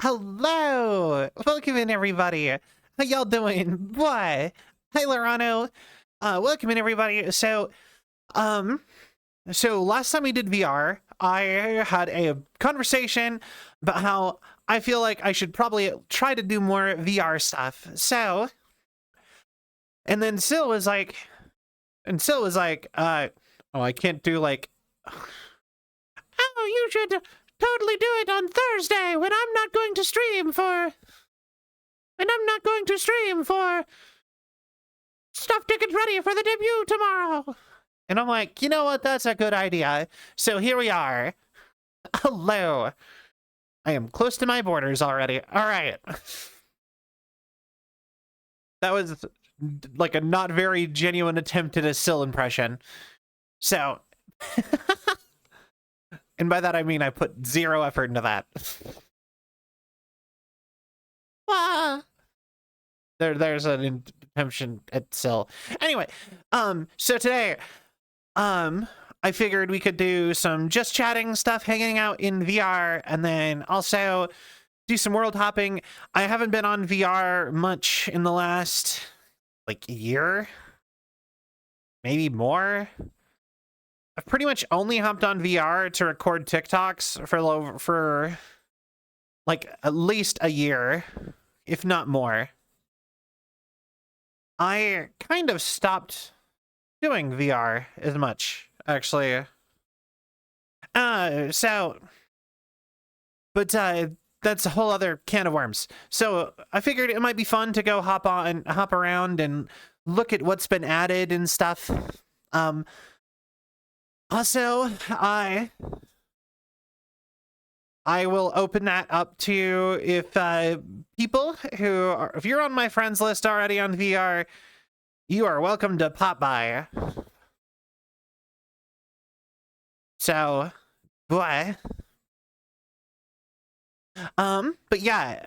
Hello! Welcome in, everybody. How y'all doing? Boy, hi, Lorano. Welcome in, everybody. Um, so last time we did VR, I had a conversation about how I feel like I should probably try to do more VR stuff. And then Sil was like, oh, I can't do like, oh, you should totally do it on Thursday when I'm not going to stream for stuff to get ready for the debut tomorrow. And I'm like, you know what? That's a good idea. So here we are. Hello. I am close to my borders already. All right. That was like a not very genuine attempt at a Sil impression. So, and by that I mean I put zero effort into that. Ah. There's an intention at Sil. Anyway, so today, I figured we could do some just chatting stuff, hanging out in VR, and then also do some world hopping. I haven't been on VR much in the last, like, year, maybe more. I've pretty much only hopped on VR to record TikToks for like at least a year, if not more. I kind of stopped doing VR as much, actually. That's a whole other can of worms. So I figured it might be fun to go hop around and look at what's been added and stuff. Also, I will open that up to if if you're on my friends list already on VR, you are welcome to pop by. So, boy. But yeah,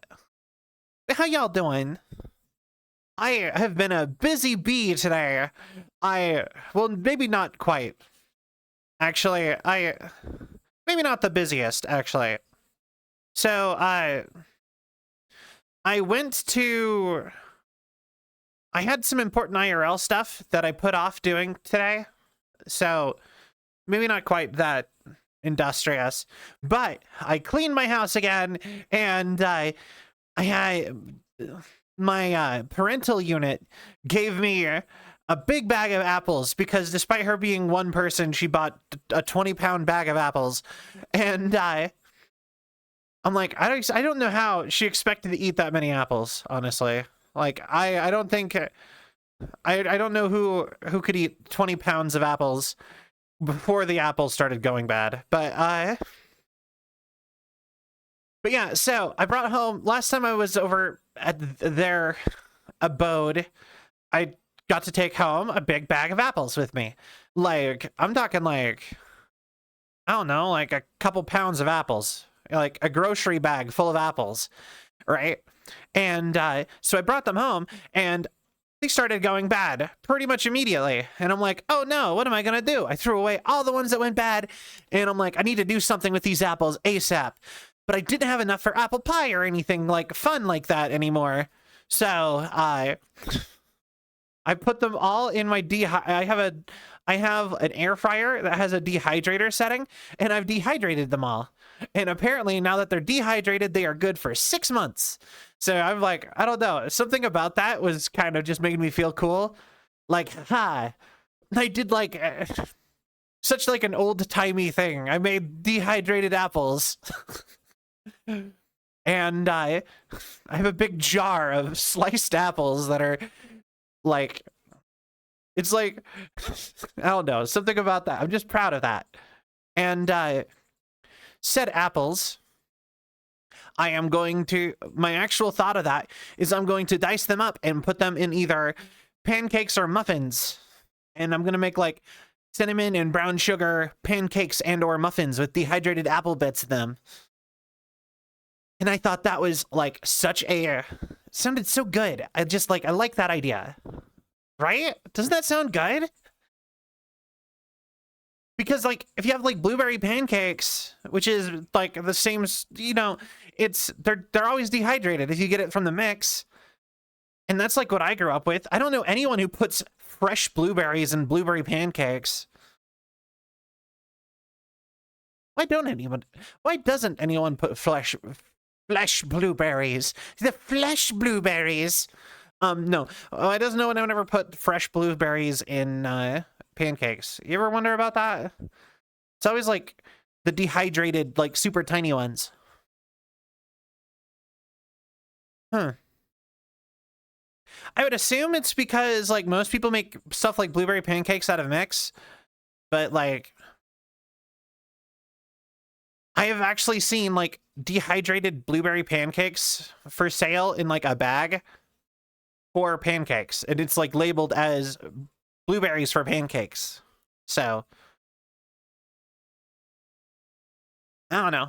how y'all doing? I have been a busy bee today. Well, maybe not quite. Actually, maybe not the busiest, actually. So, I had some important IRL stuff that I put off doing today. So, maybe not quite that industrious, but I cleaned my house again, and my parental unit gave me a big bag of apples because despite her being one person, she bought a 20-pound bag of apples, and I'm like, I don't know how she expected to eat that many apples, honestly. Like, I don't think I don't know who could eat 20 pounds of apples before the apples started going bad. But yeah, so I brought home, last time I was over at their abode, I got to take home a big bag of apples with me. Like, I'm talking like, I don't know, like a couple pounds of apples. Like a grocery bag full of apples, right? And so I brought them home, and they started going bad pretty much immediately. And I'm like, oh no, what am I gonna do? I threw away all the ones that went bad, and I'm like, I need to do something with these apples ASAP. But I didn't have enough for apple pie or anything like fun like that anymore. So I put them all in my I have an air fryer that has a dehydrator setting, and I've dehydrated them all. And apparently now that they're dehydrated, they are good for 6 months. So I'm like, I don't know. Something about that was kind of just making me feel cool. Like, ha, I did like such like an old timey thing. I made dehydrated apples. And I have a big jar of sliced apples that are like, it's like, I don't know, something about that. I'm just proud of that. And said apples, my actual thought of that is I'm going to dice them up and put them in either pancakes or muffins. And I'm going to make like cinnamon and brown sugar pancakes and or muffins with dehydrated apple bits in them. And I thought that was like sounded so good. I like that idea. Right? Doesn't that sound good? Because like if you have like blueberry pancakes, which is like the same, you know, it's they're always dehydrated if you get it from the mix. And that's like what I grew up with. I don't know anyone who puts fresh blueberries in blueberry pancakes. Why doesn't anyone put flesh blueberries? The flesh blueberries. No. Why doesn't no one ever put fresh blueberries in pancakes? You ever wonder about that? It's always like the dehydrated, like super tiny ones. Huh. I would assume it's because like most people make stuff like blueberry pancakes out of mix, but like I have actually seen like dehydrated blueberry pancakes for sale in like a bag for pancakes, and it's like labeled as blueberries for pancakes. So I don't know.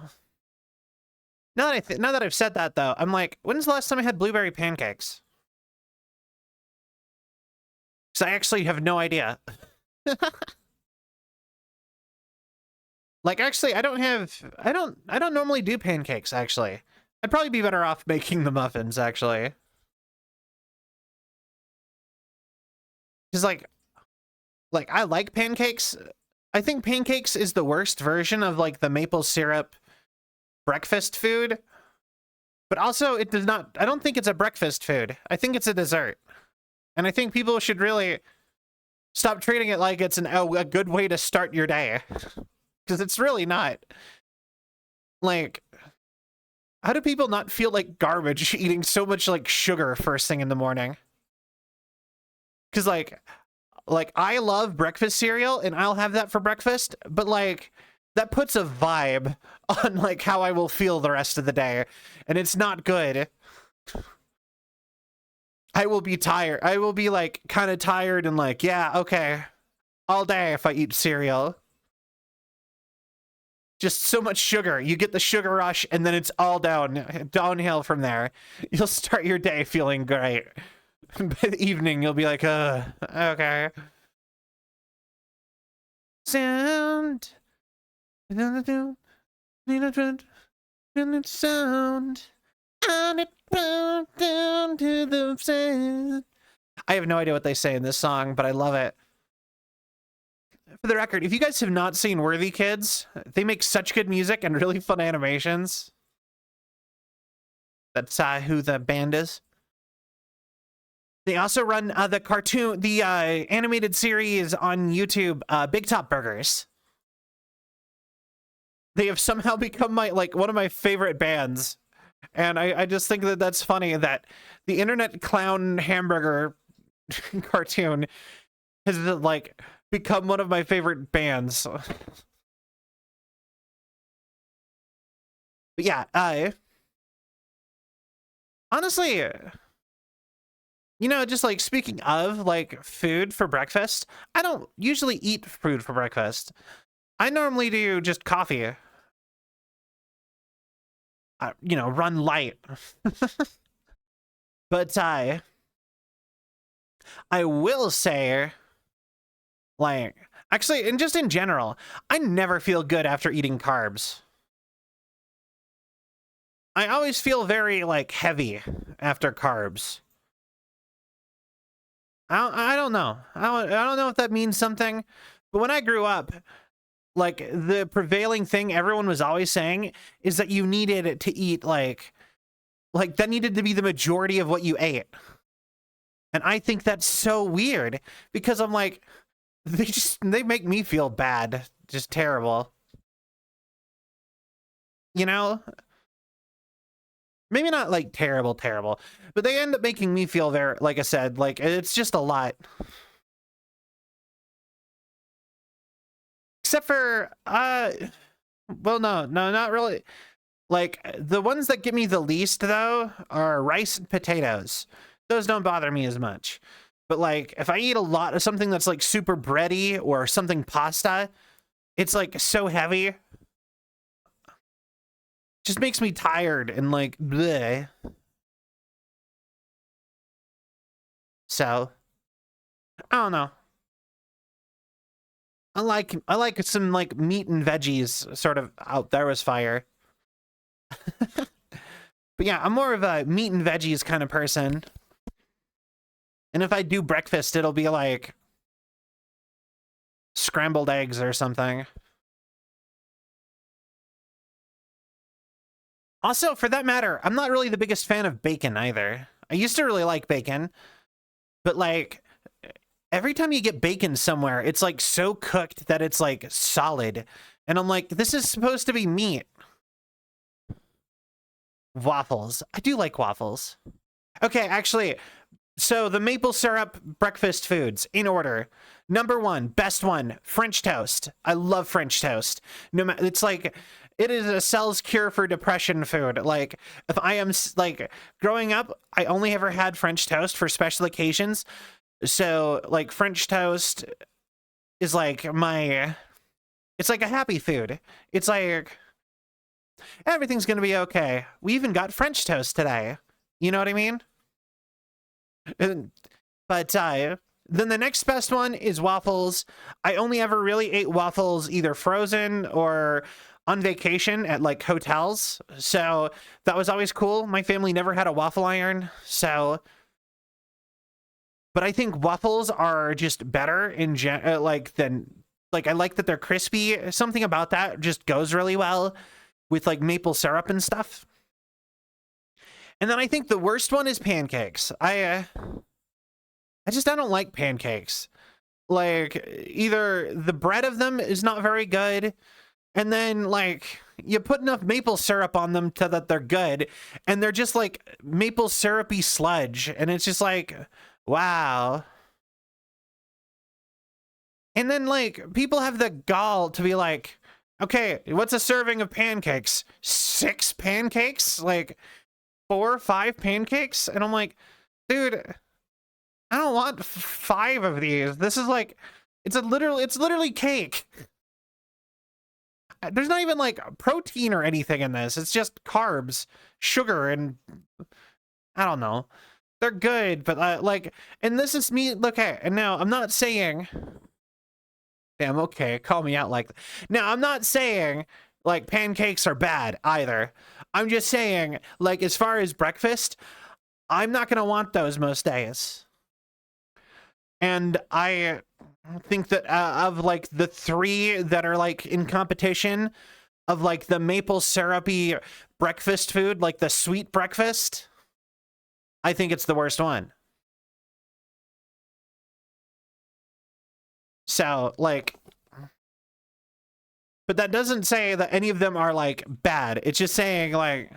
Now that I've said that though, I'm like, when's the last time I had blueberry pancakes? Because I actually have no idea. Like, actually, I don't normally do pancakes, actually. I'd probably be better off making the muffins, actually. Because, like, I like pancakes. I think pancakes is the worst version of, like, the maple syrup breakfast food. But also, it does not, I don't think it's a breakfast food. I think it's a dessert. And I think people should really stop treating it like it's a good way to start your day. Because it's really not. Like, how do people not feel like garbage eating so much like sugar first thing in the morning? Because like I love breakfast cereal and I'll have that for breakfast, but like that puts a vibe on like how I will feel the rest of the day, and it's not good. I will be tired. I will be like kind of tired and like, yeah, okay, all day if I eat cereal. Just so much sugar. You get the sugar rush, and then it's all downhill from there. You'll start your day feeling great. By the evening, you'll be like, okay. Sound. Sound. Down to the sound. I have no idea what they say in this song, but I love it. For the record, if you guys have not seen Worthy Kids, they make such good music and really fun animations. That's who the band is. They also run the animated series on YouTube, Big Top Burgers. They have somehow become one of my favorite bands. And I just think that that's funny that the internet clown hamburger cartoon has like become one of my favorite bands. But yeah, honestly, you know, just like speaking of like food for breakfast, I don't usually eat food for breakfast. I normally do just coffee. You know, run light. But I will say, like, actually, and just in general, I never feel good after eating carbs. I always feel very, like, heavy after carbs. I don't know. I don't know if that means something, but when I grew up, like, the prevailing thing everyone was always saying is that you needed to eat, like that needed to be the majority of what you ate. And I think that's so weird, because I'm like, they make me feel bad. Just terrible. You know? Maybe not like terrible, but they end up making me feel very, like I said, like it's just a lot. Except for, well, no, not really. Like, the ones that get me the least, though, are rice and potatoes. Those don't bother me as much. But, like, if I eat a lot of something that's, like, super bready or something pasta, it's, like, so heavy. Just makes me tired and, like, bleh. So, I don't know. I like some like meat and veggies sort of out there was fire. But yeah, I'm more of a meat and veggies kind of person. And if I do breakfast, it'll be like scrambled eggs or something. Also, for that matter, I'm not really the biggest fan of bacon either. I used to really like bacon, but like every time you get bacon somewhere, it's like so cooked that it's like solid. And I'm like, this is supposed to be meat. Waffles. I do like waffles. Okay, actually, so the maple syrup breakfast foods in order. Number one, best one, French toast. I love French toast. No matter, it's like it is a cell's cure for depression food. Like if I am like growing up, I only ever had French toast for special occasions. So like French toast is like my, it's like a happy food. It's like everything's gonna be okay. We even got French toast today. You know what I mean? But then the next best one is waffles. I only ever really ate waffles either frozen or on vacation at like hotels. So that was always cool. My family never had a waffle iron. So, but I think waffles are just better in like than like I like that they're crispy. Something about that just goes really well with like maple syrup and stuff. And then I think the worst one is pancakes. I don't like pancakes. Like either the bread of them is not very good, and then like you put enough maple syrup on them to that they're good, and they're just like maple syrupy sludge, and it's just like, wow. And then like people have the gall to be like, okay, what's a serving of pancakes? 6 pancakes? Like 4 or 5 pancakes? And I'm like, dude, I don't want 5 of these. This is like, it's literally cake. There's not even like protein or anything in this. It's just carbs, sugar, and I don't know. They're good, but like, and this is me. Okay, and now I'm not saying, damn, okay, call me out like, now I'm not saying like pancakes are bad either. I'm just saying, like, as far as breakfast, I'm not gonna want those most days. And I think that of like the 3 that are like in competition of like the maple syrupy breakfast food, like the sweet breakfast, I think it's the worst one. So like, but that doesn't say that any of them are like bad. It's just saying like,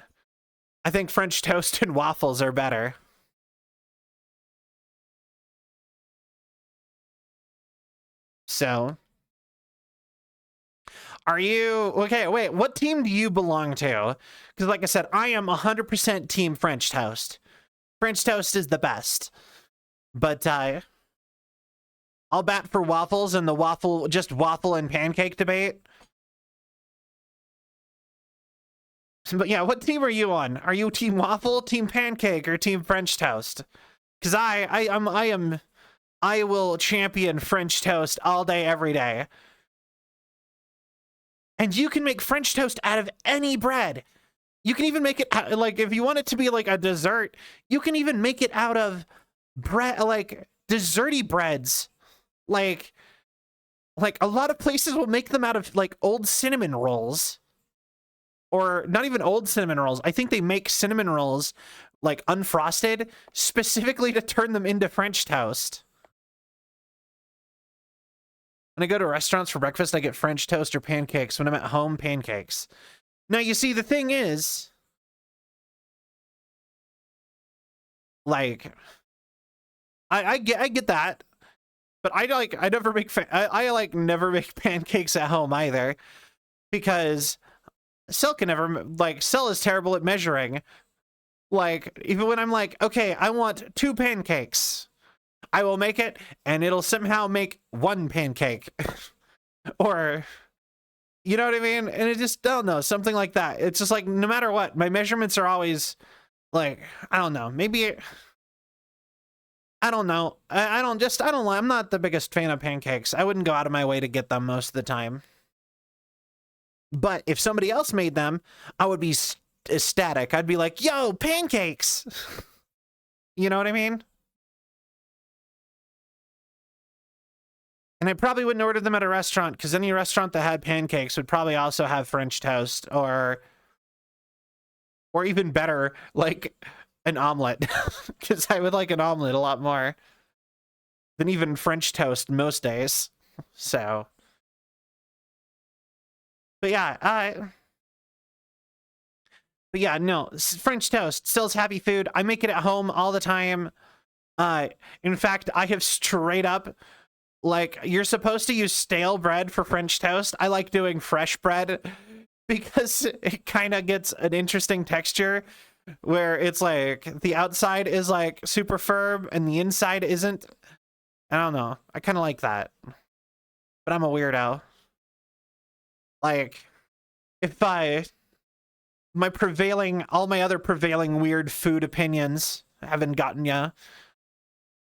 I think French toast and waffles are better. So, are you okay? Wait, what team do you belong to? Because, like I said, I am 100% team French toast. French toast is the best, but I'll bat for waffles and the waffle and pancake debate. But yeah, what team are you on? Are you team waffle, team pancake, or team French toast? Because I will champion French toast all day, every day. And you can make French toast out of any bread. You can even make it like, if you want it to be like a dessert, you can even make it out of bread, like desserty breads. Like a lot of places will make them out of like old cinnamon rolls. Or not even old cinnamon rolls. I think they make cinnamon rolls like unfrosted specifically to turn them into French toast. When I go to restaurants for breakfast, I get French toast or pancakes. When I'm at home, pancakes. Now, you see, the thing is, like, I get that, but I never make I like never make pancakes at home either, because Cell can never, like, Cell is terrible at measuring. Like, even when I'm like, okay, I want 2 pancakes, I will make it, and it'll somehow make 1 pancake. Or, you know what I mean? And it just, I don't know, something like that. It's just like, no matter what, my measurements are always, like, I don't know, maybe I don't know. I don't. I'm not the biggest fan of pancakes. I wouldn't go out of my way to get them most of the time. But if somebody else made them, I would be ecstatic. I'd be like, yo, pancakes. You know what I mean? And I probably wouldn't order them at a restaurant, because any restaurant that had pancakes would probably also have French toast, or even better, like an omelet, because I would like an omelet a lot more than even French toast most days. So, but yeah, no, French toast still's happy food. I make it at home all the time. In fact, I have straight up, like, you're supposed to use stale bread for French toast. I like doing fresh bread because it kind of gets an interesting texture where it's like the outside is like super firm and the inside isn't. I don't know. I kind of like that. But I'm a weirdo. Like, if all my other prevailing weird food opinions haven't gotten ya.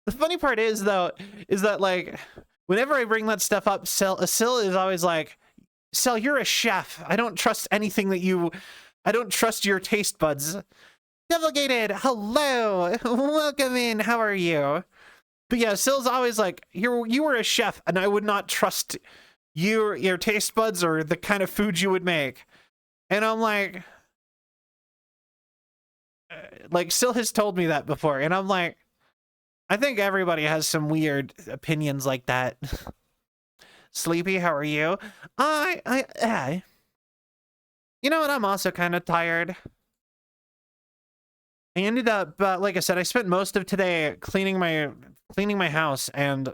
The funny part is, though, is that, like, whenever I bring that stuff up, Sil is always like, Sil, you're a chef. I don't trust anything that I don't trust your taste buds. Devigated, hello, welcome in, how are you? But yeah, Sil's always like, you were a chef, and I would not trust your taste buds or the kind of food you would make. And I'm like Sil has told me that before, and I'm like, I think everybody has some weird opinions like that. Sleepy, how are you? You know what? I'm also kind of tired. I ended up, like I said, I spent most of today cleaning my house and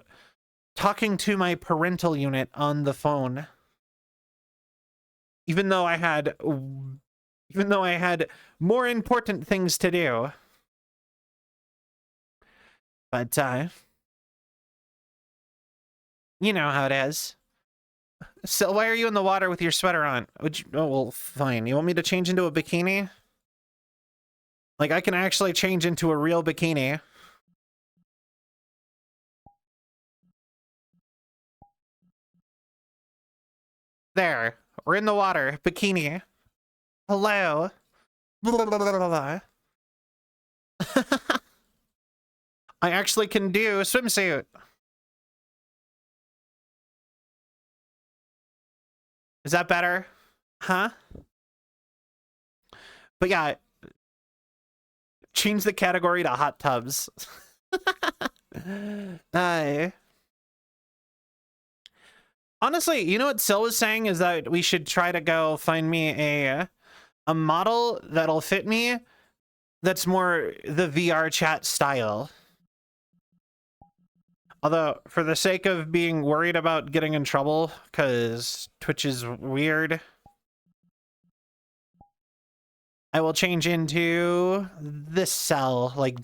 talking to my parental unit on the phone. Even though I had more important things to do. But, you know how it is. So why are you in the water with your sweater on? Oh, well, fine. You want me to change into a bikini? Like, I can actually change into a real bikini. There. We're in the water. Bikini. Hello. I actually can do a swimsuit. Is that better? Huh? But yeah, change the category to hot tubs. Honestly, you know what Sil was saying is that we should try to go find me a model that'll fit me that's more the VR chat style. Although, for the sake of being worried about getting in trouble, because Twitch is weird, I will change into this cell, like,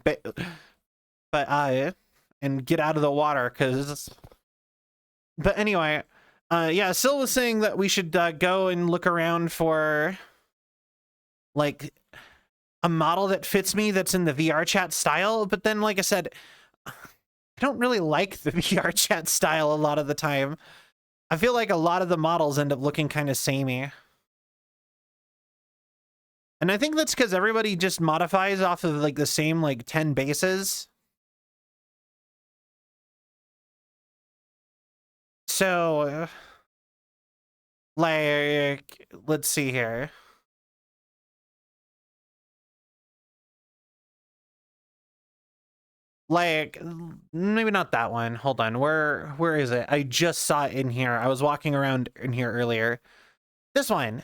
and get out of the water, because... But anyway, yeah, Sil was saying that we should go and look around for, like, a model that fits me that's in the VR chat style, but then, like I said, I don't really like the VR chat style a lot of the time. I feel like a lot of the models end up looking kind of samey. And I think that's because everybody just modifies off of, like, the same, like, 10 bases. So, like, let's see here. Like, maybe not that one. Hold on. Where is it? I just saw it in here. I was walking around in here earlier. This one.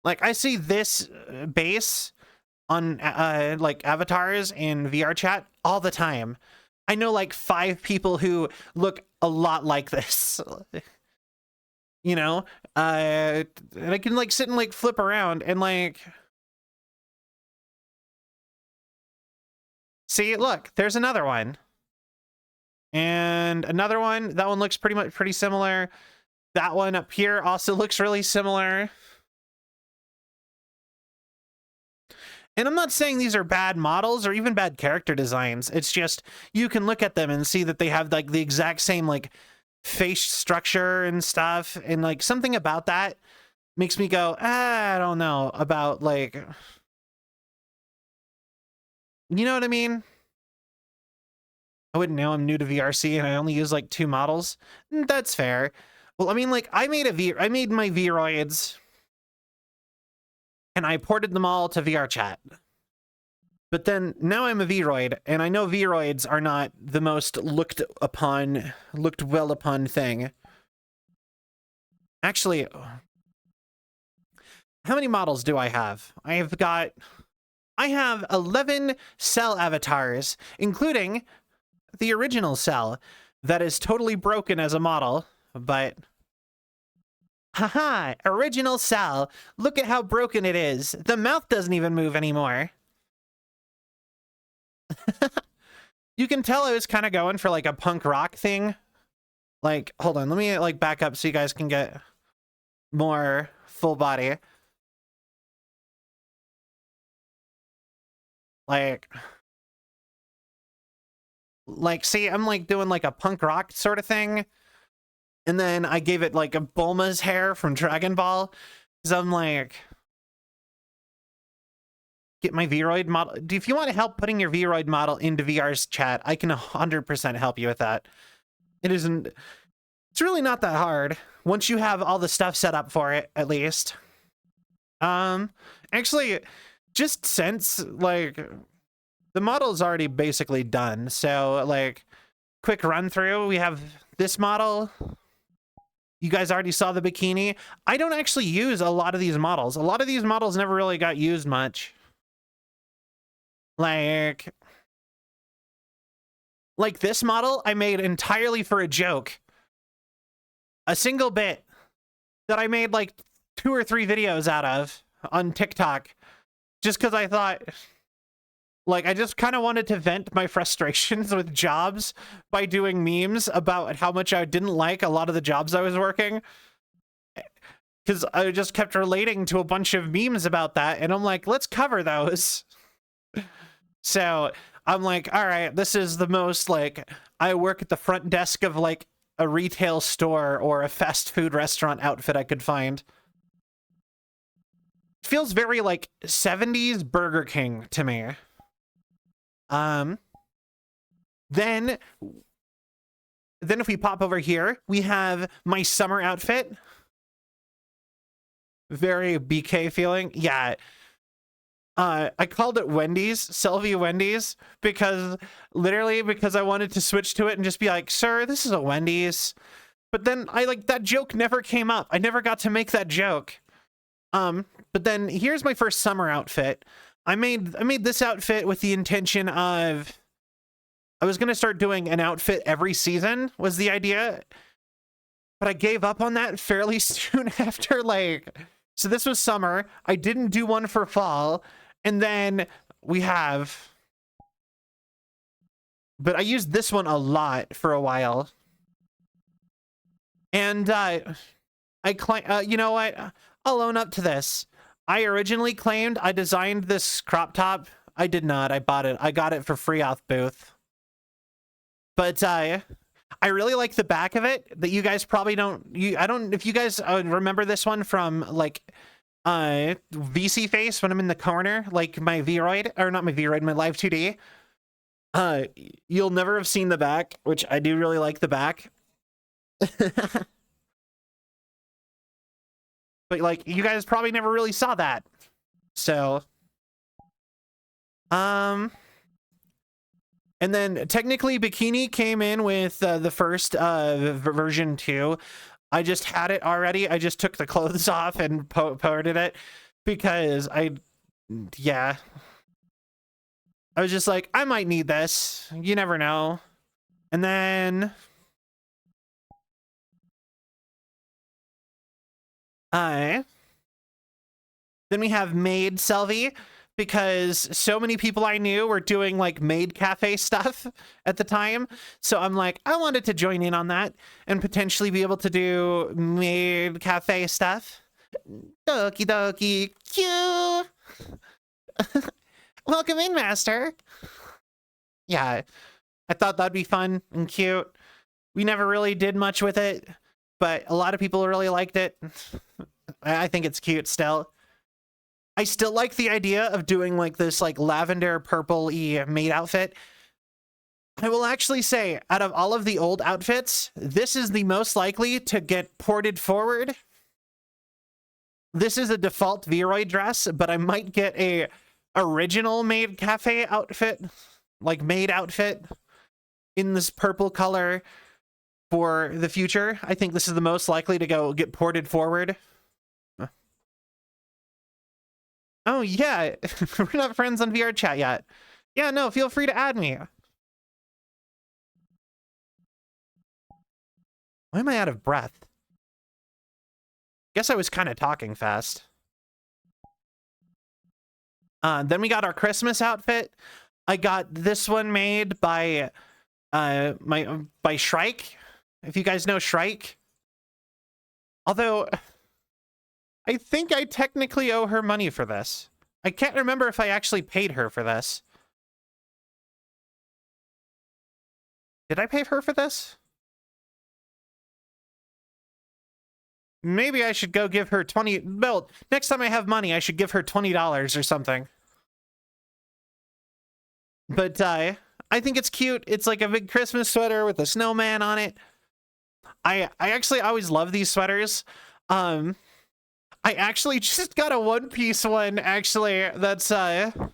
Like, I see this base on, like, avatars in VR chat all the time. I know, like, 5 people who look a lot like this. You know? And I can, like, sit and, like, flip around and, like... See, look, there's another one. And another one. That one looks pretty similar. That one up here also looks really similar. And I'm not saying these are bad models or even bad character designs. It's just you can look at them and see that they have like the exact same like face structure and stuff, and like something about that makes me go, I don't know about like, you know what I mean? I wouldn't know. I'm new to VRC and I only use like 2 models. That's fair. Well, I mean, like I made my Vroids and I ported them all to VRChat. But then now I'm a Vroid, and I know Vroids are not the most looked well upon thing. Actually, how many models do I have? I have 11 Cell avatars, including the original Cell that is totally broken as a model, but haha, original Cell. Look at how broken it is. The mouth doesn't even move anymore. You can tell I was kind of going for like a punk rock thing. Like, hold on, let me like back up so you guys can get more full body. Like, see, I'm like doing like a punk rock sort of thing. And then I gave it like a Bulma's hair from Dragon Ball. Because I'm like, get my Vroid model. If you want to help putting your Vroid model into VR's chat, I can 100% help you with that. It's really not that hard once you have all the stuff set up for it, at least. Actually, just since like the model's already basically done, so like quick run through, we have this model. You guys already saw the bikini. I don't actually use a lot of these models. A lot of these models never really got used much. Like this model I made entirely for a joke. A single bit that I made like 2 or 3 videos out of on TikTok. Just because I thought, like, I just kind of wanted to vent my frustrations with jobs by doing memes about how much I didn't like a lot of the jobs I was working. Because I just kept relating to a bunch of memes about that, and I'm like, let's cover those. So I'm like, all right, this is the most, like, I work at the front desk of, like, a retail store or a fast food restaurant outfit I could find. It feels very, like, 70s Burger King to me. Then if we pop over here, we have my summer outfit. Very BK feeling. Yeah. I called it Wendy's, Sylvie Wendy's, because I wanted to switch to it and just be like, sir, this is a Wendy's. But then that joke never came up. I never got to make that joke. But then here's my first summer outfit. I made this outfit with the intention of I was gonna start doing an outfit every season was the idea. But I gave up on that fairly soon after, like, so this was summer. I didn't do one for fall. And then we have, but I used this one a lot for a while. And you know what? I'll own up to this. I originally claimed I designed this crop top. I did not. I bought it. I got it for free off Booth. But I really like the back of it that you guys probably don't. I don't. If you guys remember this one from like VC face when I'm in the corner, like my Vroid, or not my Vroid, my Live 2D. You'll never have seen the back, which I do really like the back. But like you guys probably never really saw that. So and then technically Bikini came in with the first version 2. I just had it already. I just took the clothes off and ported it because I was just like, I might need this. You never know. And then we have Maid Selvi, because so many people I knew were doing like maid cafe stuff at the time. So I'm like, I wanted to join in on that and potentially be able to do maid cafe stuff. Doki doki, cute. Welcome in, Master. Yeah, I thought that'd be fun and cute. We never really did much with it, but a lot of people really liked it. I think it's cute still. I still like the idea of doing like this like lavender purple-y maid outfit. I will actually say, out of all of the old outfits, this is the most likely to get ported forward. This is a default Vroid dress, but I might get a original maid cafe outfit, like maid outfit, in this purple color for the future. I think this is the most likely to get ported forward. Oh yeah, we're not friends on VR chat yet. Yeah, no, feel free to add me. Why am I out of breath? Guess I was kind of talking fast. Then we got our Christmas outfit. I got this one made by by Shrike. If you guys know Shrike. Although I think I technically owe her money for this. I can't remember if I actually paid her for this. Did I pay her for this? Maybe I should go give her 20... Well, next time I have money, I should give her $20 or something. But I think it's cute. It's like a big Christmas sweater with a snowman on it. I actually always love these sweaters. I actually just got a One Piece one, actually. That's the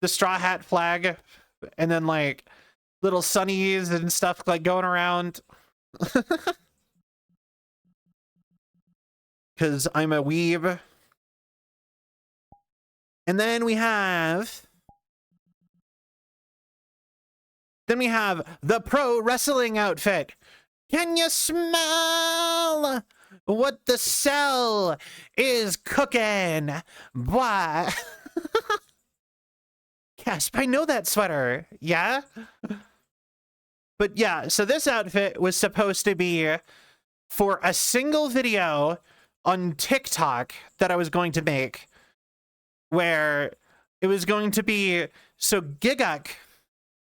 straw hat flag. And then, like, little sunnies and stuff, like, going around. Because I'm a weeb. And then we have... the pro wrestling outfit. Can you smell what the cell is cooking? Boy. Gasp, I know that sweater. Yeah? But yeah, so this outfit was supposed to be for a single video on TikTok that I was going to make, where it was going to be... So Gigguk,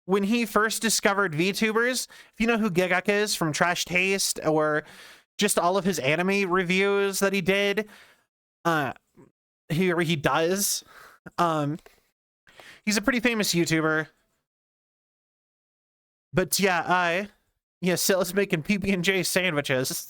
when he first discovered VTubers, if you know who Gigguk is from Trash Taste or just all of his anime reviews that he did, he does. He's a pretty famous YouTuber. But yeah, Silas making PB&J sandwiches.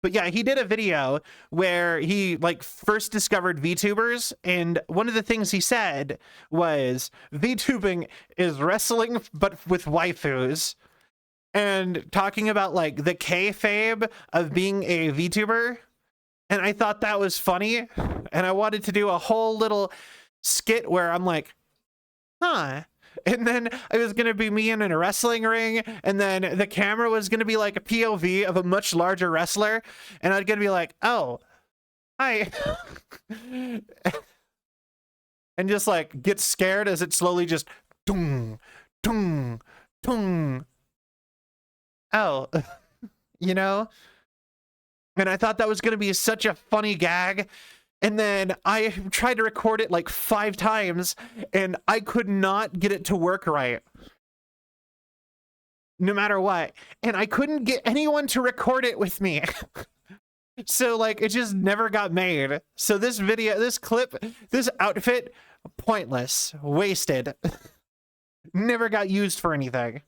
But yeah, he did a video where he like first discovered VTubers, and one of the things he said was VTubing is wrestling but with waifus, and talking about like the kayfabe of being a VTuber. And I thought that was funny, and I wanted to do a whole little skit where I'm like, huh. And then it was going to be me in a wrestling ring, and then the camera was going to be like a POV of a much larger wrestler, and I'm going to be like, oh, hi. And just like get scared as it slowly just tung, tung, tung. Oh, you know? And I thought that was going to be such a funny gag. And then I tried to record it like 5 times, and I could not get it to work right. No matter what. And I couldn't get anyone to record it with me. So, like, it just never got made. So this video, this clip, this outfit, pointless. Wasted. Never got used for anything.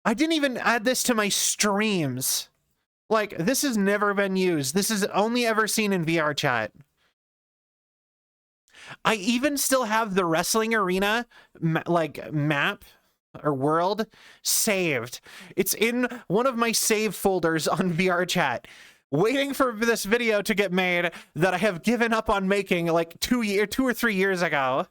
I didn't even add this to my streams. Like, this has never been used. This is only ever seen in VR chat. I even still have the wrestling arena, map or world saved. It's in one of my save folders on VR chat, waiting for this video to get made that I have given up on making like 2 or 3 years ago.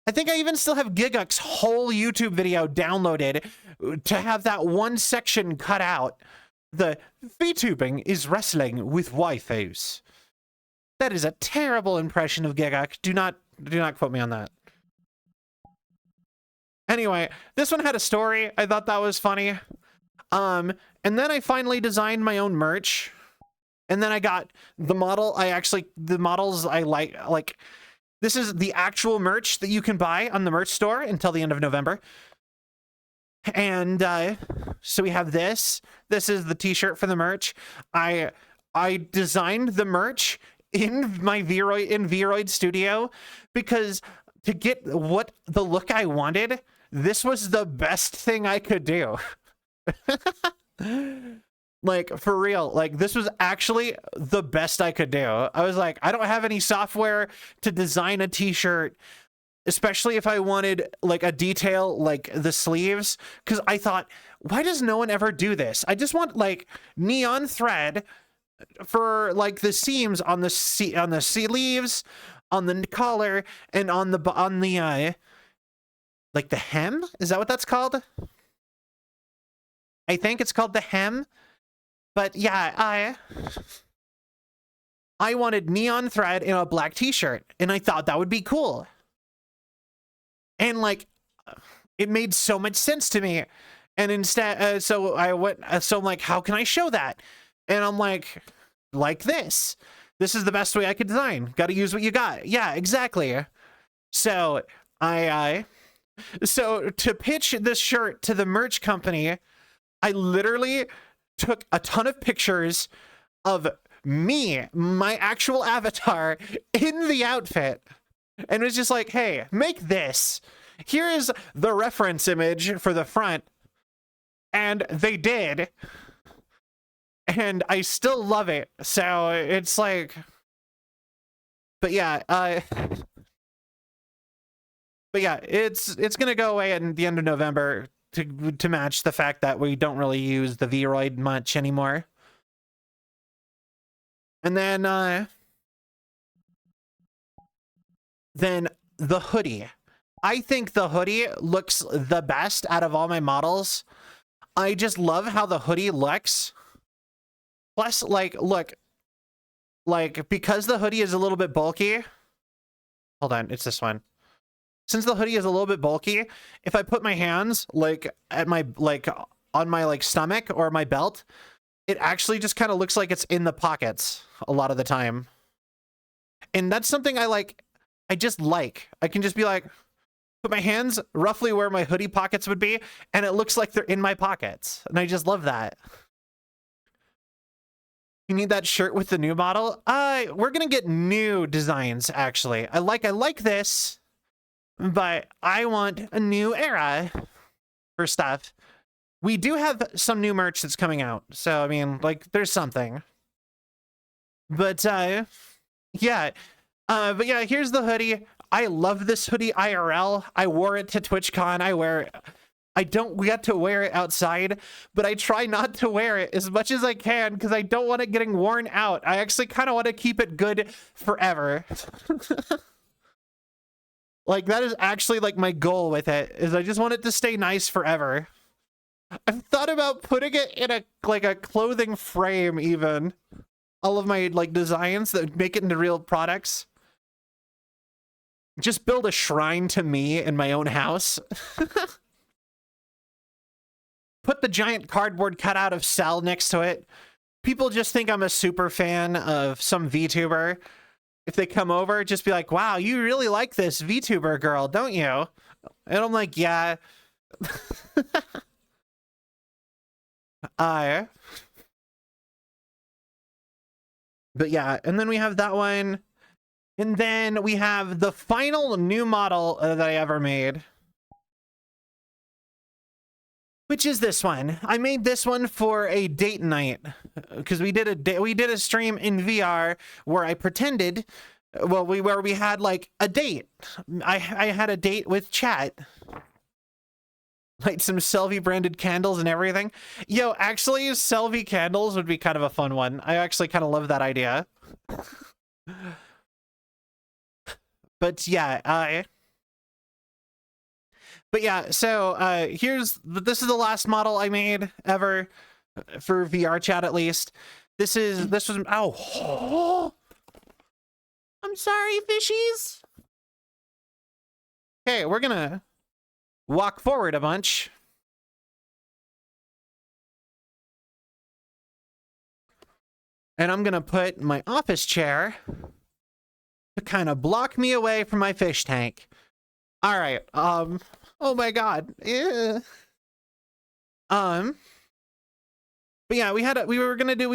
I think I even still have Gigguk's whole YouTube video downloaded to have that one section cut out. The VTubing is wrestling with waifus. That is a terrible impression of Gigguk. Do not quote me on that. Anyway, this one had a story. I thought that was funny. And then I finally designed my own merch. And then I got the model. The models I like, this is the actual merch that you can buy on the merch store until the end of November. And so we have this. This is the t-shirt for the merch. I designed the merch in my Vroid Studio because to get what the look I wanted, this was the best thing I could do. Like, for real, like, this was actually the best I could do. I was like, I don't have any software to design a t-shirt, especially if I wanted, like, a detail like the sleeves, because I thought, why does no one ever do this? I just want, like, neon thread for, like, the seams on the sleeves, on the collar, and on the like, the hem? Is that what that's called? I think it's called the hem. But yeah, I wanted neon thread in a black t-shirt, and I thought that would be cool. And like, it made so much sense to me. And instead, so I'm like, how can I show that? And I'm like this. This is the best way I could design. Got to use what you got. Yeah, exactly. So so to pitch this shirt to the merch company, I literally took a ton of pictures of me, my actual avatar, in the outfit, and was just like, hey, make this. Here is the reference image for the front. And they did. And I still love it. So it's like, but yeah, it's gonna go away at the end of November to match the fact that we don't really use the Vroid much anymore. And then the hoodie. I think the hoodie looks the best out of all my models. I just love how the hoodie looks. Plus, like, look, like, because the hoodie is a little bit bulky. Hold on, it's this one. Since the hoodie is a little bit bulky, if I put my hands like at my on my like stomach or my belt, it actually just kind of looks like it's in the pockets a lot of the time. And that's something I like. I just like. I can just be like, put my hands roughly where my hoodie pockets would be, and it looks like they're in my pockets. And I just love that. You need that shirt with the new model? We're gonna get new designs, actually. I like this. But I want a new era for stuff. We do have some new merch that's coming out. So, I mean, like, there's something. But, yeah. But yeah, here's the hoodie. I love this hoodie IRL. I wore it to TwitchCon. We got to wear it outside, but I try not to wear it as much as I can because I don't want it getting worn out. I actually kind of want to keep it good forever. Like, that is actually, like, my goal with it, is I just want it to stay nice forever. I've thought about putting it in a clothing frame, even. All of my, like, designs that make it into real products. Just build a shrine to me in my own house. Put the giant cardboard cutout of Cell next to it. People just think I'm a super fan of some VTuber. If they come over, just be like, wow, you really like this VTuber girl, don't you? And I'm like, yeah. But yeah, and then we have that one. And then we have the final new model that I ever made, which is this one. I made this one for a date night because we did a stream in VR where I pretended, well, where we had like a date. I had a date with chat. Light some Selvi branded candles and everything. Yo, actually, Selvi candles would be kind of a fun one. I actually kind of love that idea. But yeah, but yeah, so this is the last model I made ever for VR chat, at least. This was, oh, I'm sorry, fishies. Okay, we're gonna walk forward a bunch. And I'm gonna put my office chair to kind of block me away from my fish tank. All right. Oh my God. Yeah. But yeah, we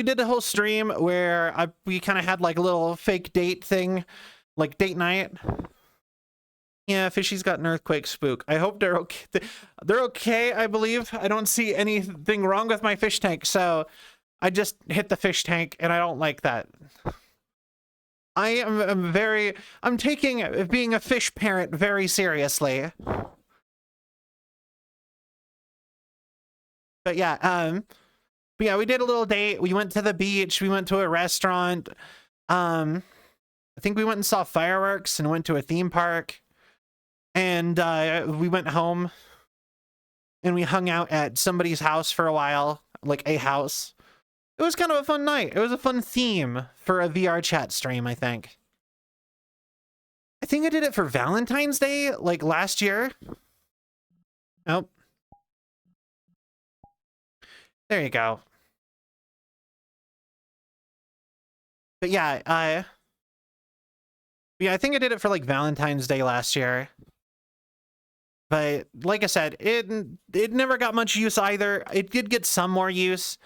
did a whole stream where we kind of had like a little fake date thing, like date night. Yeah, Fishy's got an earthquake spook. I hope they're okay. They're okay, I believe. I don't see anything wrong with my fish tank, so I just hit the fish tank, and I don't like that. I'm taking being a fish parent very seriously. But yeah, we did a little date. We went to the beach. We went to a restaurant. I think we went and saw fireworks and went to a theme park. And we went home and we hung out at somebody's house for a while, like a house. It was kind of a fun night. It was a fun theme for a VR chat stream, I think. I think I did it for Valentine's Day, like last year. Oh. There you go. But yeah, I think I did it for like Valentine's Day last year. But like I said, it never got much use either. It did get some more use.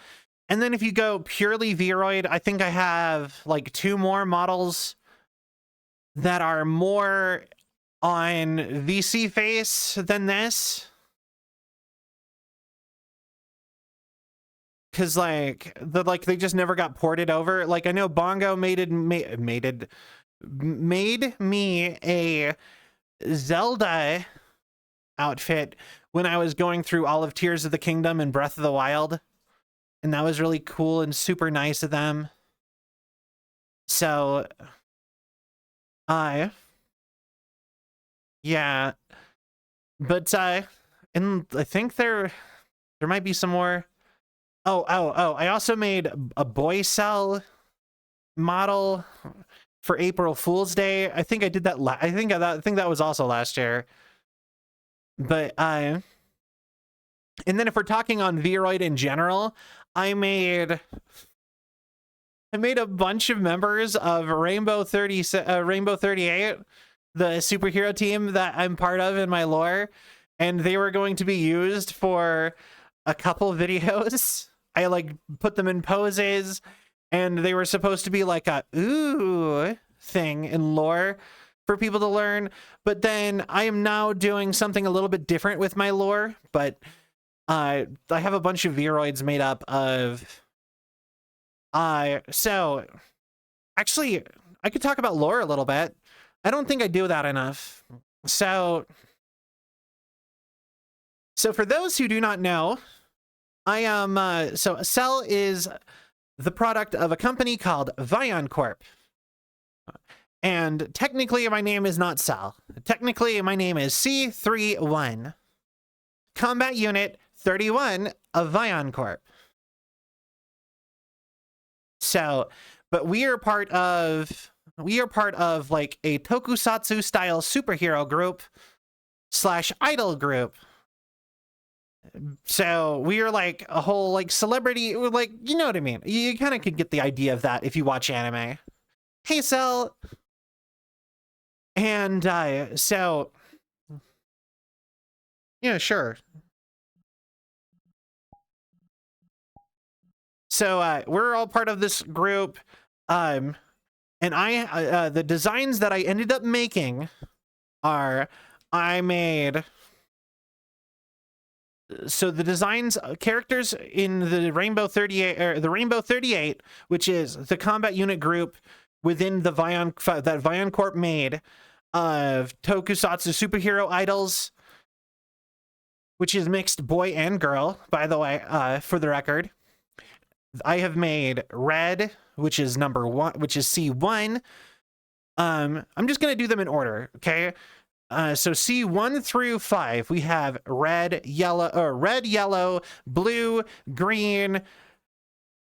And then if you go purely Vroid, I think I have like 2 more models that are more on VC face than this. Cause like they just never got ported over. Like I know Bongo made me a Zelda outfit when I was going through all of Tears of the Kingdom and Breath of the Wild. And that was really cool and super nice of them. So, yeah. But, and I think there might be some more. Oh, I also made a boy cell model for April Fool's Day. I think I did that. I think that was also last year. But, and then if we're talking on Vroid in general, I made a bunch of members of Rainbow 38, the superhero team that I'm part of in my lore, and they were going to be used for a couple videos. I like put them in poses, and they were supposed to be like a ooh thing in lore for people to learn. But then I am now doing something a little bit different with my lore, but I have a bunch of Vroids made up of so actually I could talk about lore a little bit. I don't think I do that enough. So for those who do not know, I am so Cell is the product of a company called Vion Corp. And technically my name is not Cell. Technically my name is C31. Combat Unit 31 of Vion Corp. So, but we are part of like a tokusatsu style superhero group / idol group. So we are like a whole like celebrity, like, you know what I mean? You kind of could get the idea of that if you watch anime. Hey, Cell. And so yeah, sure. So we're all part of this group, and I the designs that I ended up making are I made. So the designs, characters in the Rainbow 38, or the Rainbow 38, which is the combat unit group within the that Vion Corp made of tokusatsu superhero idols, which is mixed boy and girl, by the way, for the record. I have made Red, which is number 1, which is C1. I'm just gonna do them in order, okay? So C1 through 5, we have red, yellow, blue, green,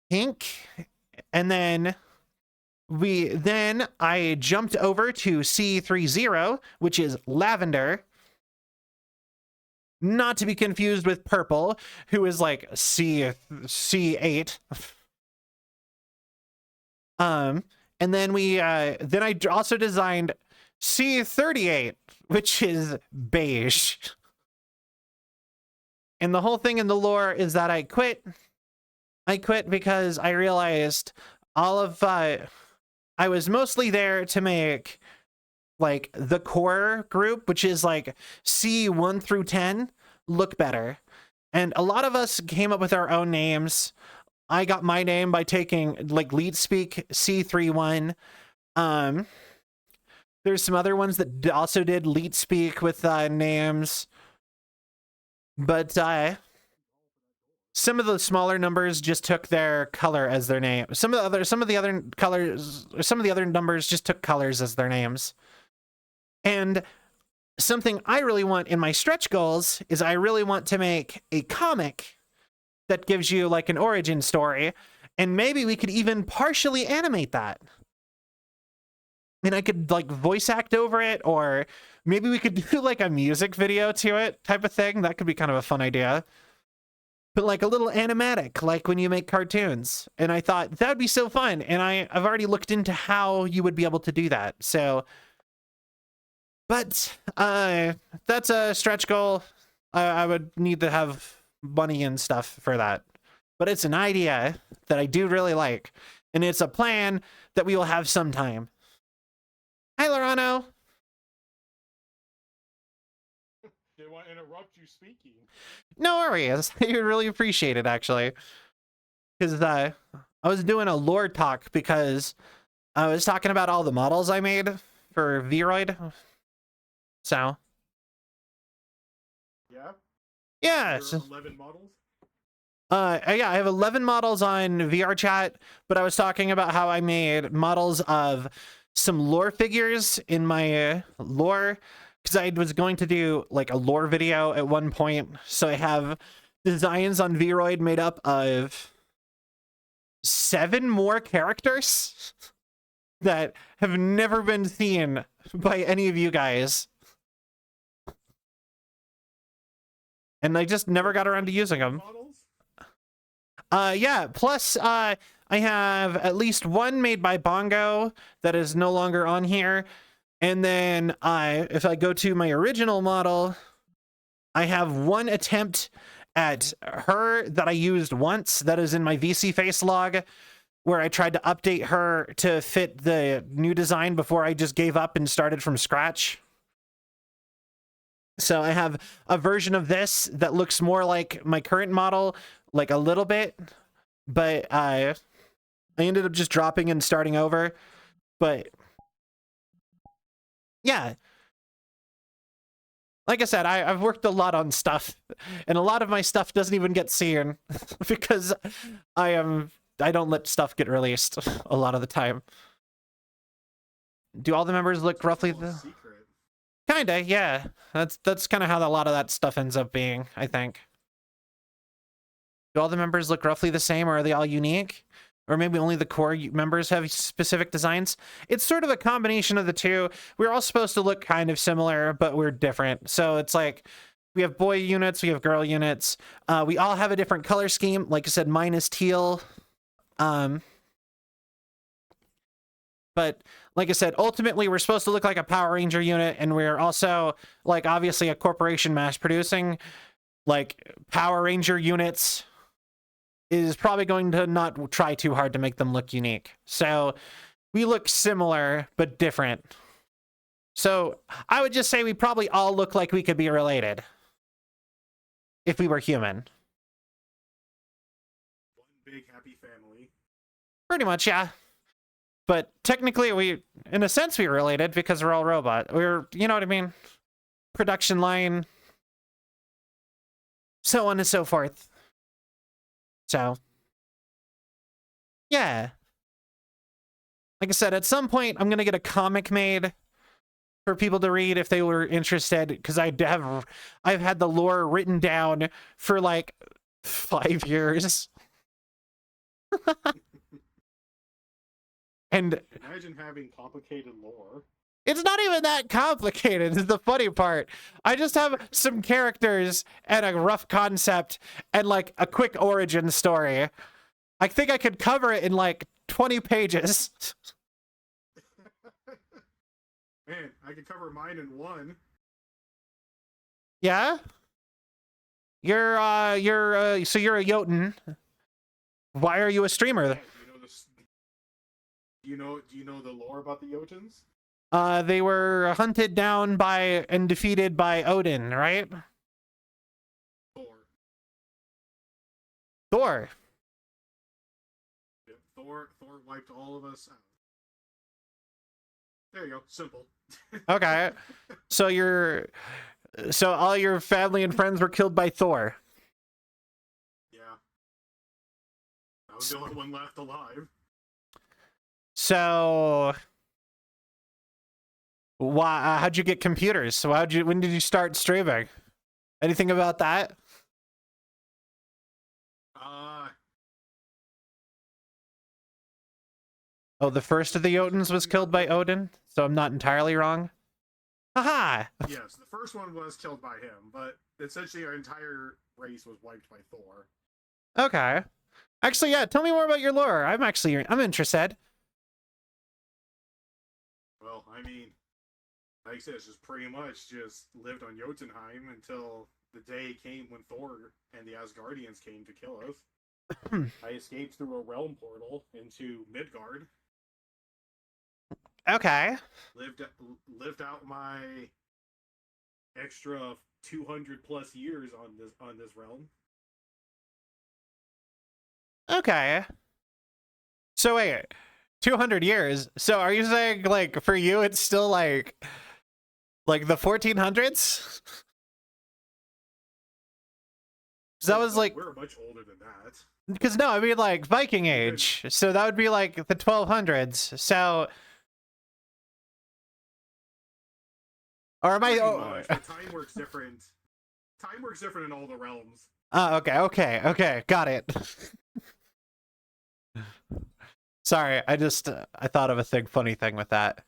pink, and then I jumped over to C30, which is lavender. Not to be confused with purple, who is like C8. And then then I also designed C38, which is beige. And the whole thing in the lore is that I quit. I quit because I realized I was mostly there to make like the core group, which is like C1 through 10, look better. And a lot of us came up with our own names. I got my name by taking like LeetSpeak C31. There's some other ones that also did LeetSpeak with names. But some of the smaller numbers just took their color as their name. Some of the other numbers just took colors as their names. And something I really want in my stretch goals is I really want to make a comic that gives you like an origin story, and maybe we could even partially animate that. And I could like voice act over it, or maybe we could do like a music video to it type of thing. That could be kind of a fun idea. But like a little animatic, like when you make cartoons. And I thought that would be so fun. And I've already looked into how you would be able to do that. So, but that's a stretch goal. I would need to have money and stuff for that. But it's an idea that I do really like. And it's a plan that we will have sometime. Hi, Lorano. Didn't want to interrupt you speaking. No worries. I really appreciate it, actually. Because I was doing a lore talk because I was talking about all the models I made for Vroid. So. Yeah? Yeah. 11 models? Yeah, I have 11 models on VRChat, but I was talking about how I made models of some lore figures in my lore, because I was going to do like a lore video at one point. So I have designs on Vroid made up of 7 more characters that have never been seen by any of you guys. And I just never got around to using them. Yeah, plus I have at least one made by Bongo that is no longer on here. And then if I go to my original model, I have one attempt at her that I used once that is in my VC face log, where I tried to update her to fit the new design before I just gave up and started from scratch. So I have a version of this that looks more like my current model, like a little bit, but I ended up just dropping and starting over. But yeah, like I said, I've worked a lot on stuff, and a lot of my stuff doesn't even get seen because I don't let stuff get released a lot of the time. Do all the members look roughly the secret? Kinda, yeah. That's kind of how a lot of that stuff ends up being, I think. Do all the members look roughly the same, or are they all unique? Or maybe only the core members have specific designs? It's sort of a combination of the two. We're all supposed to look kind of similar, but we're different. So it's like, we have boy units, we have girl units. We all have a different color scheme. Like I said, mine is teal. But like I said, ultimately, we're supposed to look like a Power Ranger unit, and we're also, like, obviously a corporation mass producing. Like, Power Ranger units is probably going to not try too hard to make them look unique. So we look similar, but different. So I would just say we probably all look like we could be related if we were human. One big happy family. Pretty much, yeah. But technically, in a sense, we're related because we're all robot. You know what I mean? Production line. So on and so forth. So, yeah. Like I said, at some point, I'm going to get a comic made for people to read if they were interested, because I've had the lore written down for like 5 years. And imagine having complicated lore. It's not even that complicated, is the funny part. I just have some characters and a rough concept and like a quick origin story. I think I could cover it in like 20 pages. Man, I could cover mine in one. Yeah? So you're a Jotun. Why are you a streamer? Yeah, do you know this? Do you know the lore about the Jotuns? They were hunted down by and defeated by Odin, right? Thor. Thor. Yeah, Thor wiped all of us out. There you go. Simple. Okay. So all your family and friends were killed by Thor. Yeah. I was the only one left alive. So why how'd you get computers? So when did you start streaming? Anything about that? Oh, the first of the Jotuns was killed by Odin, so I'm not entirely wrong. Haha! Yes, the first one was killed by him, but essentially our entire race was wiped by Thor. Okay. Actually, yeah, tell me more about your lore. I'm interested. Well, I mean, like I said, it's just pretty much just lived on Jotunheim until the day came when Thor and the Asgardians came to kill us. I escaped through a realm portal into Midgard. Okay. Lived out my extra 200 plus years on this realm. Okay. So wait, 200 years. So are you saying like for you it's still like the 1400s? That was like we're much older than that. because no, I mean like Viking Age. So that would be like the 1200s. So or am I? Much, but time works different. Time works different in all the realms. Oh, okay, got it. Sorry, I thought of a funny thing with that.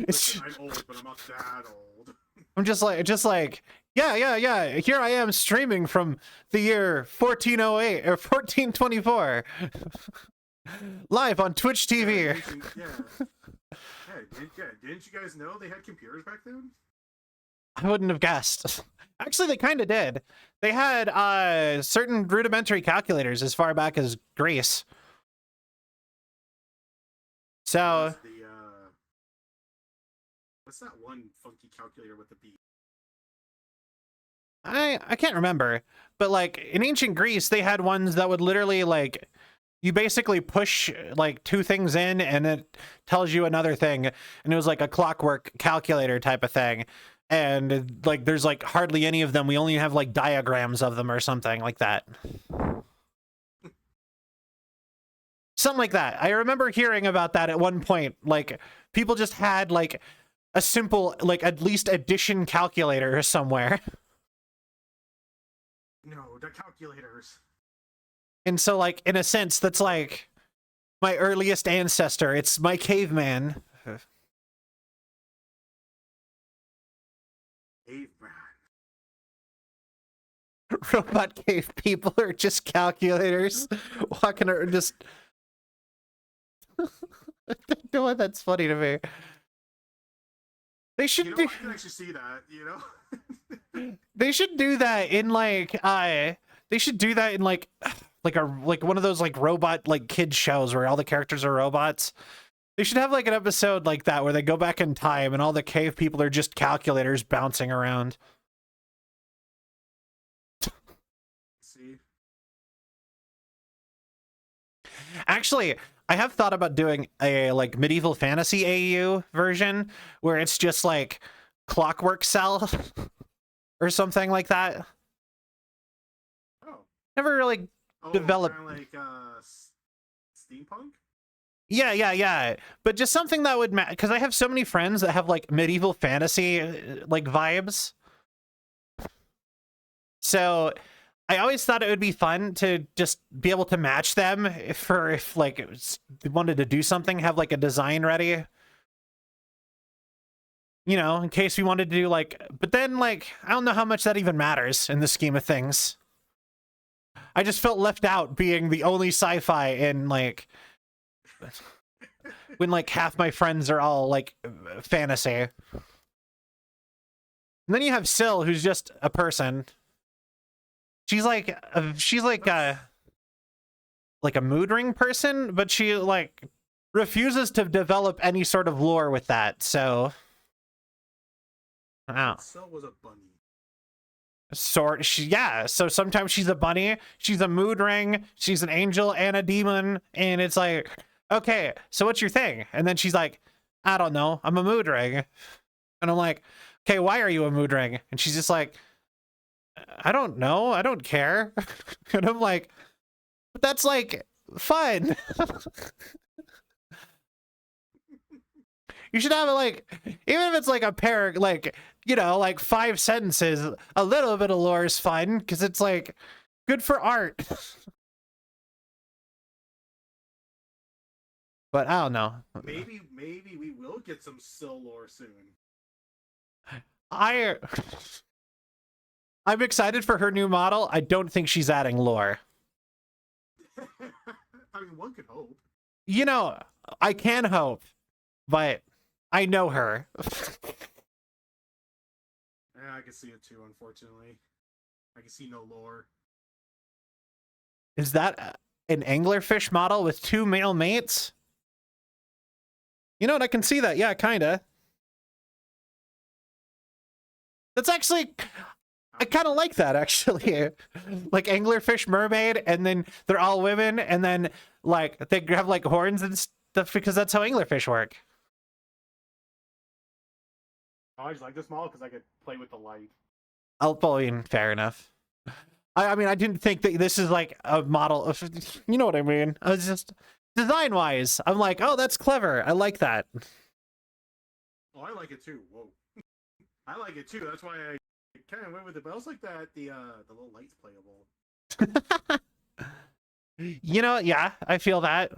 Listen, I'm old, but I'm not that old. I'm just like, yeah. Here I am streaming from the year 1408 or 1424, live on Twitch TV. Didn't you guys know they had computers back then? I wouldn't have guessed. Actually, they kind of did. They had certain rudimentary calculators as far back as Greece. So what's that one funky calculator with the B? I can't remember, but like in ancient Greece, they had ones that would literally like you basically push like two things in and it tells you another thing, and it was like a clockwork calculator type of thing. And like there's like hardly any of them. We only have like diagrams of them or something like that. Something like that. I remember hearing about that at one point. Like people just had like a simple like at least addition calculator somewhere. No, the calculators. And so like in a sense that's like my earliest ancestor. It's my caveman. Robot cave people are just calculators walking around just no what that's funny to me. They should I can actually see that, They should do that in like they should do that in like one of those like robot like kid shows where all the characters are robots. They should have like an episode like that where they go back in time and all the cave people are just calculators bouncing around. See? Actually, I have thought about doing a like medieval fantasy AU version where it's just like Clockwork Cell or something like that. Oh. Never really developed. Kind of like steampunk? Yeah. But just something that would because I have so many friends that have like medieval fantasy like vibes. So I always thought it would be fun to just be able to match them if like they wanted to do something, have like a design ready. You know, in case we wanted to do like, but then like, I don't know how much that even matters in the scheme of things. I just felt left out being the only sci-fi in like when like half my friends are all like fantasy. And then you have Syl, who's just a person. She's like a mood ring person, but she like refuses to develop any sort of lore with that. So, wow. Syl was a bunny. So sometimes she's a bunny, she's a mood ring, she's an angel and a demon, and it's like, okay, so what's your thing? And then she's like, I don't know, I'm a mood ring. And I'm like, okay, why are you a mood ring? And she's just like, I don't know, I don't care. And I'm like, but that's like fun. You should have it like, even if it's like a pair, like, you know, like 5 sentences, a little bit of lore is fun because it's like good for art. But I don't know. Maybe we will get some Syl lore soon. I'm excited for her new model. I don't think she's adding lore. I mean, one could hope. You know, I can hope, but I know her. Yeah, I can see it too, unfortunately. I can see no lore. Is that an anglerfish model with 2 male mates? You know what? I can see that. Yeah, kinda. That's actually... I kind of like that, actually. Like anglerfish, mermaid, and then they're all women, and then like they have like horns and stuff because that's how anglerfish work. I just like this model because I could play with the light. Fair enough. I mean, I didn't think that this is like a model of, you know what I mean? I was just, design-wise, I'm like, oh, that's clever. I like that. Oh, I like it too. Whoa. I like it too. That's why I kind of went with it. But I also like that the little light's playable. You know, yeah, I feel that.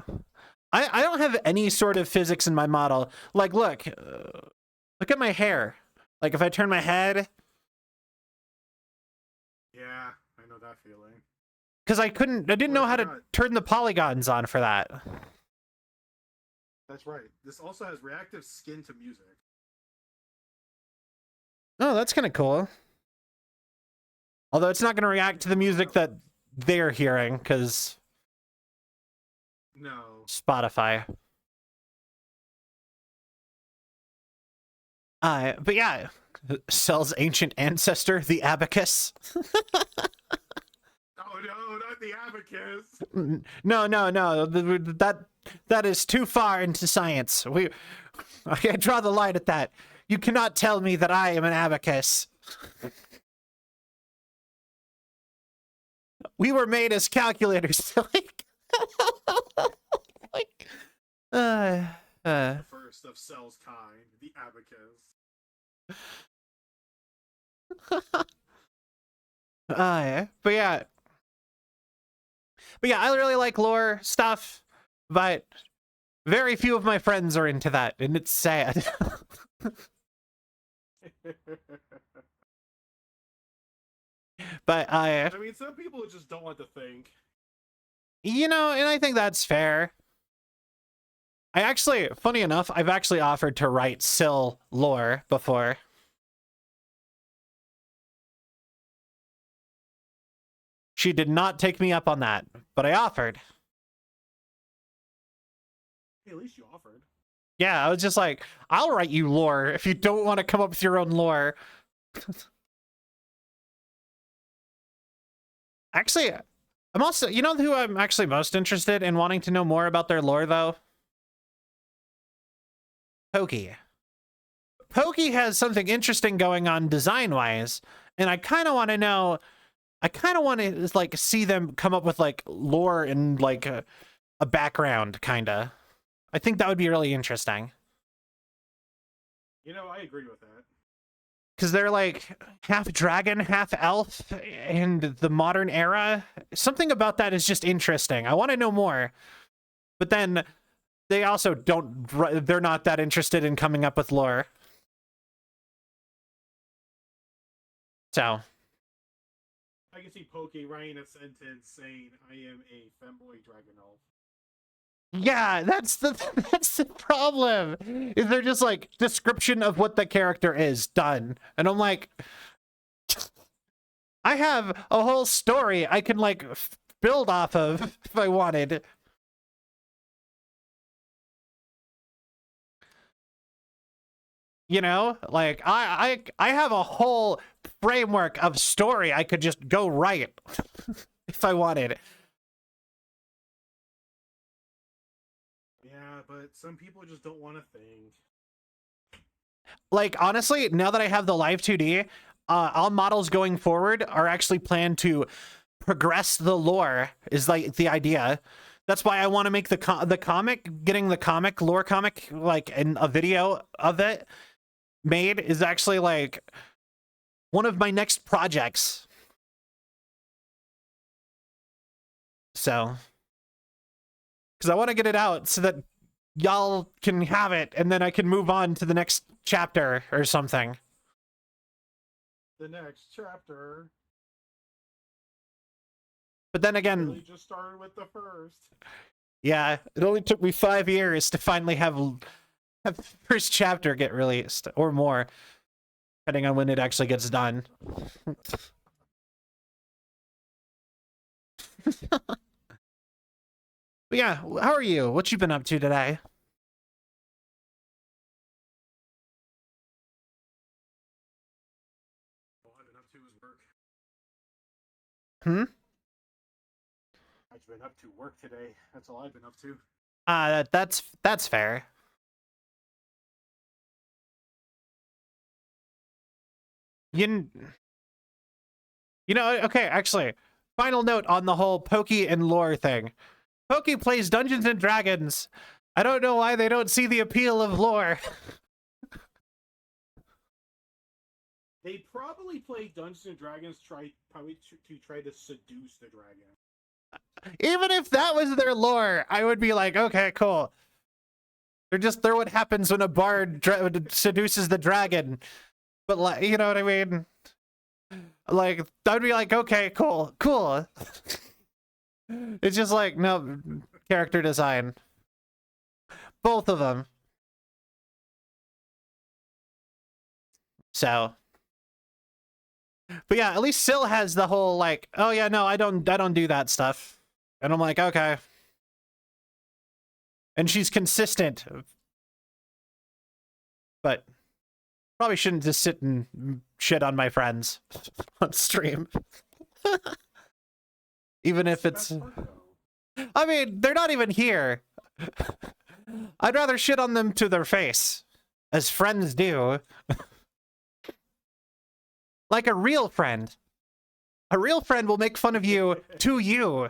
I don't have any sort of physics in my model. Like, look at my hair. Like, if I turn my head... Yeah, I know that feeling. Because I didn't know how to turn the polygons on for that. That's right. This also has reactive skin to music. Oh, that's kind of cool. Although it's not going to react to the music that they're hearing, because... No. Spotify. But yeah, Cell's ancient ancestor, the abacus. Oh no, not the abacus. No. That is too far into science. I draw the line at that. You cannot tell me that I am an abacus. We were made as calculators. The first of Cell's kind, the abacus. Yeah. But yeah, I really like lore stuff, but very few of my friends are into that, and it's sad. But I mean, some people just don't want to think. You know, and I think that's fair. I actually, funny enough, I've actually offered to write Syl lore before. She did not take me up on that, but I offered. Hey, at least you offered. Yeah, I was just like, I'll write you lore if you don't want to come up with your own lore. Actually, I'm also, you know who I'm actually most interested in wanting to know more about their lore, though? Pokey. Pokey has something interesting going on design-wise, and I kind of want to know, I kind of want to, like, see them come up with, like, lore and, like, a background, kind of. I think that would be really interesting. You know, I agree with that. Because they're like half dragon, half elf in the modern era. Something about that is just interesting. I want to know more. But then they also they're not that interested in coming up with lore. So. I can see Pokey writing a sentence saying, "I am a femboy dragon elf." Yeah, that's the that's the problem. Is they're just like description of what the character is done, and I'm like, I have a whole story I can like build off of if I wanted. You know, like I have a whole framework of story I could just go write if I wanted. Yeah, but some people just don't want to think. Like honestly, now that I have the Live 2D, all models going forward are actually planned to progress the lore. Is like the idea. That's why I want to make the comic, getting the comic lore comic like in a video of it made is actually like one of my next projects. So, because I want to get it out so that y'all can have it, and then I can move on to the next chapter or something. The next chapter. But then again, Really just started with the first. yeah, it only took me 5 years to finally have the first chapter get released, or more, depending on when it actually gets done. But yeah, how are you? What you been up to today? All I've been up to is work. Hmm? I've been up to work today. That's all I've been up to. That's fair. You know, okay, actually, final note on the whole Pokey and lore thing. Pokey plays Dungeons and Dragons. I don't know why they don't see the appeal of lore. They probably play Dungeons and Dragons to try to seduce the dragon. Even if that was their lore, I would be like, okay, cool. They're what happens when a bard seduces the dragon. But like, you know what I mean? Like, I'd be like, okay, cool. It's just like, no, character design. Both of them. So. But yeah, at least Syl has the whole like, oh yeah, no, I don't do that stuff. And I'm like, okay. And she's consistent. But probably shouldn't just sit and shit on my friends on stream. Even if it's... I mean, they're not even here. I'd rather shit on them to their face, as friends do. Like a real friend. A real friend will make fun of you to you.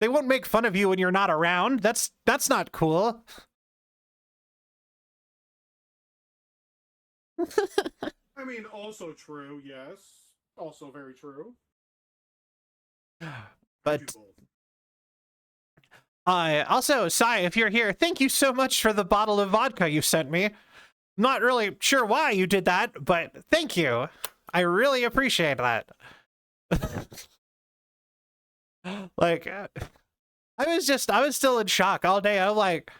They won't make fun of you when you're not around. That's not cool. I mean, also true, yes. Also very true. But also, Sai, if you're here, thank you so much for the bottle of vodka you sent me. I'm not really sure why you did that, but thank you. I really appreciate that. Like, I was still in shock all day. I'm like,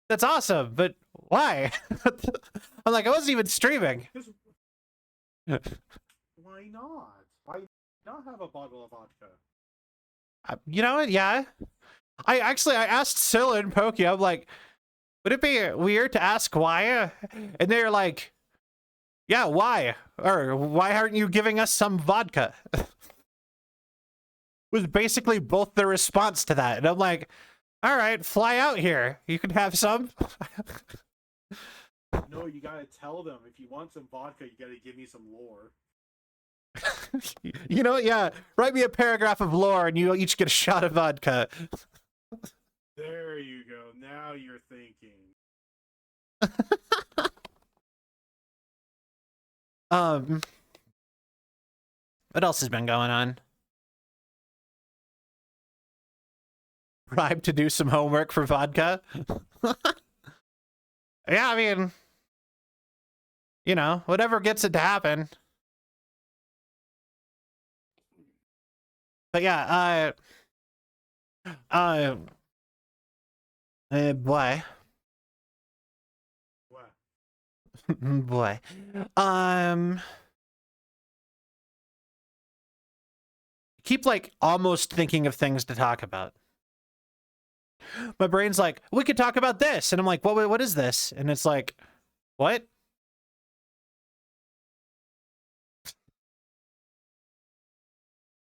that's awesome, but why? I'm like, I wasn't even streaming. Why not? Why not have a bottle of vodka? You know what? Yeah. I asked Syl and Pokey, I'm like, would it be weird to ask why? And they're like, yeah, why? Or why aren't you giving us some vodka? Was basically both the response to that. And I'm like, all right, fly out here. You can have some. No, you gotta tell them. If you want some vodka, you gotta give me some lore. You know what? Yeah, write me a paragraph of lore and you each get a shot of vodka. There you go. Now you're thinking. What else has been going on? Bribe to do some homework for vodka? Yeah, I mean, you know, whatever gets it to happen. But yeah, boy, What? boy, um, keep like almost thinking of things to talk about. My brain's like, we could talk about this, and I'm like, what is this? And it's like, what?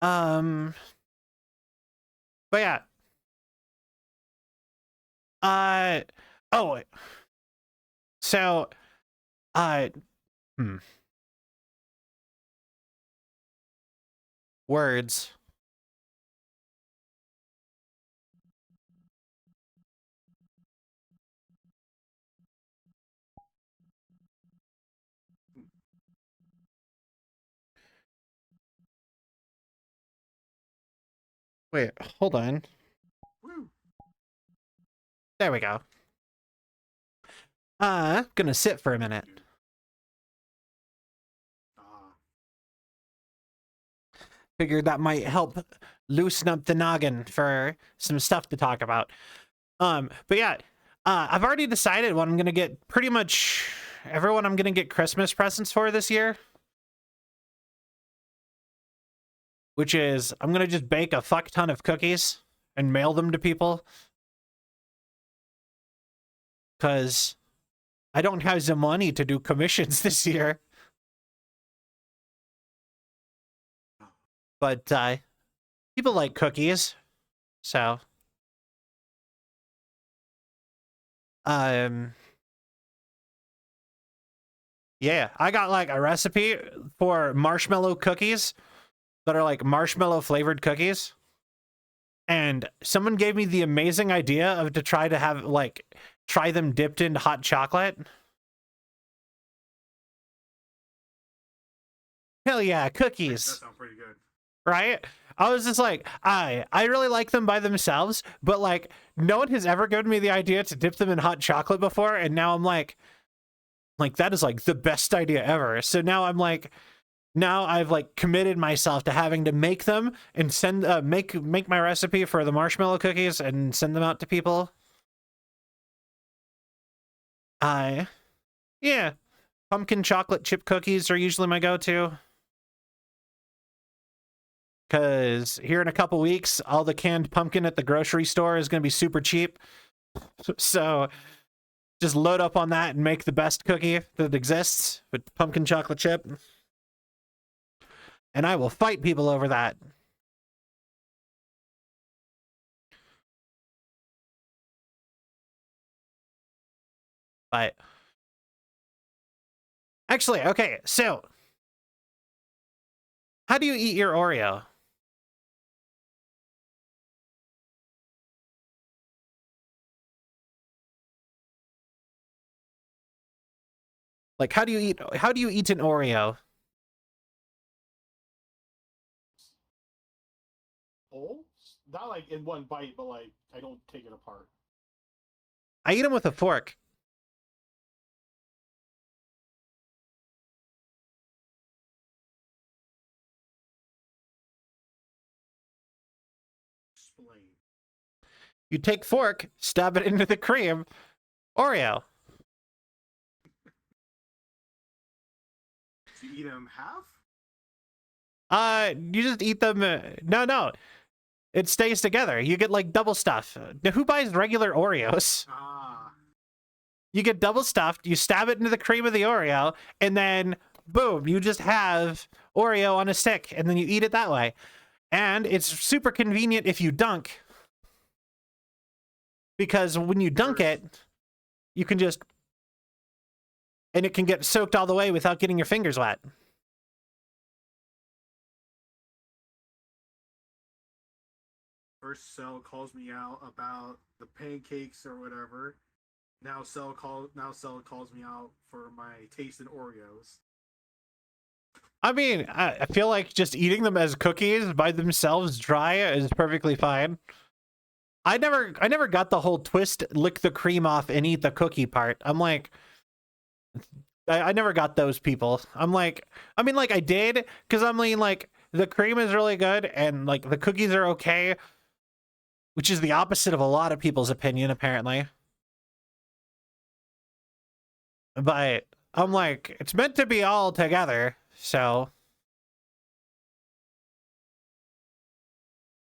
But yeah, uh, oh, so, uh, hmm. Words. Wait, hold on. Woo! There we go. Gonna sit for a minute. Figured that might help loosen up the noggin for some stuff to talk about. But yeah, I've already decided what I'm gonna get pretty much everyone I'm gonna get Christmas presents for this year. Which is, I'm gonna just bake a fuck ton of cookies and mail them to people. Because I don't have the money to do commissions this year. But people like cookies, so yeah, I got like a recipe for marshmallow cookies that are like marshmallow flavored cookies. And someone gave me the amazing idea of to try to have like try them dipped in hot chocolate. Hell yeah, cookies. That sounds pretty good. Right? I was just like, I really like them by themselves, but like no one has ever given me the idea to dip them in hot chocolate before, and now I'm like that is like the best idea ever. So now I'm like, now I've like committed myself to having to make them and send make my recipe for the marshmallow cookies and send them out to people. Yeah, pumpkin chocolate chip cookies are usually my go-to. Because here in a couple weeks, all the canned pumpkin at the grocery store is going to be super cheap. So just load up on that and make the best cookie that exists with pumpkin chocolate chip. And I will fight people over that. But actually, okay, so how do you eat your Oreo? Like, how do you eat an Oreo? Whole? Not like in one bite, but like I don't take it apart. I eat them with a fork. Explain. You take fork, stab it into the cream, Oreo. Do you eat them half? You just eat them. No. It stays together. You get like double stuff. Now, who buys regular Oreos? Ah. You get double stuffed, you stab it into the cream of the Oreo, and then boom, you just have Oreo on a stick, and then you eat it that way. And it's super convenient if you dunk. Because when you dunk it, you can just... And it can get soaked all the way without getting your fingers wet. First Cell calls me out about the pancakes or whatever. Now Cell calls me out for my tasted Oreos. I mean, I feel like just eating them as cookies by themselves dry is perfectly fine. I never got the whole twist, lick the cream off and eat the cookie part. I'm like, I never got those people. I'm like, I mean, like I did, because I'm like the cream is really good, and like the cookies are okay, which is the opposite of a lot of people's opinion, apparently. But I'm like, it's meant to be all together, so.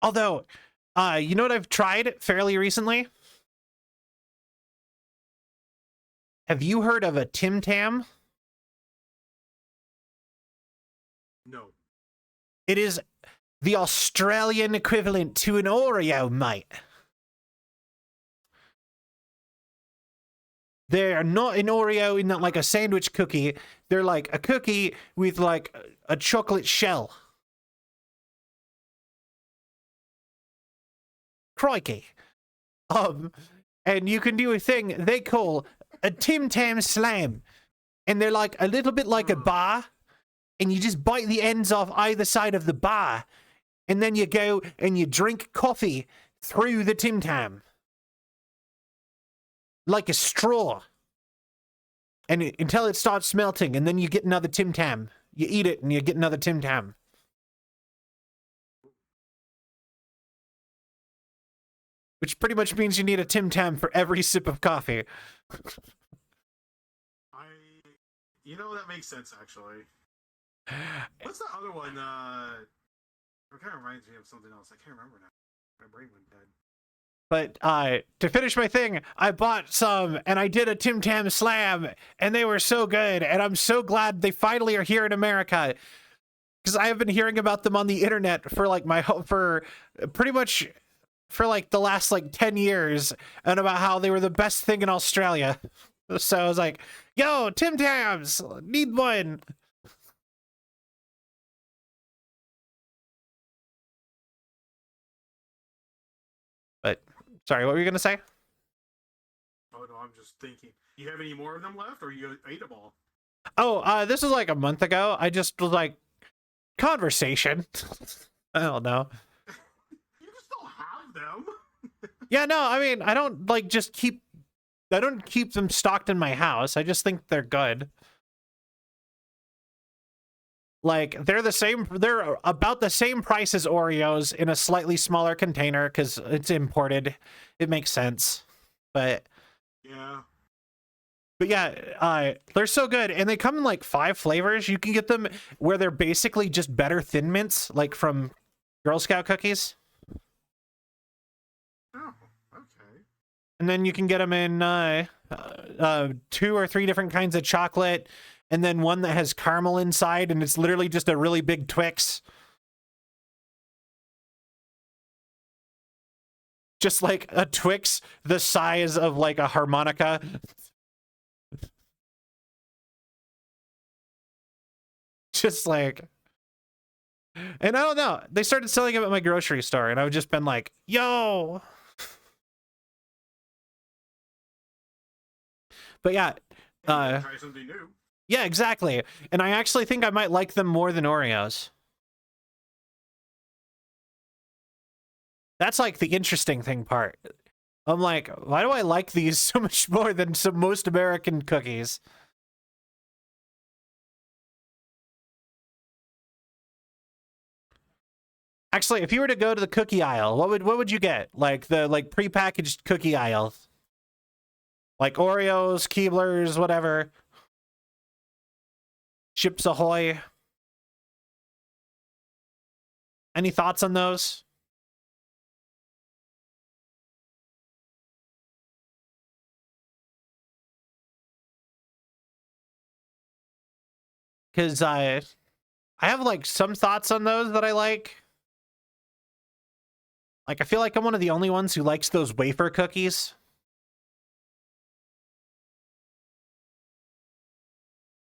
Although, you know what I've tried fairly recently? Have you heard of a Tim Tam? No. It is the Australian equivalent to an Oreo, mate. They're not an Oreo in that like a sandwich cookie. They're like a cookie with like a chocolate shell. Crikey. And you can do a thing they call a Tim Tam Slam. And they're like a little bit like a bar. And you just bite the ends off either side of the bar. And then you go and you drink coffee through the Tim Tam. Like a straw. And until it starts melting, and then you get another Tim Tam. You eat it and you get another Tim Tam. Which pretty much means you need a Tim Tam for every sip of coffee. You know, that makes sense, actually. What's the other one? It kind of reminds me of something else. I can't remember now. My brain went dead. But to finish my thing, I bought some and I did a Tim Tam Slam and they were so good. And I'm so glad they finally are here in America. Because I have been hearing about them on the internet for like for pretty much for like the last like 10 years and about how they were the best thing in Australia. So I was like, yo, Tim Tams, need one. But sorry, what were you gonna say? Oh no, I'm just thinking. You have any more of them left, or you ate them all? Oh, this was like a month ago. I just was like, conversation. I don't know. You can still have them. Yeah, no, I mean, I don't like just keep. I don't keep them stocked in my house. I just think they're good. Like, they're about the same price as Oreos in a slightly smaller container because it's imported. It makes sense. But yeah, they're so good. And they come in like 5 flavors. You can get them where they're basically just better Thin Mints, like from Girl Scout cookies. Oh, okay. And then you can get them in 2 or 3 different kinds of chocolate. And then one that has caramel inside, and it's literally just a really big Twix. Just like a Twix the size of like a harmonica. Just like... And I don't know. They started selling them at my grocery store, and I've just been like, yo! But yeah. Try something new. Yeah, exactly. And I actually think I might like them more than Oreos. That's like the interesting thing part. I'm like, why do I like these so much more than most American cookies? Actually, if you were to go to the cookie aisle, what would you get? Like the prepackaged cookie aisle? Like Oreos, Keeblers, whatever. Chips Ahoy. Any thoughts on those? Because I have like some thoughts on those that I like. Like, I feel like I'm one of the only ones who likes those wafer cookies.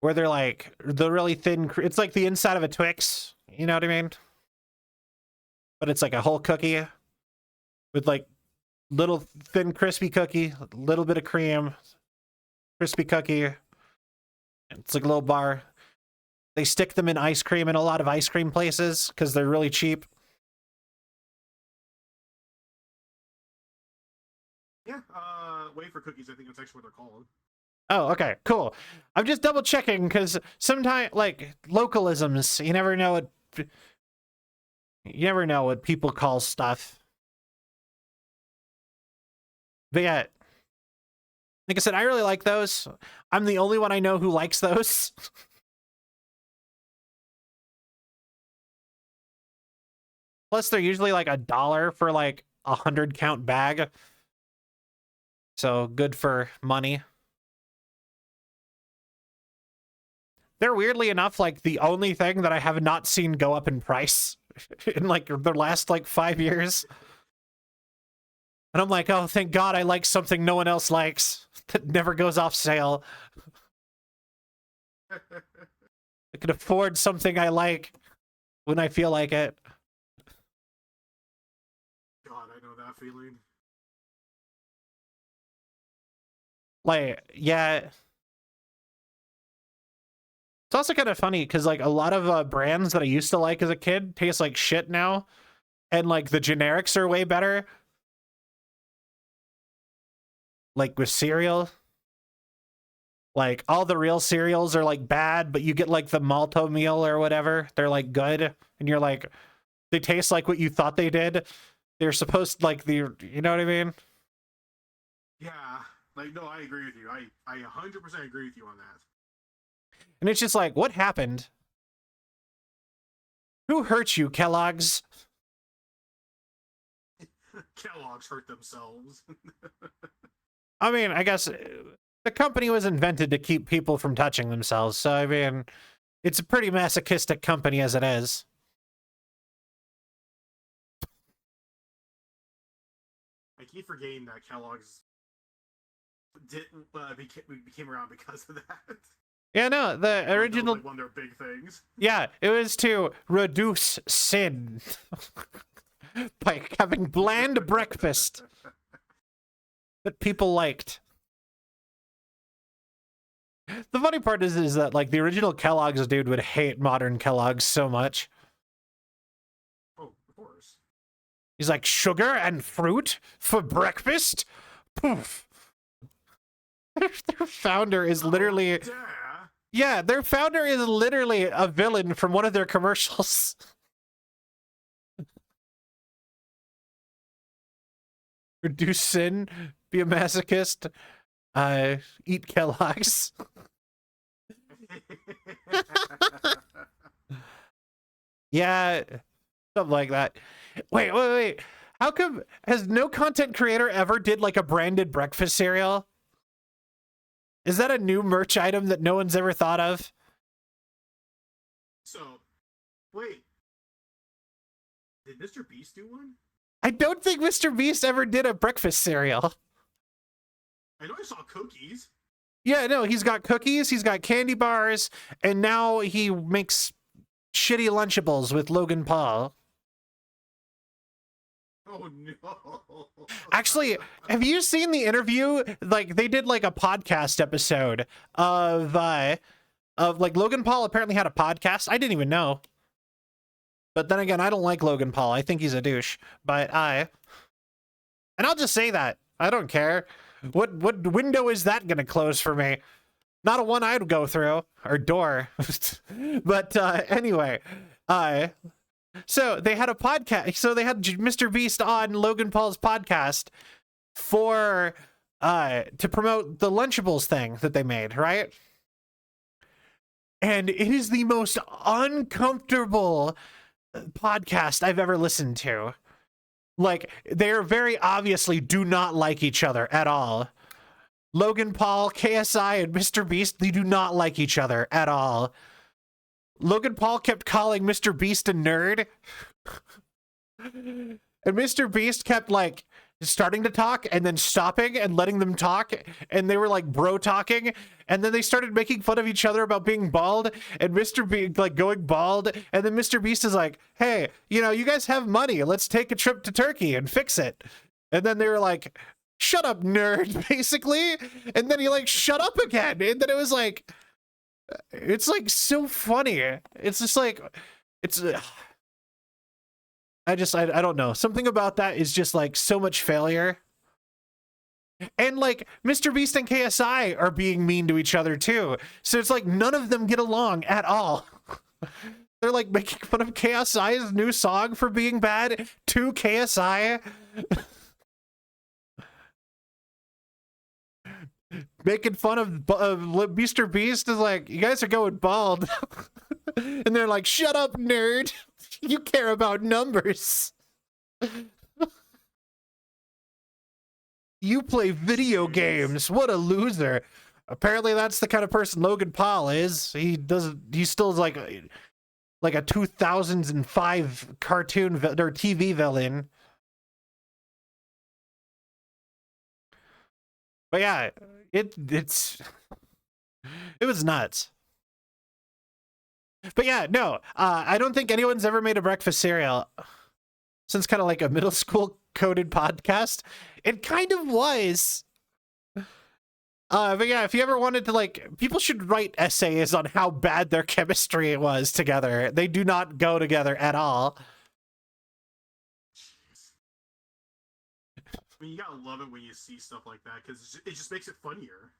Where they're like, the really thin, it's like the inside of a Twix. You know what I mean? But it's like a whole cookie. With like, little thin crispy cookie. A little bit of cream. Crispy cookie. It's like a little bar. They stick them in ice cream in a lot of ice cream places. Because they're really cheap. Yeah, wafer cookies, I think that's actually what they're called. Oh, okay, cool. I'm just double checking because sometimes, like, localisms, you never know what You never know what people call stuff. But yeah, like I said, I really like those. I'm the only one I know who likes those. Plus, they're usually like $1 for like 100-count bag. So good for money. They're weirdly enough like the only thing that I have not seen go up in price in like the last like 5 years. And I'm like, oh, thank God I like something no one else likes that never goes off sale. I can afford something I like when I feel like it. God, I know that feeling. Like, yeah. It's also kind of funny because like a lot of brands that I used to like as a kid taste like shit now. And like the generics are way better. Like with cereal. Like all the real cereals are like bad, but you get like the Malto meal or whatever. They're like good. And you're like, they taste like what you thought they did. They're supposed like you know what I mean? Yeah. Like, no, I agree with you. I 100% agree with you on that. And it's just like, what happened? Who hurt you, Kellogg's? Kellogg's hurt themselves. I mean, I guess the company was invented to keep people from touching themselves. So, I mean, it's a pretty masochistic company as it is. I keep forgetting that Kellogg's became around because of that. Yeah, no, the original... Like one of their big things. Yeah, it was to reduce sin by having bland breakfast that people liked. The funny part is that like the original Kellogg's dude would hate modern Kellogg's so much. Oh, of course. He's like, sugar and fruit for breakfast? Poof. Their founder is literally... Yeah, their founder is literally a villain from one of their commercials. Reduce sin, be a masochist, eat Kellogg's. Yeah, something like that. Wait. How come has no content creator ever did like a branded breakfast cereal? Is that a new merch item that no one's ever thought of? So, wait. Did Mr. Beast do one? I don't think Mr. Beast ever did a breakfast cereal. I know I saw cookies. Yeah, no, he's got cookies, he's got candy bars, and now he makes shitty Lunchables with Logan Paul. Oh no. Actually, have you seen the interview? Like they did like a podcast episode of like Logan Paul apparently had a podcast. I didn't even know. But then again, I don't like Logan Paul. I think he's a douche. But and I'll just say that. I don't care. What window is that gonna close for me? Not a one I'd go through or door. But anyway, so they had a podcast. So they had Mr. Beast on Logan Paul's podcast for to promote the Lunchables thing that they made, right? And it is the most uncomfortable podcast I've ever listened to. Like, they are very obviously do not like each other at all. Logan Paul, KSI, and Mr. Beast, they do not like each other at all. Logan Paul kept calling Mr. Beast a nerd. And Mr. Beast kept, like, starting to talk and then stopping and letting them talk. And they were, like, bro talking. And then they started making fun of each other about being bald. And Mr. Beast, like, going bald. And then Mr. Beast is like, hey, you know, you guys have money. Let's take a trip to Turkey and fix it. And then they were like, shut up, nerd, basically. And then he, like, shut up again. And then it was like... It's like so funny. It's just like, it's, I don't know. Something about that is just like so much failure. And like Mr. Beast and KSI are being mean to each other too. So it's like none of them get along at all. They're like making fun of KSI's new song for being bad to KSI. Making fun of Mr. Beast is like, you guys are going bald. And they're like, shut up, nerd. You care about numbers. You play video games. What a loser. Apparently that's the kind of person Logan Paul is. He still is like a 2005 cartoon or TV villain. But yeah, it was nuts. But yeah, no, I don't think anyone's ever made a breakfast cereal since kind of like a middle school coded podcast. It kind of was. But yeah, if you ever wanted to, like, people should write essays on how bad their chemistry was together. They do not go together at all. I mean, you gotta love it when you see stuff like that, because it just makes it funnier.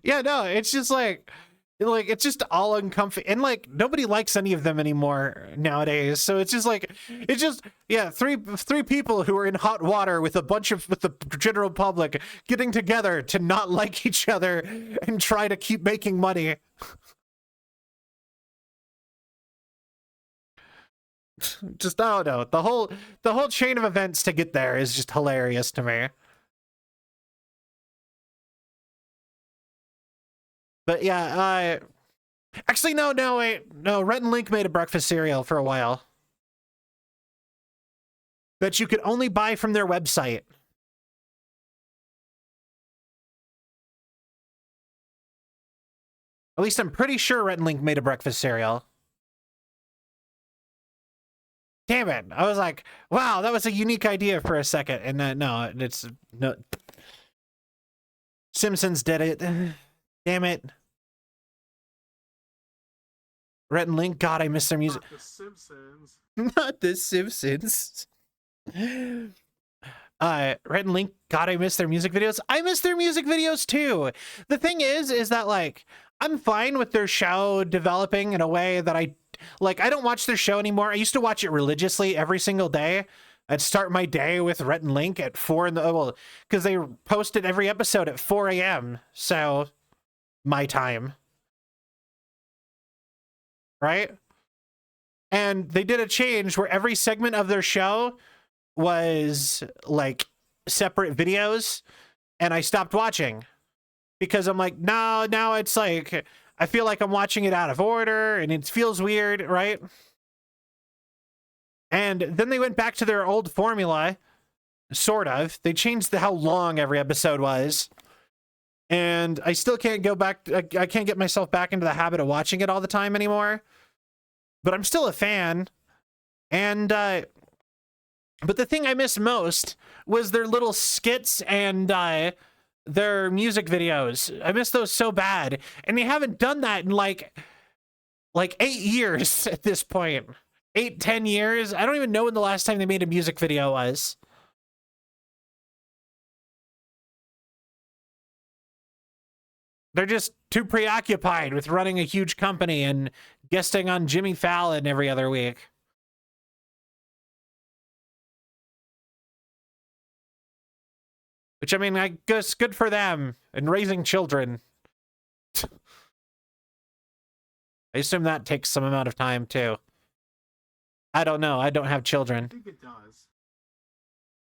Yeah, no, it's just like it's just all uncomfy, and like nobody likes any of them anymore nowadays. So it's just yeah, three people who are in hot water with the general public getting together to not like each other and try to keep making money. Just I don't know, the whole chain of events to get there is just hilarious to me. But yeah, actually, no, wait. No, Rhett and Link made a breakfast cereal for a while that you could only buy from their website. At least I'm pretty sure Rhett and Link made a breakfast cereal. Damn it. I was like, wow, that was a unique idea for a second. And no, it's no. Simpsons did it. Damn it. Rhett and Link, God, I miss their music. Not the Simpsons. Not the Simpsons. Rhett and Link, God, I miss their music videos. I miss their music videos too. The thing is that like, I'm fine with their show developing in a way that I don't watch their show anymore. I used to watch it religiously every single day. I'd start my day with Rhett and Link at 4 in the, well, because they posted every episode at 4 a.m. So, my time. Right? And they did a change where every segment of their show was like separate videos, and I stopped watching because I'm like, no, now it's like, I feel like I'm watching it out of order and it feels weird, right? And then they went back to their old formula, sort of. They changed how long every episode was. And I still can't go back. I can't get myself back into the habit of watching it all the time anymore. But I'm still a fan. And, but the thing I miss most was their little skits and their music videos. I miss those so bad. And they haven't done that in like 8 years at this point. 8, 10 years. I don't even know when the last time they made a music video was. They're just too preoccupied with running a huge company and guesting on Jimmy Fallon every other week. Which, I mean, I guess good for them and raising children. I assume that takes some amount of time, too. I don't know. I don't have children. I think it does.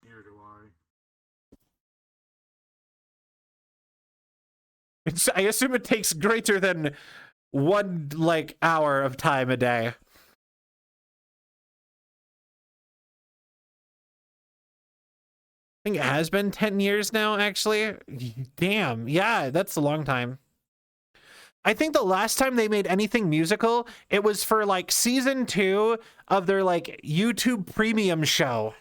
Neither do I. I assume it takes greater than 1, like, hour of time a day. I think it has been 10 years now, actually. Damn. Yeah, that's a long time. I think the last time they made anything musical, it was for, like, season 2 of their, like, YouTube premium show.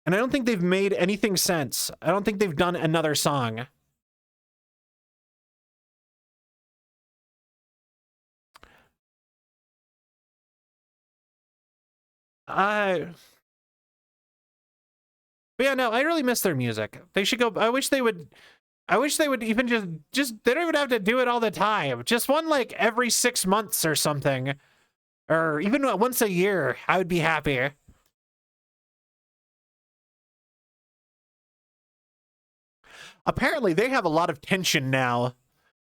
And I don't think they've made anything since. I don't think they've done another song. But yeah, no, I really miss their music. They should go. I wish they would. I wish they would even just they don't even have to do it all the time. Just one like every 6 months or something. Or even once a year, I would be happy. Apparently, they have a lot of tension now.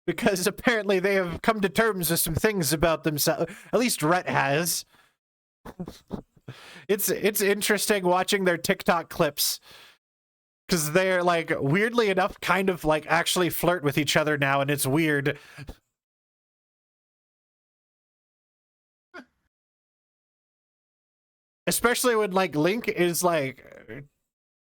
Because apparently they have come to terms with some things about themselves. At least Rhett has. It's interesting watching their TikTok clips. Because they're, like, weirdly enough, kind of, like, actually flirt with each other now, and it's weird. Especially when, like, Link is, like...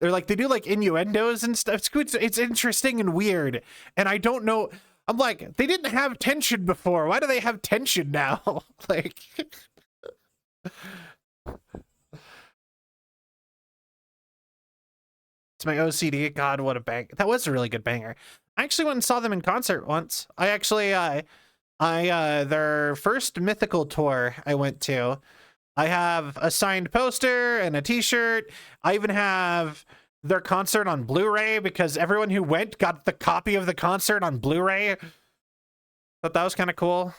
They're, like, they do, like, innuendos and stuff. It's interesting and weird. And I don't know... I'm like, they didn't have tension before. Why do they have tension now? Like... It's my OCD. God, what a bang. That was a really good banger. I actually went and saw them in concert once. I actually, their first Mythical tour I went to, I have a signed poster and a t-shirt. I even have their concert on Blu-ray because everyone who went got the copy of the concert on Blu-ray. Thought that was kind of cool.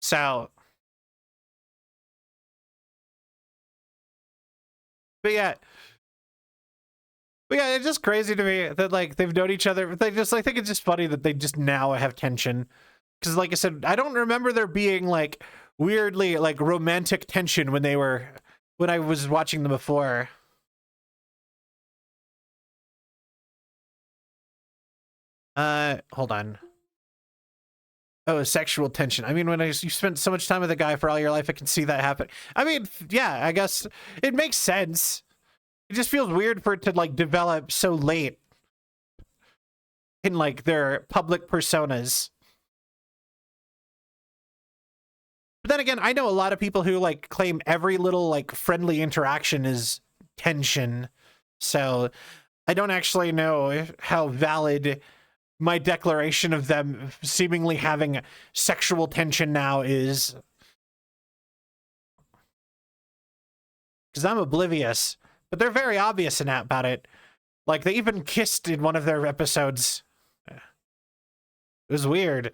So... But yeah, it's just crazy to me that, like, they've known each other. They just, I think it's just funny that they just now have tension. Because, like I said, I don't remember there being, like, weirdly, like, romantic tension when I was watching them before. Hold on. Oh, sexual tension. I mean, you spent so much time with a guy for all your life, I can see that happen. I mean, yeah, I guess it makes sense. It just feels weird for it to, like, develop so late in, like, their public personas. But then again, I know a lot of people who, like, claim every little, like, friendly interaction is tension. So I don't actually know how valid my declaration of them seemingly having sexual tension now is. Because I'm oblivious. But they're very obvious about it. Like, they even kissed in one of their episodes. It was weird.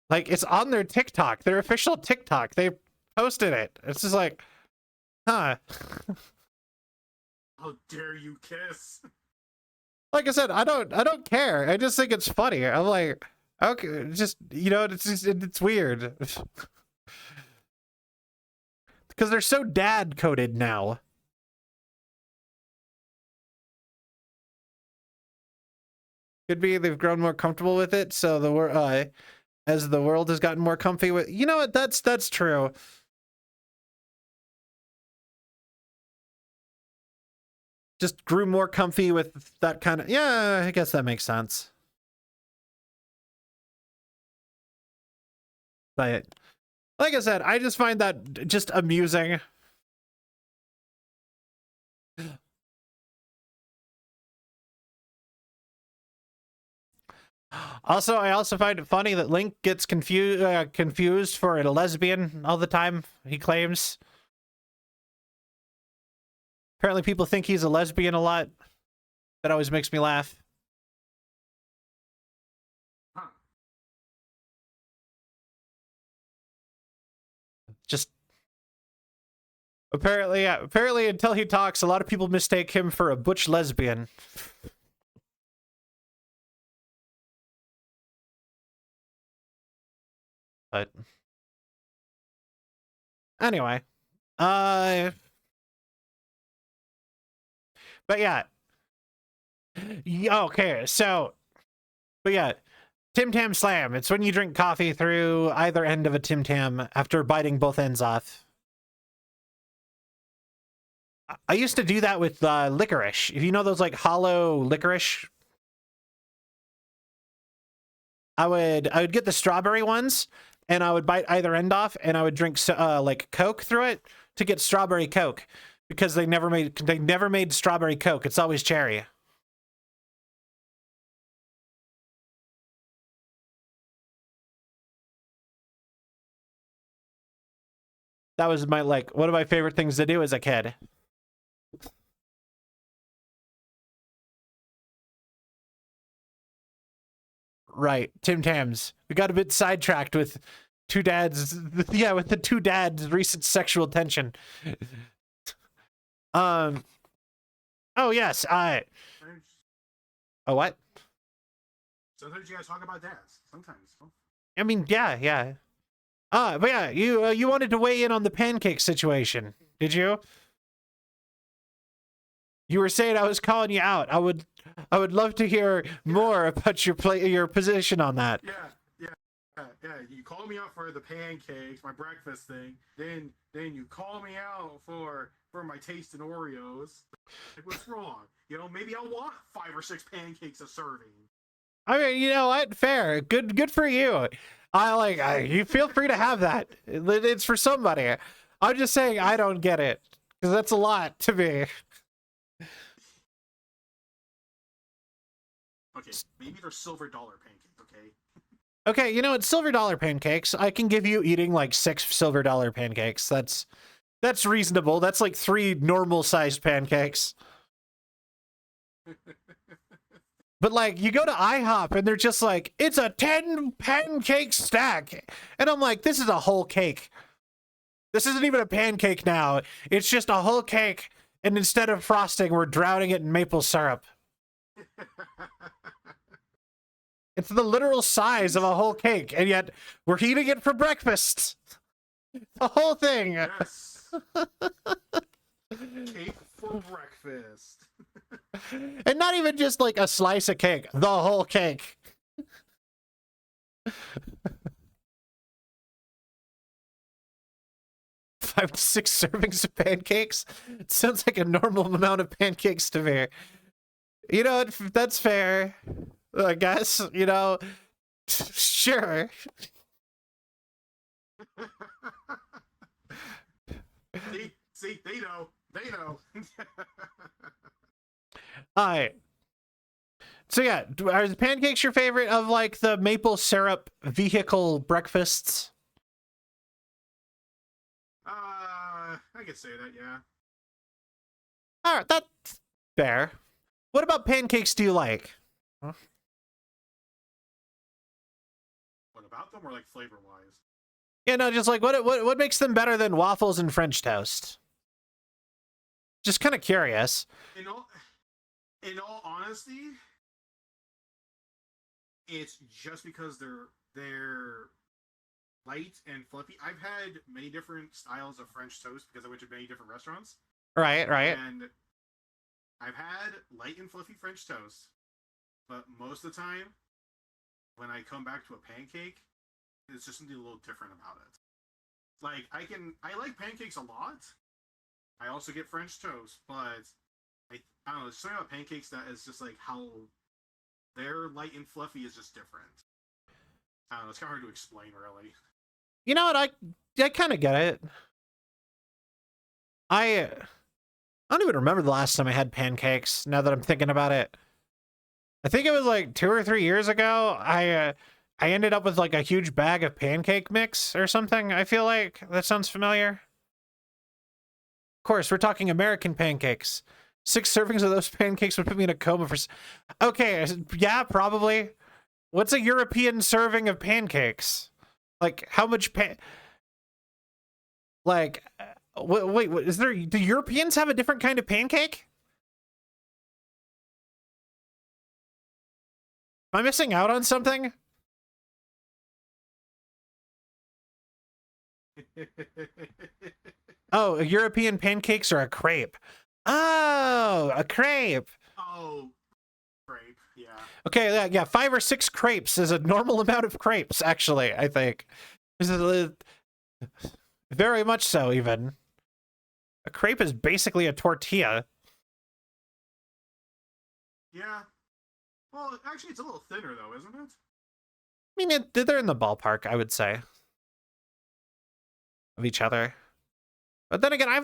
Like, it's on their TikTok. Their official TikTok. They posted it. It's just like, huh. How dare you kiss? Like I said, I don't care. I just think it's funny. I'm like, okay, just, you know, it's weird. Because they're so dad-coded now. Could be they've grown more comfortable with it, so as the world has gotten more comfy with... You know what? That's true. Just grew more comfy with that kind of... Yeah, I guess that makes sense. But, like I said, I just find that just amusing. Also, I also find it funny that Link gets confused for a lesbian all the time, he claims. Apparently people think he's a lesbian a lot. That always makes me laugh. Huh. Just... Apparently until he talks, a lot of people mistake him for a butch lesbian. But... Anyway. But yeah. Okay, so... But yeah. Tim Tam Slam. It's when you drink coffee through either end of a Tim Tam after biting both ends off. I used to do that with licorice. If you know those, like, hollow licorice... I would get the strawberry ones, and I would bite either end off, and I would drink like Coke through it to get strawberry Coke, because they never made strawberry Coke. It's always cherry. That was my, like, one of my favorite things to do as a kid. Right, Tim Tams. We got a bit sidetracked with two dads. Yeah, with the two dads' recent sexual tension. Oh yes, Oh, what? Sometimes you guys talk about dads. Sometimes. I mean, yeah. But yeah, you wanted to weigh in on the pancake situation, did you? You were saying I was calling you out. I would love to hear more about your position on that. Yeah. You call me out for the pancakes, my breakfast thing. Then you call me out for my taste in Oreos. Like, what's wrong? You know, maybe I'll want 5 or 6 pancakes a serving. I mean, you know what? Fair. Good for you. You feel free to have that. It's for somebody. I'm just saying I don't get it because that's a lot to me. Okay, maybe they're silver dollar pancakes, okay? Okay, you know what? Silver dollar pancakes. I can give you eating like 6 silver dollar pancakes. That's reasonable. That's like 3 normal sized pancakes. But like you go to IHOP and they're just like, it's a 10 pancake stack. And I'm like, this is a whole cake. This isn't even a pancake now. It's just a whole cake. And instead of frosting, we're drowning it in maple syrup. It's the literal size of a whole cake. And yet we're eating it for breakfast. The whole thing. Yes. Cake for breakfast. And not even just like a slice of cake, the whole cake. 5 to 6 servings of pancakes? It sounds like a normal amount of pancakes to me. You know, that's fair. I guess, you know, sure. See, they know. Alright. So yeah, are the pancakes your favorite of like the maple syrup vehicle breakfasts? I could say that, yeah. Alright, that's fair. What about pancakes do you like? What about them, or like flavor-wise? Yeah, no, just like what makes them better than waffles and French toast? Just kind of curious. In all honesty, it's just because they're light and fluffy. I've had many different styles of French toast because I went to many different restaurants. Right. And I've had light and fluffy French toast, but most of the time, when I come back to a pancake, it's just something a little different about it. Like I like pancakes a lot. I also get French toast, but I don't know. There's something about pancakes that is just like how they're light and fluffy is just different. I don't know. It's kind of hard to explain, really. You know what? I kind of get it. I don't even remember the last time I had pancakes. Now that I'm thinking about it, I think it was like 2 or 3 years ago. I ended up with like a huge bag of pancake mix or something. I feel like that sounds familiar. Of course, we're talking American pancakes. 6 servings of those pancakes would put me in a coma for... Okay, yeah, probably. What's a European serving of pancakes? Like, how much Like, wait, is there... Do Europeans have a different kind of pancake? Am I missing out on something? Oh, European pancakes are a crepe. Oh, a crepe. Oh, crepe, yeah. Okay, yeah, 5 or 6 crepes is a normal amount of crepes, actually, I think. Very much so, even. A crepe is basically a tortilla. Yeah. Well, actually, it's a little thinner, though, isn't it? I mean, they're in the ballpark, I would say, of each other. But then again, I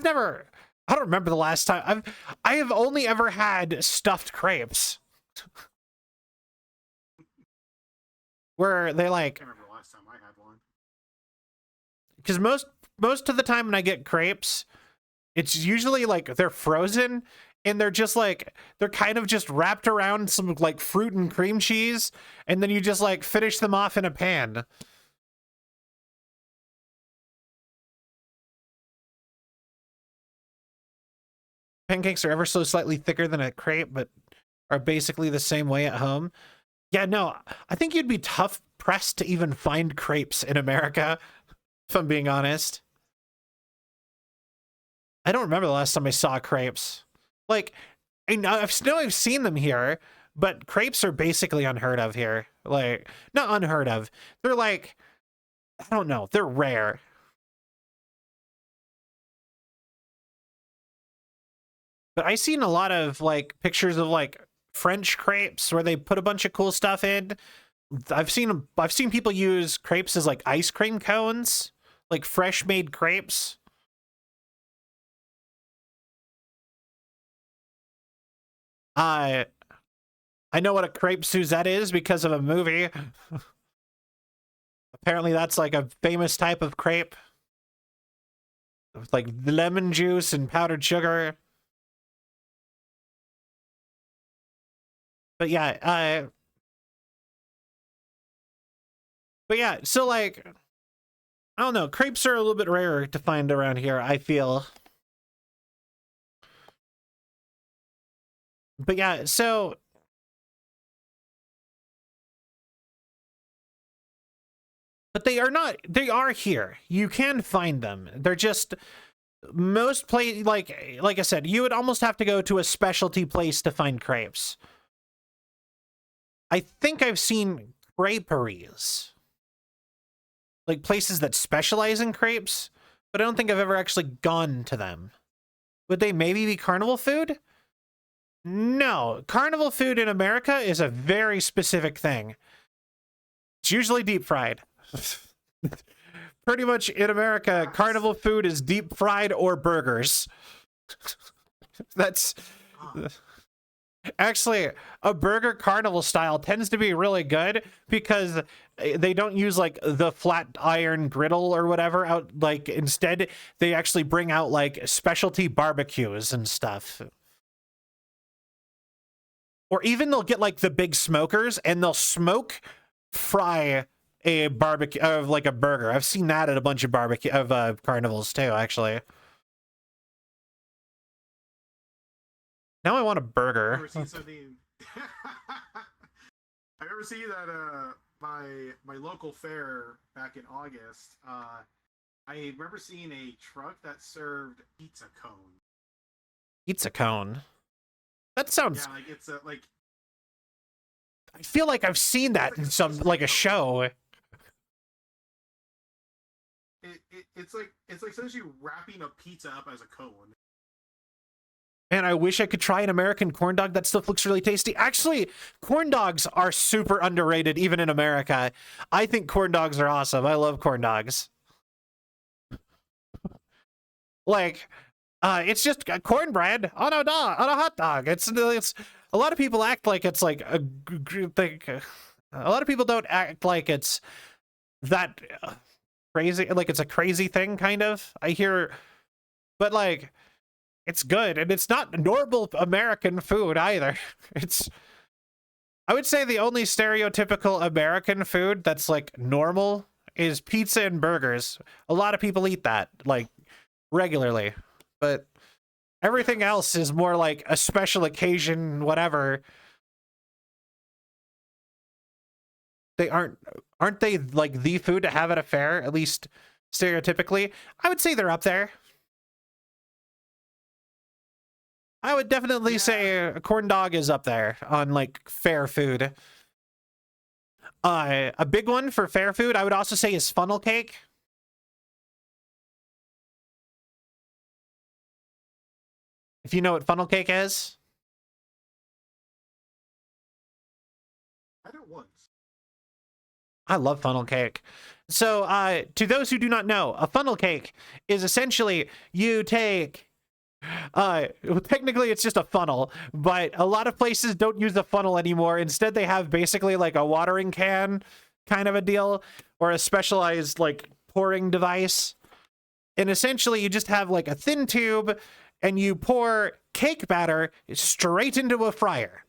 don't remember the last time. I have only ever had stuffed crepes. Where they like... I can't remember the last time I had one. Because most of the time when I get crepes, it's usually like they're frozen and they're just like they're kind of just wrapped around some like fruit and cream cheese, and then you just like finish them off in a pan. Pancakes are ever so slightly thicker than a crepe, but are basically the same way at home. Yeah, no, I think you'd be tough pressed to even find crepes in America, if I'm being honest. I don't remember the last time I saw crepes. Like, I know I've seen them here, but crepes are basically unheard of here. Like, not unheard of. They're like, I don't know, they're rare. But I've seen a lot of like pictures of like French crepes where they put a bunch of cool stuff in. I've seen people use crepes as like ice cream cones, like fresh made crepes. I know what a crepe Suzette is because of a movie. Apparently that's like a famous type of crepe. With like lemon juice and powdered sugar. But yeah, so like, I don't know, crepes are a little bit rarer to find around here, I feel. But yeah, so but they are here. You can find them. They're just most place like I said, you would almost have to go to a specialty place to find crepes. I think I've seen creperies. Like places that specialize in crepes, but I don't think I've ever actually gone to them. Would they maybe be carnival food? No, carnival food in America is a very specific thing. It's usually deep fried. Pretty much in America, carnival food is deep fried or burgers. That's actually a burger carnival style tends to be really good because they don't use like the flat iron griddle or whatever out. Like instead, they actually bring out like specialty barbecues and stuff. Or even they'll get like the big smokers and they'll smoke fry a barbecue of like a burger. I've seen that at a bunch of barbecue of carnivals too, actually. Now I want a burger. I've ever seen something. I've ever seen that my local fair back in August. I remember seeing a truck that served pizza cone. Pizza cone. That sounds. Yeah, like it's a like. I feel like I've seen that in some like a show. It's like essentially wrapping a pizza up as a cone. And I wish I could try an American corn dog. That stuff looks really tasty. Actually, corn dogs are super underrated, even in America. I think corn dogs are awesome. I love corn dogs. Like, it's just cornbread on a dog, on a hot dog. It's a lot of people act like it's like a thing. A lot of people don't act like it's that crazy, like it's a crazy thing, kind of. I hear, but like, it's good, and it's not normal American food either. It's, I would say the only stereotypical American food that's like normal is pizza and burgers. A lot of people eat that like regularly, but everything else is more like a special occasion, whatever. They aren't they like the food to have at a fair, at least stereotypically? I would say they're up there. I would definitely say a corn dog is up there on like fair food. A big one for fair food, I would also say, is funnel cake. If you know what funnel cake is. I had it once. I love funnel cake. So, to those who do not know, a funnel cake is essentially you take technically it's just a funnel, but a lot of places don't use a funnel anymore. Instead, they have basically like a watering can kind of a deal, or a specialized like pouring device. And essentially you just have like a thin tube and you pour cake batter straight into a fryer.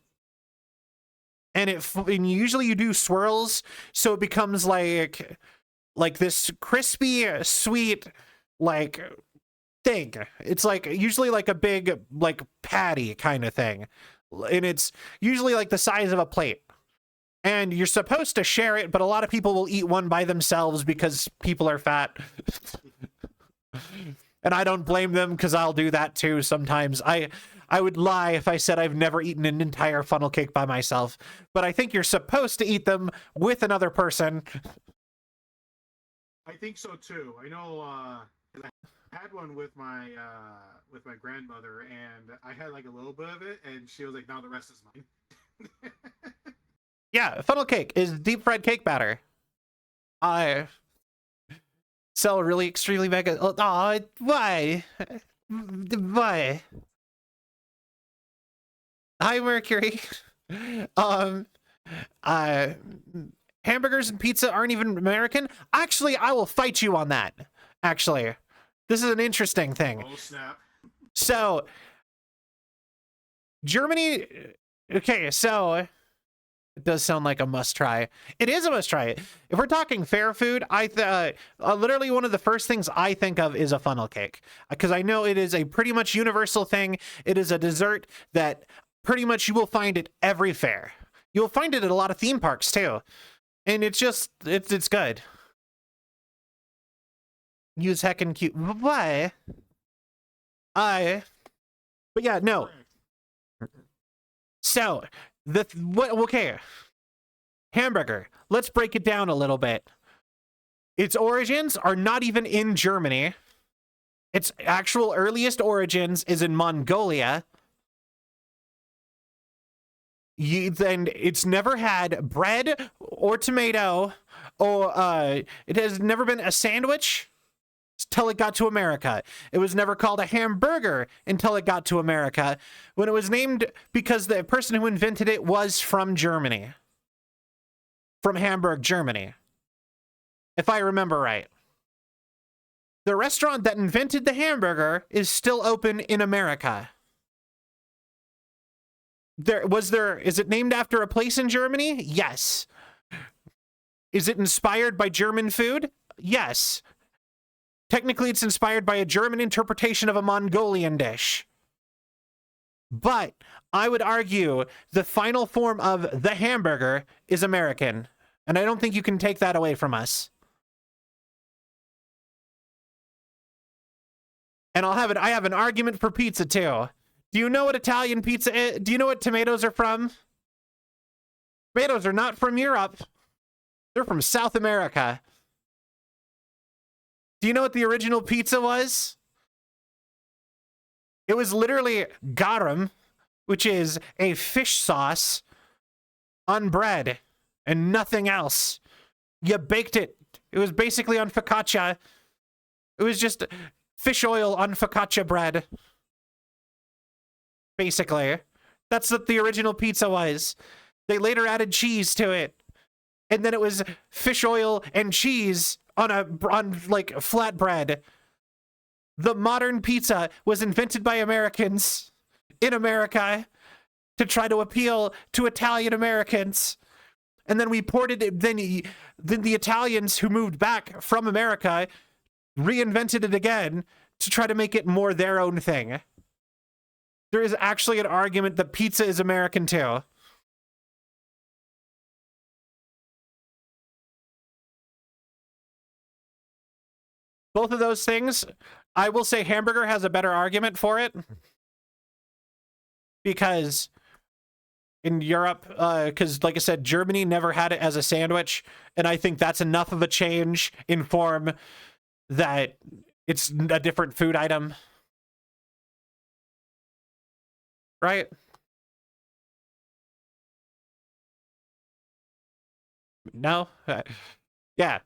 And and usually you do swirls, so it becomes like this crispy, sweet, like thing. It's like usually like a big like patty kind of thing. And it's usually like the size of a plate. And you're supposed to share it, but a lot of people will eat one by themselves because people are fat. And I don't blame them because I'll do that too sometimes. I would lie if I said I've never eaten an entire funnel cake by myself, but I think you're supposed to eat them with another person. I think so too. I know I had one with my grandmother, and I had like a little bit of it, and she was like, "Now the rest is mine." Yeah, funnel cake is deep fried cake batter. I sell really extremely mega. Oh, why? Why? Hi, Mercury. Hamburgers and pizza aren't even American. Actually, I will fight you on that. Actually, this is an interesting thing. Oh snap! So, Germany. Okay, so it does sound like a must try. It is a must try. If we're talking fair food, literally one of the first things I think of is a funnel cake, because I know it is a pretty much universal thing. It is a dessert that pretty much you will find at every fair. You'll find it at a lot of theme parks too. And it's just, it's good. Use heckin' cute. Why? But yeah, no. So, okay. Hamburger. Let's break it down a little bit. Its origins are not even in Germany. Its actual earliest origins is in Mongolia. Then it's never had bread or tomato, or it has never been a sandwich until it got to America. It was never called a hamburger until it got to America, when it was named because the person who invented it was from Germany. From Hamburg, Germany. If I remember right. The restaurant that invented the hamburger is still open in America. Is it named after a place in Germany? Yes. Is it inspired by German food? Yes. Technically, it's inspired by a German interpretation of a Mongolian dish. But I would argue the final form of the hamburger is American. And I don't think you can take that away from us. And I have an argument for pizza too. Do you know what Italian pizza is? Do you know what tomatoes are from? Tomatoes are not from Europe. They're from South America. Do you know what the original pizza was? It was literally garum, which is a fish sauce on bread and nothing else. You baked it. It was basically on focaccia. It was just fish oil on focaccia bread. Basically. That's what the original pizza was. They later added cheese to it. And then it was fish oil and cheese on like flatbread. The modern pizza was invented by Americans in America to try to appeal to Italian Americans. And then we ported it, then the Italians who moved back from America reinvented it again to try to make it more their own thing. There is actually an argument that pizza is American too. Both of those things, I will say hamburger has a better argument for it. Because in Europe, because like I said, Germany never had it as a sandwich. And I think that's enough of a change in form that it's a different food item. Right? No? Yeah.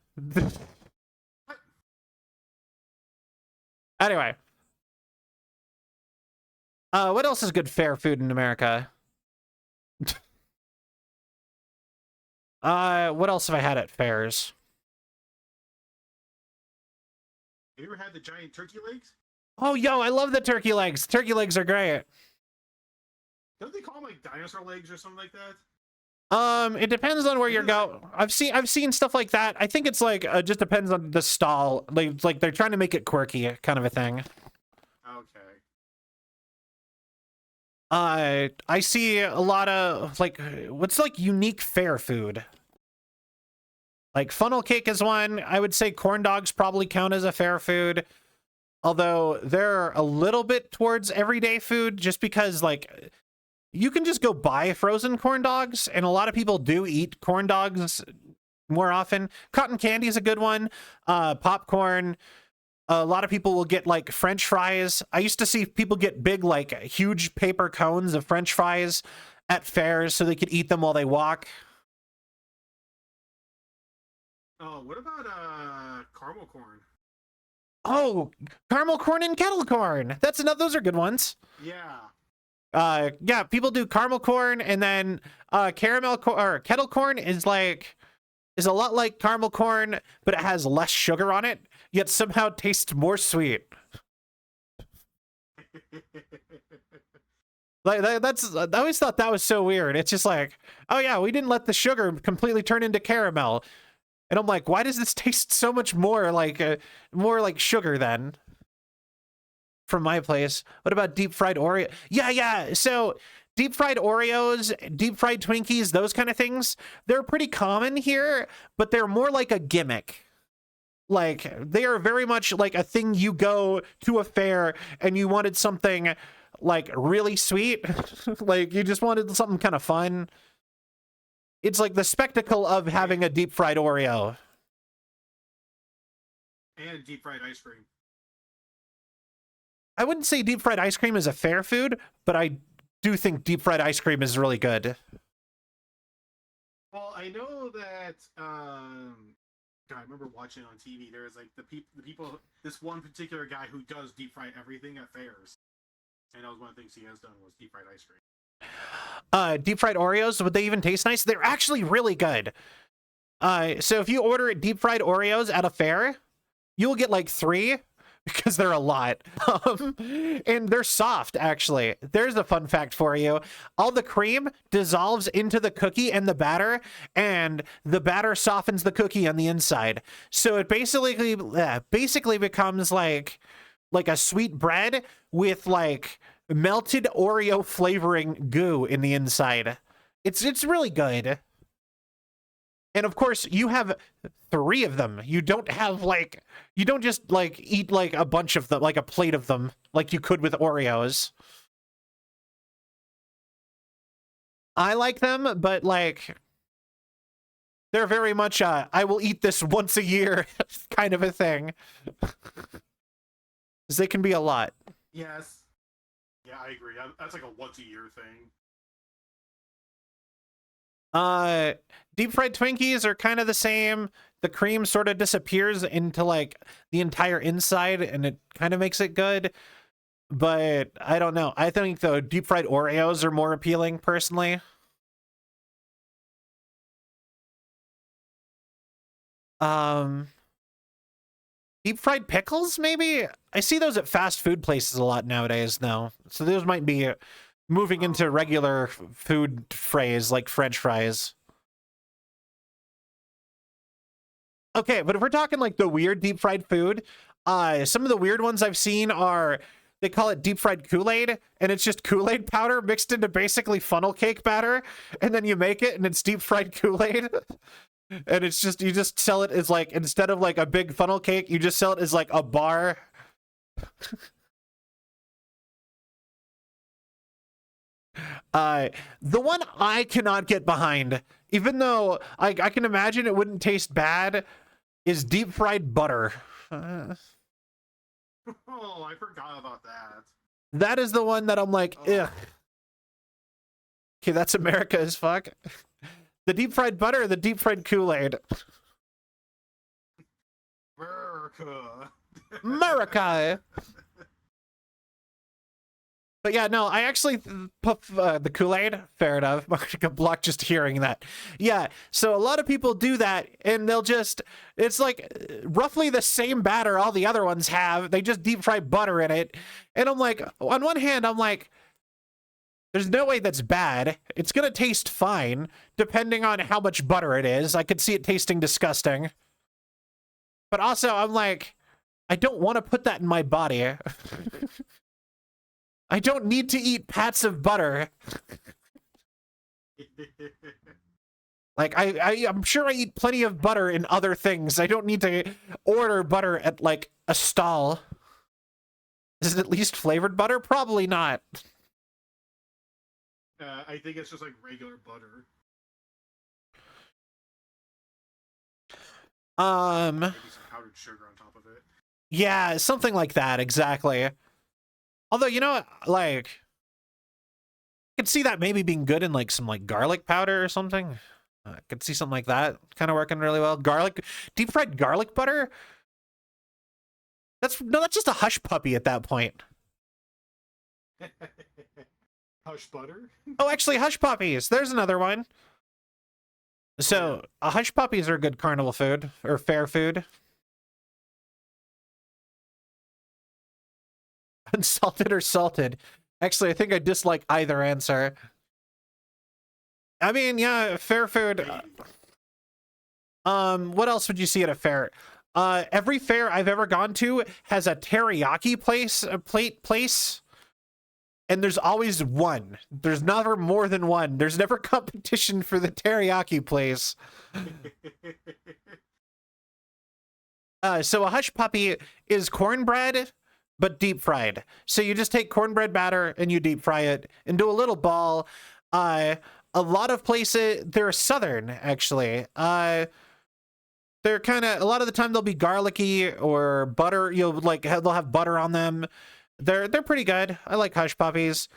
Anyway. What else is good fair food in America? What else have I had at fairs? you ever had the giant turkey legs? Oh, yo, I love the turkey legs. Turkey legs are great. Don't they call them like dinosaur legs or something like that? It depends on where you're going. I've seen stuff like that. I think it's like just depends on the stall. Like they're trying to make it quirky, kind of a thing. Okay. I see a lot of like what's like unique fair food. Like funnel cake is one. I would say corn dogs probably count as a fair food. Although they're a little bit towards everyday food just because like you can just go buy frozen corn dogs, and a lot of people do eat corn dogs more often. Cotton candy is a good one. Popcorn. A lot of people will get like French fries. I used to see people get big, like huge paper cones of French fries at fairs so they could eat them while they walk. Oh, what about caramel corn? Oh, caramel corn and kettle corn. That's another. Those are good ones. Yeah. Yeah, people do caramel corn, and then or kettle corn is a lot like caramel corn, but it has less sugar on it, yet somehow tastes more sweet. Like I always thought that was so weird. It's just like, oh yeah, we didn't let the sugar completely turn into caramel, and I'm like, why does this taste so much more like sugar then? From my place. What about deep fried Oreo? Yeah. So deep fried Oreos, deep fried Twinkies, those kind of things, they're pretty common here, but they're more like a gimmick. Like they are very much like a thing you go to a fair and you wanted something like really sweet. Like you just wanted something kind of fun. It's like the spectacle of having a deep fried Oreo. And deep fried ice cream. I wouldn't say deep fried ice cream is a fair food, but I do think deep fried ice cream is really good. Well, I know that God, I remember watching on TV. There was like the people. This one particular guy who does deep fry everything at fairs, and that was one of the things he has done was deep fried ice cream. Deep fried Oreos, would they even taste nice? They're actually really good. So if you order deep fried Oreos at a fair, you'll get like 3. Because they're a lot. And they're soft, actually. There's a fun fact for you. All the cream dissolves into the cookie and the batter, and the batter softens the cookie on the inside. So it basically becomes like a sweet bread with like melted Oreo flavoring goo in the inside. It's really good. And of course, you have 3 of them. You don't just like eat like a bunch of them, like a plate of them, like you could with Oreos. I like them, but like they're very much I will eat this once a year kind of a thing. Because they can be a lot. Yes. Yeah, I agree. That's like a once a year thing. Deep fried Twinkies are kind of the same. The cream sort of disappears into like the entire inside and it kind of makes it good. But I don't know. I think the deep fried Oreos are more appealing personally. Deep fried pickles, maybe? I see those at fast food places a lot nowadays now. So those might be moving into regular food phrase like French fries. Okay, but if we're talking like the weird deep fried food, some of the weird ones I've seen are, they call it deep fried Kool-Aid, and it's just Kool-Aid powder mixed into basically funnel cake batter, and then you make it and it's deep fried Kool-Aid. And it's just, you just sell it as like, instead of like a big funnel cake, you just sell it as like a bar. The one I cannot get behind, even though I can imagine it wouldn't taste bad, is deep fried butter. Oh, I forgot about that. That is the one that I'm like, ugh. Okay, that's America as fuck. The deep fried butter or the deep fried Kool-Aid? America. America. But yeah, no, I actually put the Kool-Aid. Fair enough. A block just hearing that. Yeah, so a lot of people do that, and they'll just, it's like roughly the same batter all the other ones have. They just deep fry butter in it. And I'm like, on one hand, I'm like, there's no way that's bad. It's going to taste fine, depending on how much butter it is. I could see it tasting disgusting. But also, I'm like, I don't want to put that in my body. I don't need to eat pats of butter. Like, I'm sure I eat plenty of butter in other things. I don't need to order butter at, like, a stall. Is it at least flavored butter? Probably not. I think it's just like regular butter. Maybe some powdered sugar on top of it. Yeah, something like that, exactly. Although, you know, like, I could see that maybe being good in, like, some, like, garlic powder or something. I could see something like that kind of working really well. Garlic, deep fried garlic butter? That's just a hush puppy at that point. Hush butter? Oh, actually, hush puppies. There's another one. So, hush puppies are good carnival food, or fair food. Unsalted or salted? Actually, I think I dislike either answer. I mean, yeah, fair food. What else would you see at a fair? Every fair I've ever gone to has a teriyaki place. And there's always one. There's never more than one. There's never competition for the teriyaki place. So a hush puppy is cornbread, but deep fried. So you just take cornbread batter and you deep fry it into a little ball. A lot of places, they're southern, actually. They're kind of, a lot of the time they'll be garlicky or butter. They'll have butter on them. They're pretty good. I like hush puppies.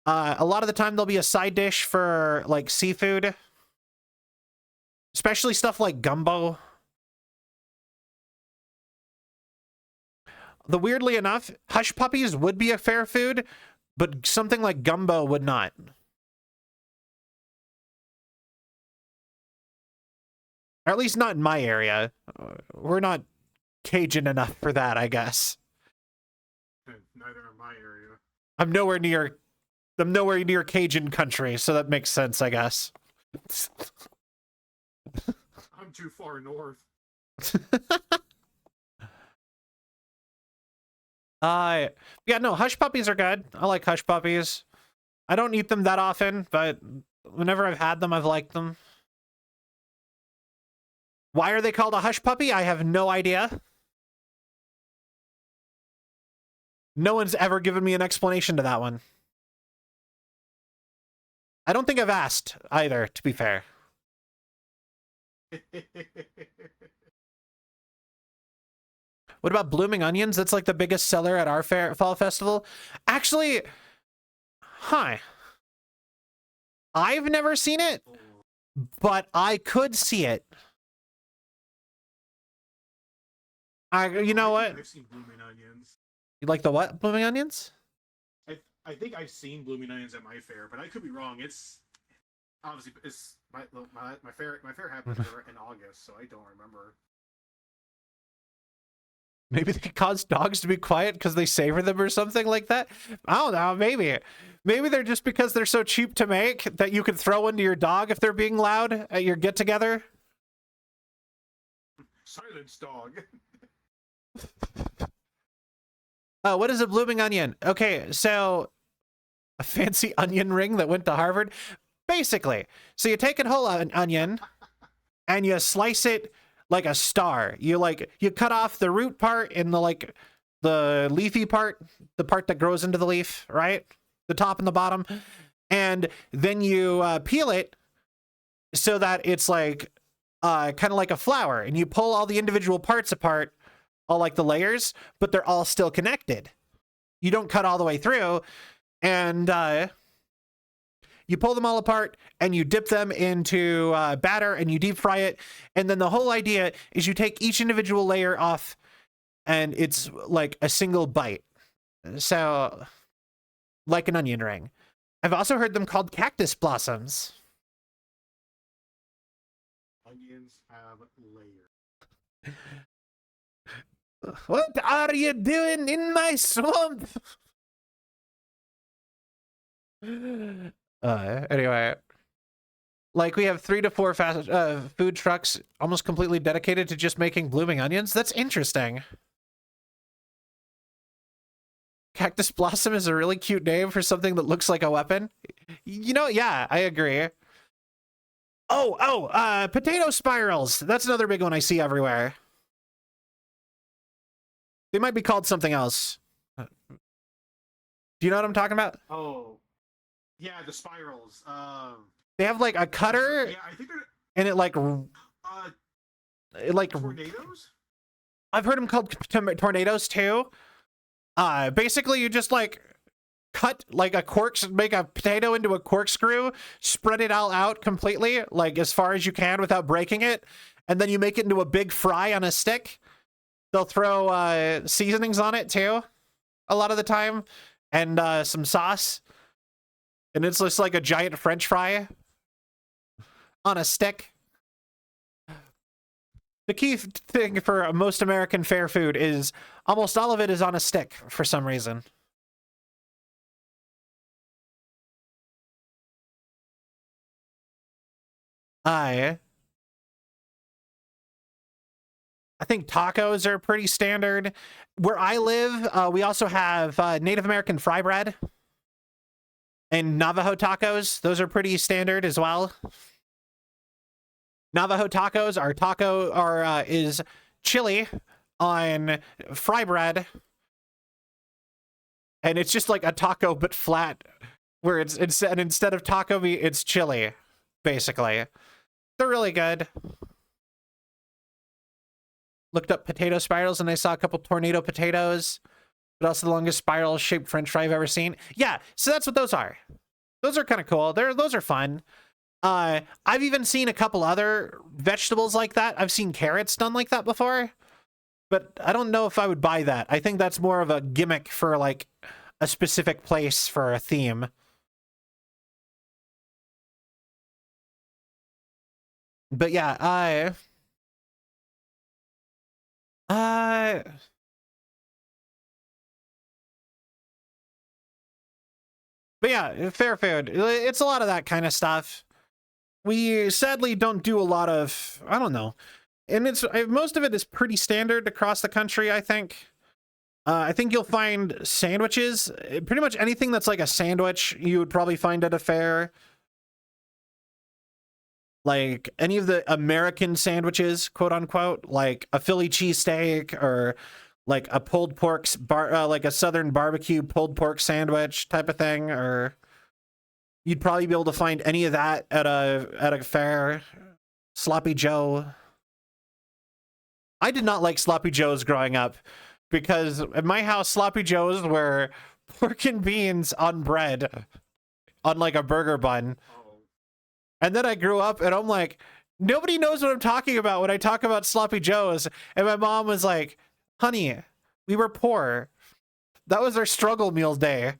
A lot of the time there'll be a side dish for like seafood, especially stuff like gumbo. Weirdly enough, hush puppies would be a fair food, but something like gumbo would not. Or at least not in my area. We're not Cajun enough for that, I guess. Neither in my area. I'm nowhere near Cajun country, so that makes sense, I guess. I'm too far north. Yeah, no, hush puppies are good. I like hush puppies. I don't eat them that often, but whenever I've had them, I've liked them. Why are they called a hush puppy? I have no idea. No one's ever given me an explanation to that one. I don't think I've asked either, to be fair. What about blooming onions? That's like the biggest seller at our fall festival. Actually, I've never seen it, but I could see it. You know what? I've seen blooming onions. You like the what? Blooming onions? I think I've seen blooming onions at my fair, but I could be wrong. It's obviously my fair happened in August, so I don't remember. Maybe they cause dogs to be quiet because they savor them or something like that. I don't know. Maybe they're just because they're so cheap to make that you can throw into your dog if they're being loud at your get together. Silence, dog. What is a blooming onion? Okay, so a fancy onion ring that went to Harvard. Basically, so you take a whole onion and you slice it like a star. You cut off the root part and the leafy part, the part that grows into the leaf, right? The top and the bottom. And then you peel it so that it's like kind of like a flower, and you pull all the individual parts apart, all like the layers, but they're all still connected. You don't cut all the way through, and you pull them all apart and you dip them into batter and you deep fry it. And then the whole idea is you take each individual layer off and it's like a single bite. So like an onion ring. I've also heard them called cactus blossoms. Onions have layers. What are you doing in my swamp? Anyway, like we have 3 to 4 fast food trucks almost completely dedicated to just making blooming onions. That's interesting. Cactus Blossom is a really cute name for something that looks like a weapon. You know, yeah, I agree. Potato spirals. That's another big one I see everywhere. They might be called something else. Do you know what I'm talking about? Oh, yeah, the spirals. They have like a cutter, Yeah, I think they're and it like tornadoes. I've heard them called tornadoes too. Basically you just like cut like make a potato into a corkscrew, spread it all out completely, like as far as you can without breaking it, and then you make it into a big fry on a stick. They'll throw seasonings on it too, a lot of the time, and some sauce. And it's just like a giant French fry on a stick. The key thing for most American fare food is almost all of it is on a stick for some reason. I think tacos are pretty standard. Where I live, we also have Native American fry bread and Navajo tacos. Those are pretty standard as well. Navajo tacos is chili on fry bread, and it's just like a taco but flat, where it's instead of taco meat, it's chili, basically. They're really good. Looked up potato spirals and I saw a couple tornado potatoes, but also the longest spiral-shaped French fry I've ever seen. Yeah, so that's what those are. Those are kind of cool. Those are fun. I've even seen a couple other vegetables like that. I've seen carrots done like that before, but I don't know if I would buy that. I think that's more of a gimmick for like a specific place for a theme. But yeah, but yeah, fair food. It's a lot of that kind of stuff. We sadly don't do a lot of, I don't know. And most of it is pretty standard across the country, I think. I think you'll find sandwiches. Pretty much anything that's like a sandwich, you would probably find at a fair. Like any of the American sandwiches, quote unquote, like a Philly cheesesteak or like a pulled pork like a Southern barbecue pulled pork sandwich type of thing, or you'd probably be able to find any of that at a fair. Sloppy Joe. I did not like Sloppy Joes growing up because at my house, Sloppy Joes were pork and beans on bread on like a burger bun. And then I grew up and I'm like, nobody knows what I'm talking about when I talk about Sloppy Joes. And my mom was like, honey, we were poor. That was our struggle meal day.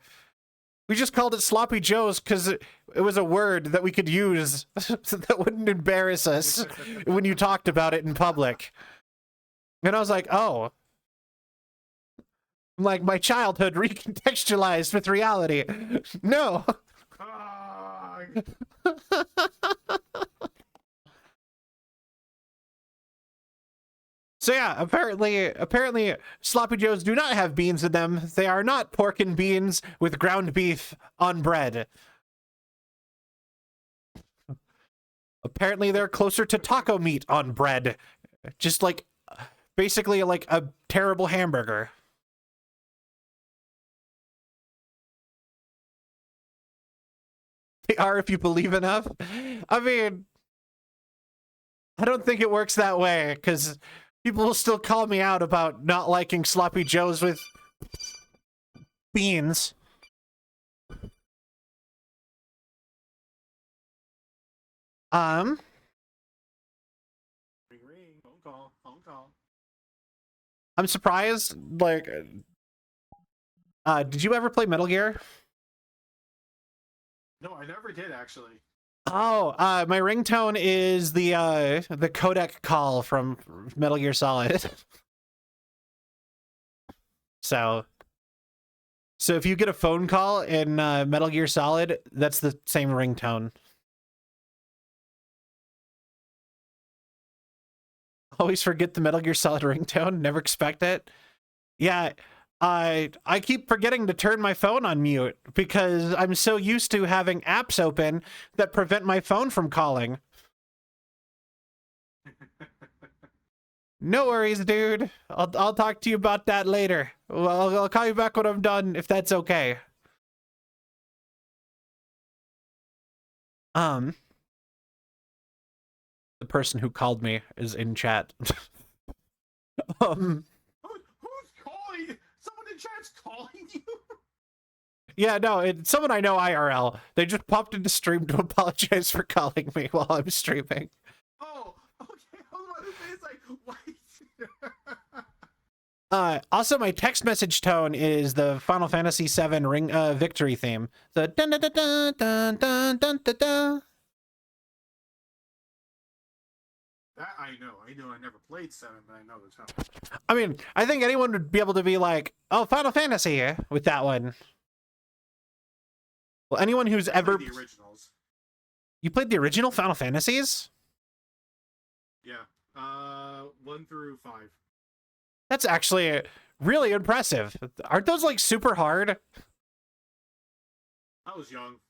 We just called it Sloppy Joes because it was a word that we could use that wouldn't embarrass us when you talked about it in public. And I was like, oh. Like my childhood recontextualized with reality. No. So yeah, apparently Sloppy Joes do not have beans in them. They are not pork and beans with ground beef on bread. Apparently they're closer to taco meat on bread. Just like, basically like a terrible hamburger. They are if you believe enough. I mean, I don't think it works that way, because people will still call me out about not liking Sloppy Joes with beans. Ring, phone call. I'm surprised, like, did you ever play Metal Gear? No, I never did actually. Oh, my ringtone is the codec call from Metal Gear Solid. So if you get a phone call in Metal Gear Solid, that's the same ringtone. Always forget the Metal Gear Solid ringtone. Never expect it. Yeah, I keep forgetting to turn my phone on mute because I'm so used to having apps open that prevent my phone from calling. No worries, dude. I'll talk to you about that later. Well, I'll call you back when I'm done, if that's okay. The person who called me is in chat. Who's calling? Someone in chat's calling you? Yeah, no, it's someone I know IRL. They just popped into stream to apologize for calling me while I'm streaming. Oh, okay. I was about to say, it's like, what? Also, my text message tone is the Final Fantasy VII ring victory theme. The dun dun dun dun dun dun dun dun dun. That I know. I never played 7, but I know the tone. I mean, I think anyone would be able to be like, "Oh, Final Fantasy" with that one. Well, anyone who's ever the originals. You played the original Final Fantasies? Yeah. 1 through 5. That's actually really impressive. Aren't those like super hard? I was young.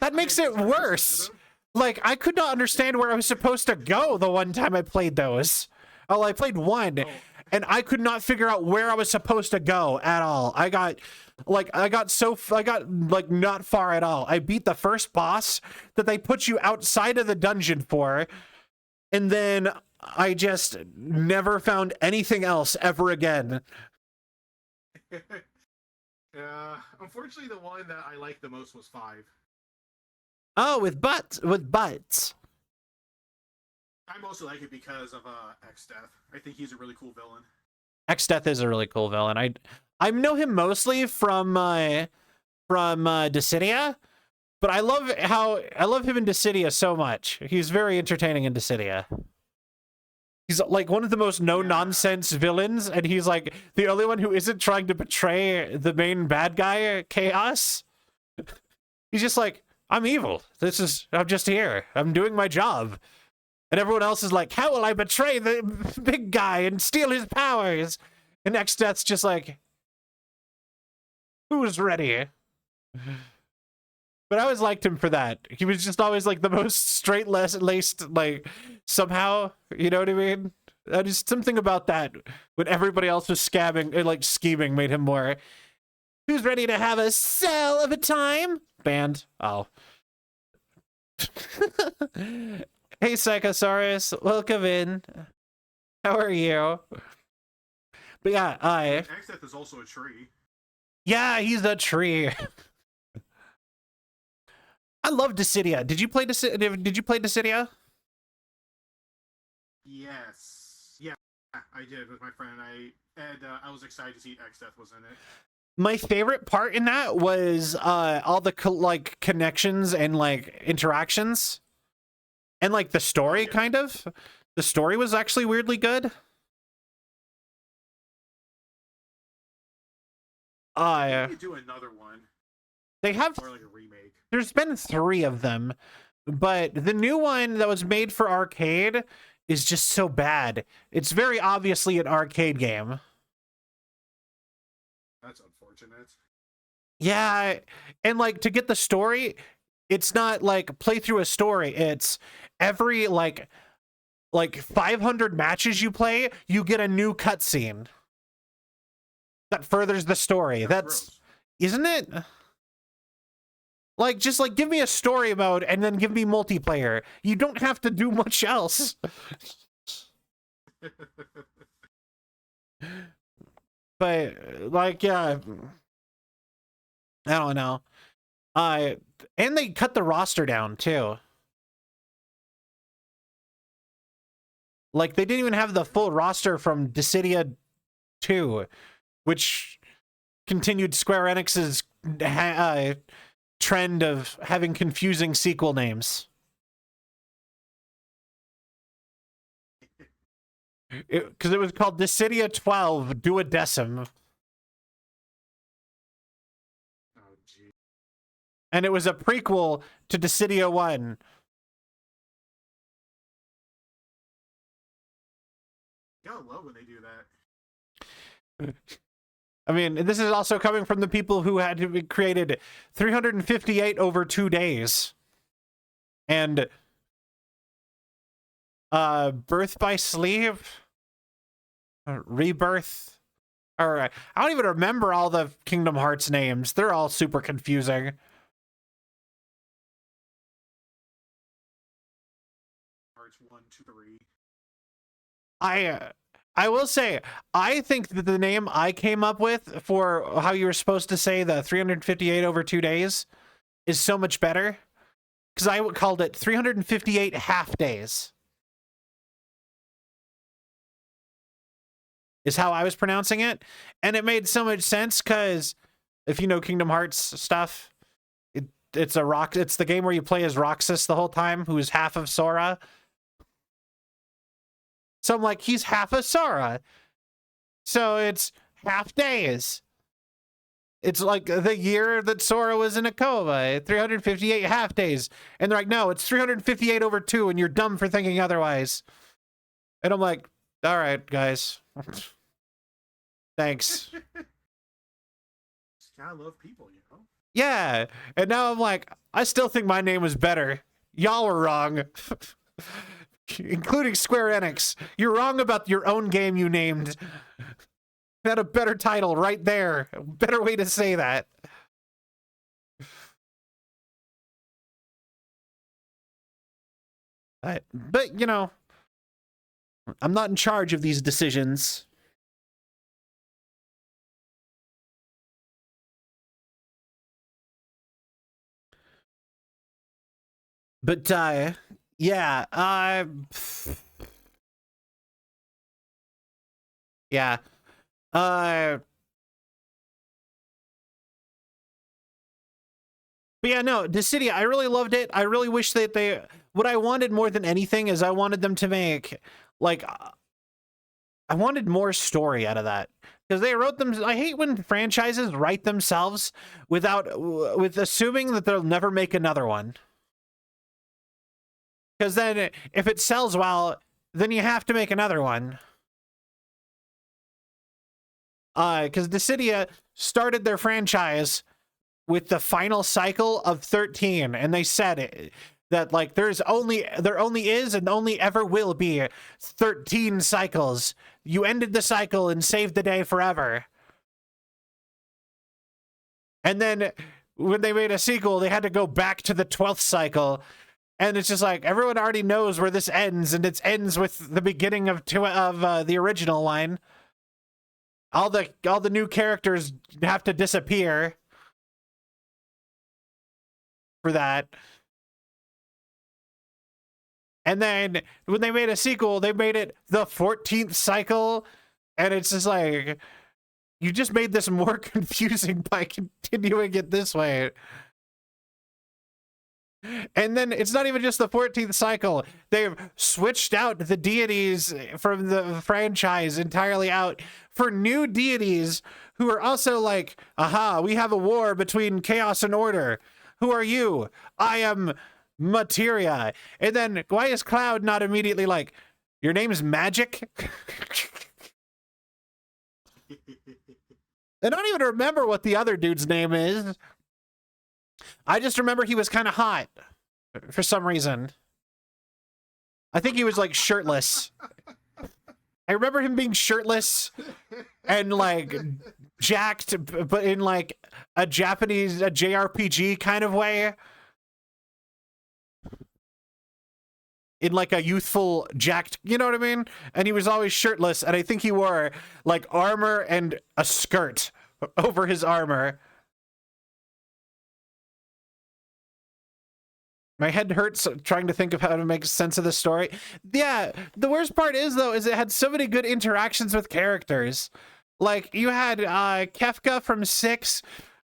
That makes it worse. Like, I could not understand where I was supposed to go the one time I played those. Oh, I played one, and I could not figure out where I was supposed to go at all. I got like not far at all. I beat the first boss that they put you outside of the dungeon for, and then I just never found anything else ever again. Unfortunately, the one that I liked the most was 5. Oh, with butts. I mostly like it because of Exdeath. I think he's a really cool villain. Exdeath is a really cool villain. I know him mostly from Dissidia, but I love him in Dissidia so much. He's very entertaining in Dissidia. He's like one of the most no-nonsense villains, and he's like the only one who isn't trying to betray the main bad guy, Chaos. He's just like, I'm evil. I'm just here. I'm doing my job. And everyone else is like, how will I betray the big guy and steal his powers? And Exdeath's just like, who's ready? But I always liked him for that. He was just always like the most straight-laced, like, somehow, you know what I mean? Just something about that when everybody else was scamming and like scheming made him more, who's ready to have a cell of a time? Banned. Oh. Hey, Psychosaurus, welcome in. How are you? But yeah, Exdeath is also a tree. Yeah, he's a tree. I love Dissidia. Did you play Dissidia? Yes. Yeah, I did with my friend. I was excited to see Exdeath was in it. My favorite part in that was all the like connections and like interactions. And like the story, kind of. The story was actually weirdly good. You do another one. They have, or like a remake. There's been 3 of them, but the new one that was made for arcade is just so bad. It's very obviously an arcade game. That's unfortunate. Yeah, and like to get the story, it's not like play through a story. It's every like 500 matches you play, you get a new cutscene that furthers the story. That's gross. Isn't it? Like, just like give me a story mode and then give me multiplayer. You don't have to do much else. But like, yeah, I don't know. And they cut the roster down too. Like, they didn't even have the full roster from Dissidia 2, which continued Square Enix's trend of having confusing sequel names. Because it was called Dissidia 12 Duodecim. Oh, gee. And it was a prequel to Dissidia 1. Gotta love when they do that. I mean, this is also coming from the people who had to be created 358 over 2 days. And Birth by Sleep, Rebirth, or I don't even remember all the Kingdom Hearts names. They're all super confusing. Hearts 1, 2, 3. I will say, I think that the name I came up with for how you were supposed to say the 358 over 2 days is so much better. Because I called it 358 half days. Is how I was pronouncing it. And it made so much sense because if you know Kingdom Hearts stuff, it's the game where you play as Roxas the whole time, who is half of Sora. So I'm like, he's half of Sora. So it's half days. It's like the year that Sora was in a coma, 358 half days. And they're like, no, it's 358 over 2, and you're dumb for thinking otherwise. And I'm like, all right, guys. Thanks. Just gotta love people, you know? Yeah. And now I'm like, I still think my name was better. Y'all were wrong. Including Square Enix. You're wrong about your own game you named. Had a better title right there. A better way to say that. But, you know, I'm not in charge of these decisions. But, yeah, yeah. But yeah, no, Dissidia, I really loved it. I really wish that what I wanted more than anything is I wanted them to make, like, I wanted more story out of that. Because they wrote them, I hate when franchises write themselves with assuming that they'll never make another one. Because then, if it sells well, then you have to make another one. Because Dissidia started their franchise with the final cycle of 13, and they said that like there only is and only ever will be 13 cycles. You ended the cycle and saved the day forever. And then when they made a sequel, they had to go back to the 12th cycle. And it's just like, everyone already knows where this ends, and it ends with the beginning of the original line. All the new characters have to disappear for that. And then when they made a sequel, they made it the 14th cycle, and it's just like, you just made this more confusing by continuing it this way. And then it's not even just the 14th cycle. They've switched out the deities from the franchise entirely out for new deities who are also like, aha, we have a war between chaos and order. Who are you? I am Materia. And then why is Cloud not immediately like, your name is Magic? I don't even remember what the other dude's name is. I just remember he was kind of hot for some reason. I think he was like shirtless. I remember him being shirtless and like jacked, but in like a JRPG kind of way. In like a youthful jacked, you know what I mean? And he was always shirtless, and I think he wore like armor and a skirt over his armor. My head hurts trying to think of how to make sense of the story. Yeah, the worst part is, though, is it had so many good interactions with characters. Like, you had Kefka from 6,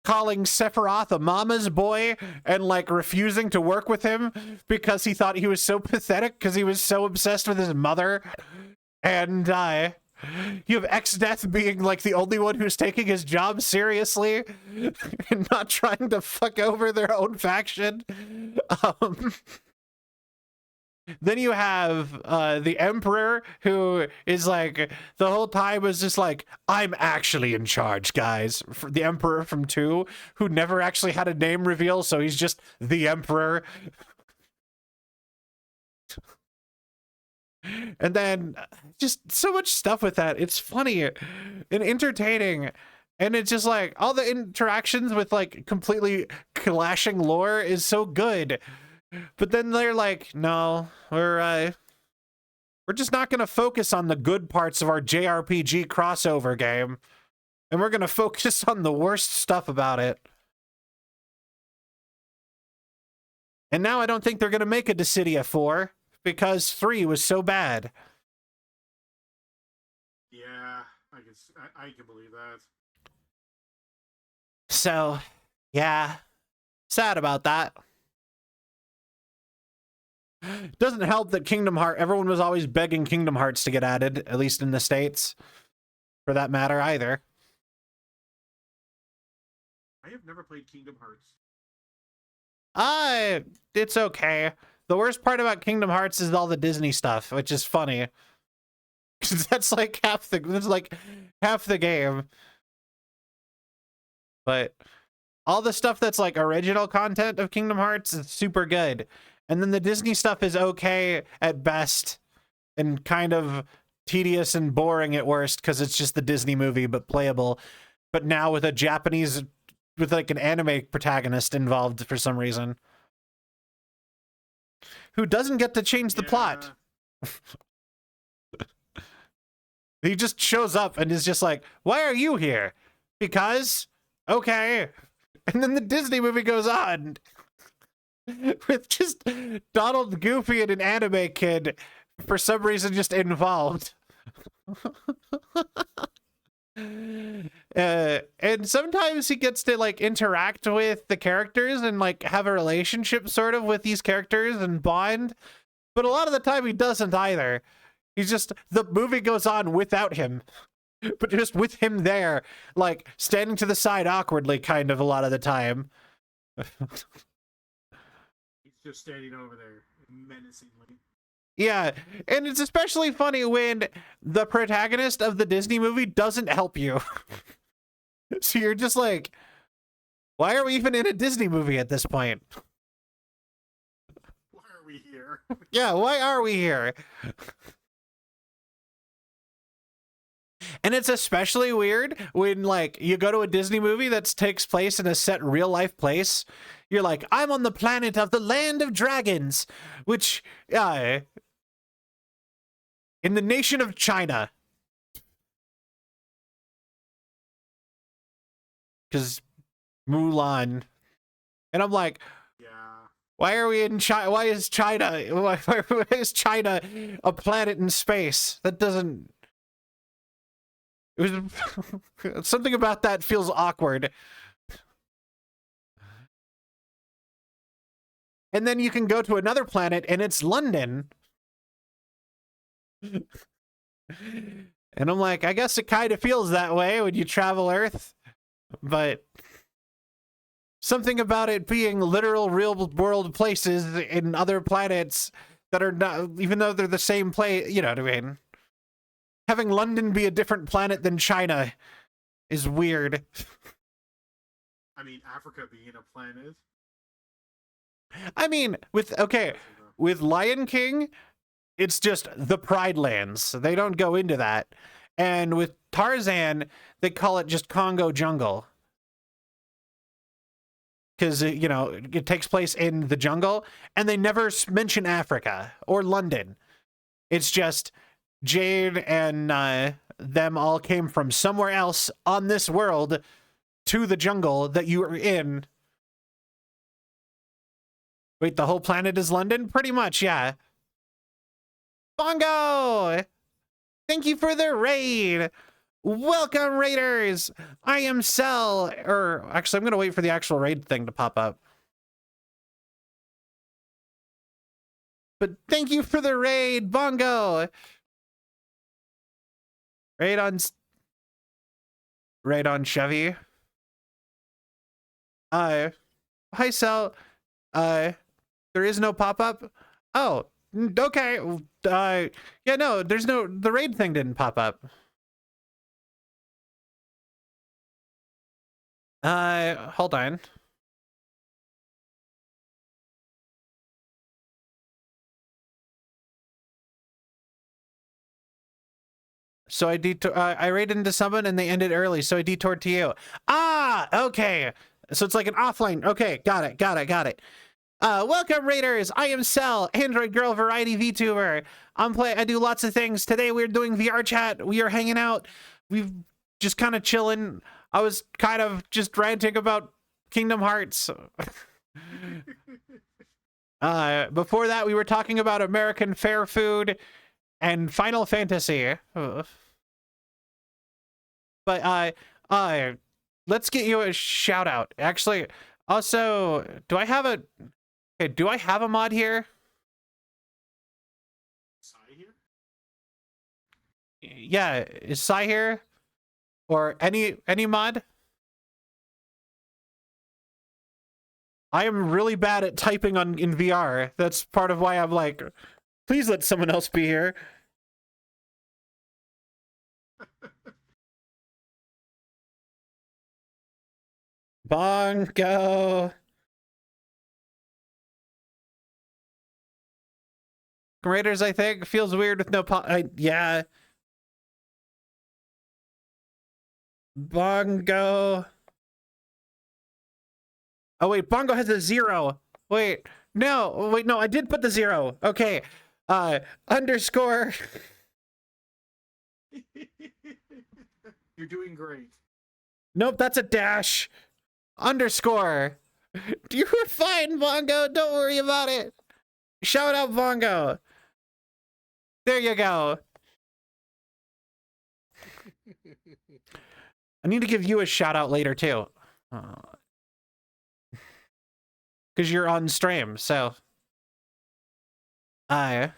calling Sephiroth a mama's boy and like refusing to work with him because he thought he was so pathetic because he was so obsessed with his mother. And you have Exdeath being like the only one who's taking his job seriously and not trying to fuck over their own faction. Then you have the Emperor, who is like the whole time was just like, I'm actually in charge, guys. The Emperor from 2, who never actually had a name reveal, so he's just the Emperor. And then just so much stuff with that. It's funny and entertaining. And it's just like all the interactions with like completely clashing lore is so good. But then they're like, no, we're just not going to focus on the good parts of our JRPG crossover game. And we're going to focus on the worst stuff about it. And now I don't think they're going to make a Dissidia 4 because 3 was so bad. Yeah, I can believe that. So, yeah, sad about that. Doesn't help that Kingdom Hearts, everyone was always begging Kingdom Hearts to get added, at least in the States, for that matter, either. I have never played Kingdom Hearts. It's okay. The worst part about Kingdom Hearts is all the Disney stuff, which is funny. Because that's like half the game. But all the stuff that's like original content of Kingdom Hearts is super good. And then the Disney stuff is okay at best and kind of tedious and boring at worst because it's just the Disney movie, but playable. But now with a Japanese, with like an anime protagonist involved for some reason. Who doesn't get to change the plot. He just shows up and is just like, why are you here? Because, okay. And then the Disney movie goes on. With just Donald, Goofy, and an anime kid for some reason just involved. And sometimes he gets to like interact with the characters and like have a relationship sort of with these characters and bond. But a lot of the time he doesn't either. He's just, the movie goes on without him. But just with him there, like standing to the side awkwardly kind of a lot of the time. Just standing over there menacingly. Yeah, and it's especially funny when the protagonist of the Disney movie doesn't help you. So you're just like, why are we even in a Disney movie at this point? Why are we here? Yeah, why are we here? And it's especially weird when, like, you go to a Disney movie that takes place in a set real-life place. You're like, I'm on the planet of the Land of Dragons, which, in the nation of China. Because Mulan. And I'm like, yeah. Why are we in China? Why is China a planet in space? That doesn't... It was something about that feels awkward. And then you can go to another planet and it's London. And I'm like, I guess it kind of feels that way when you travel Earth. But something about it being literal real world places in other planets that are not, even though they're the same place, you know what I mean? Having London be a different planet than China is weird. I mean, Africa being a planet. I mean, with Lion King, it's just the Pride Lands. They don't go into that. And with Tarzan, they call it just Congo Jungle. Because, you know, it takes place in the jungle, and they never mention Africa or London. It's just Jade and them all came from somewhere else on this world to the jungle that you are in. Wait, the whole planet is London? Pretty much, yeah. Bongo! Thank you for the raid! Welcome, Raiders! I am Cell, or actually, I'm gonna wait for the actual raid thing to pop up. But thank you for the raid, Bongo! Raid on Chevy. Hi, Cell. There is no pop-up? Oh, okay. Yeah, no, the raid thing didn't pop up. Hold on. So I raided into someone and they ended early, so I detoured to you. Ah, okay. So it's like an offline. Okay, got it. Welcome, Raiders. I am Cell, Android Girl Variety VTuber. I do lots of things. Today we're doing VR chat. We are hanging out. We've just kind of chilling. I was kind of just ranting about Kingdom Hearts. Before that, we were talking about American fair food and Final Fantasy. But let's get you a shout out. Actually, also, do I have a mod here? Sai here? Yeah, is Sai here? Or any mod? I am really bad at typing in VR. That's part of why I'm like, please let someone else be here. Bongo. Raiders, I think. Feels weird with no yeah. Bongo. Oh, wait, Bongo has a 0. Wait, no, I did put the 0. Okay. Underscore. You're doing great. Nope, that's a dash. Underscore. You were fine, Bongo. Don't worry about it. Shout out, Bongo. There you go. I need to give you a shout out later, too. Because you're on stream, so. But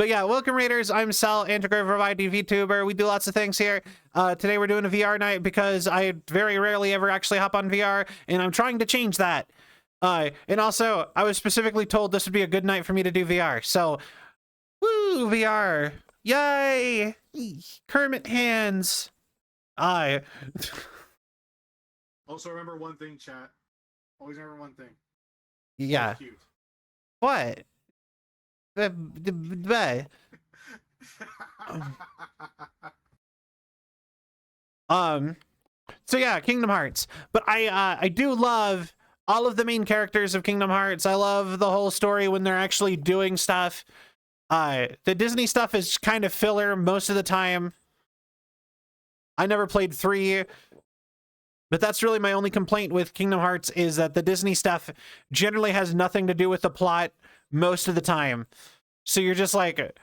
yeah, welcome, Raiders. I'm Cell, Antigrave Variety VTuber. We do lots of things here. Today we're doing a VR night because I very rarely ever actually hop on VR, and I'm trying to change that. And also, I was specifically told this would be a good night for me to do VR. So, woo, VR. Yay! Kermit hands. Also remember one thing, chat. Always remember one thing. Yeah. Cute. What? So yeah, Kingdom Hearts. But I do love all of the main characters of Kingdom Hearts. I love the whole story when they're actually doing stuff. The Disney stuff is kind of filler most of the time. I never played 3, but that's really my only complaint with Kingdom Hearts is that the Disney stuff generally has nothing to do with the plot most of the time. So you're just like,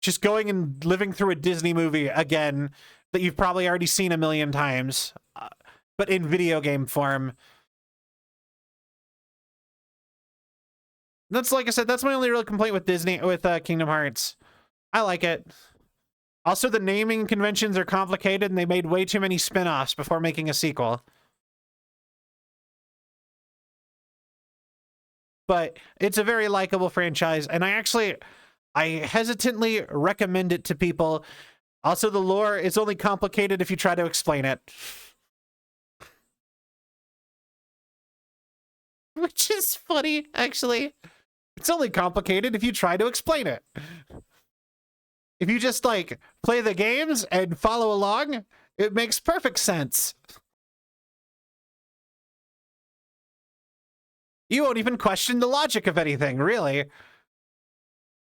just going and living through a Disney movie again that you've probably already seen a million times, but in video game form. That's, like I said, that's my only real complaint with Kingdom Hearts. I like it. Also, the naming conventions are complicated and they made way too many spin-offs before making a sequel. But it's a very likable franchise, and I hesitantly recommend it to people. Also, the lore is only complicated if you try to explain it. Which is funny, actually. It's only complicated if you try to explain it. If you just, like, play the games and follow along, it makes perfect sense. You won't even question the logic of anything, really.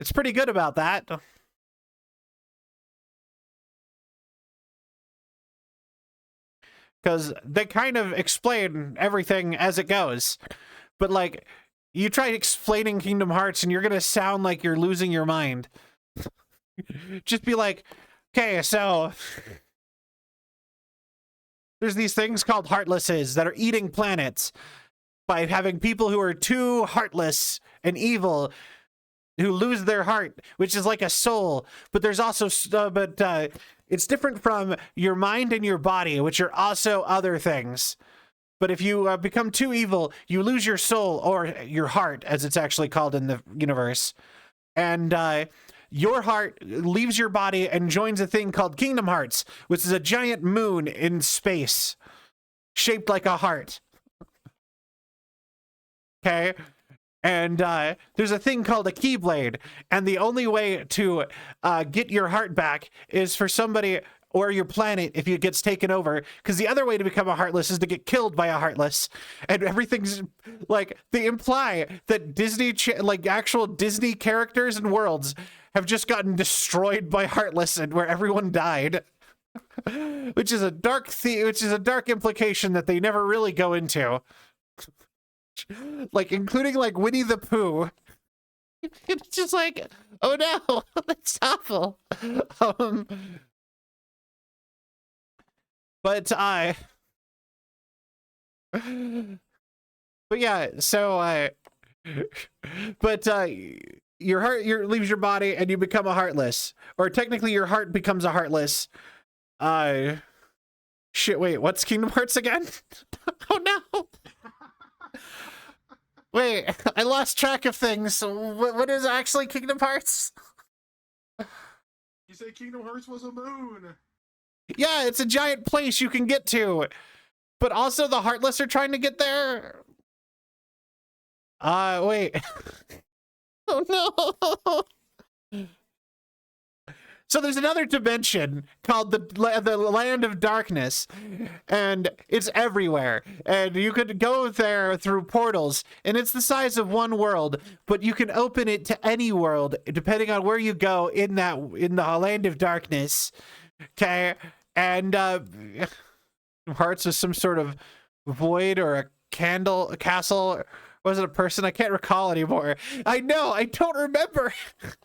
It's pretty good about that. Because they kind of explain everything as it goes. But, like, you try explaining Kingdom Hearts and you're going to sound like you're losing your mind. Just be like, okay, so there's these things called heartlesses that are eating planets by having people who are too heartless and evil who lose their heart, which is like a soul. But there's also, it's different from your mind and your body, which are also other things. But if you become too evil, you lose your soul, or your heart, as it's actually called in the universe. And your heart leaves your body and joins a thing called Kingdom Hearts, which is a giant moon in space shaped like a heart. Okay? And there's a thing called a Keyblade, and the only way to get your heart back is for somebody or your planet if it gets taken over, because the other way to become a Heartless is to get killed by a Heartless. And everything's like, they imply that Disney, like actual Disney characters and worlds have just gotten destroyed by Heartless, and where everyone died. Which is a dark implication that they never really go into. Like, including like Winnie the Pooh. It's just like, oh no, that's awful. But yeah, so your heart leaves your body and you become a Heartless, or technically your heart becomes a Heartless. Shit, wait, what's Kingdom Hearts again? Oh no. Wait, I lost track of things. What is actually Kingdom Hearts? You said Kingdom Hearts was a moon. Yeah, it's a giant place you can get to. But also the Heartless are trying to get there. Wait. Oh no. So there's another dimension called the Land of Darkness, and it's everywhere. And you could go there through portals, and it's the size of one world, but you can open it to any world depending on where you go in the Land of Darkness. Okay, and Hearts was some sort of void or a castle. Was it a person? I can't recall anymore. I know, I don't remember.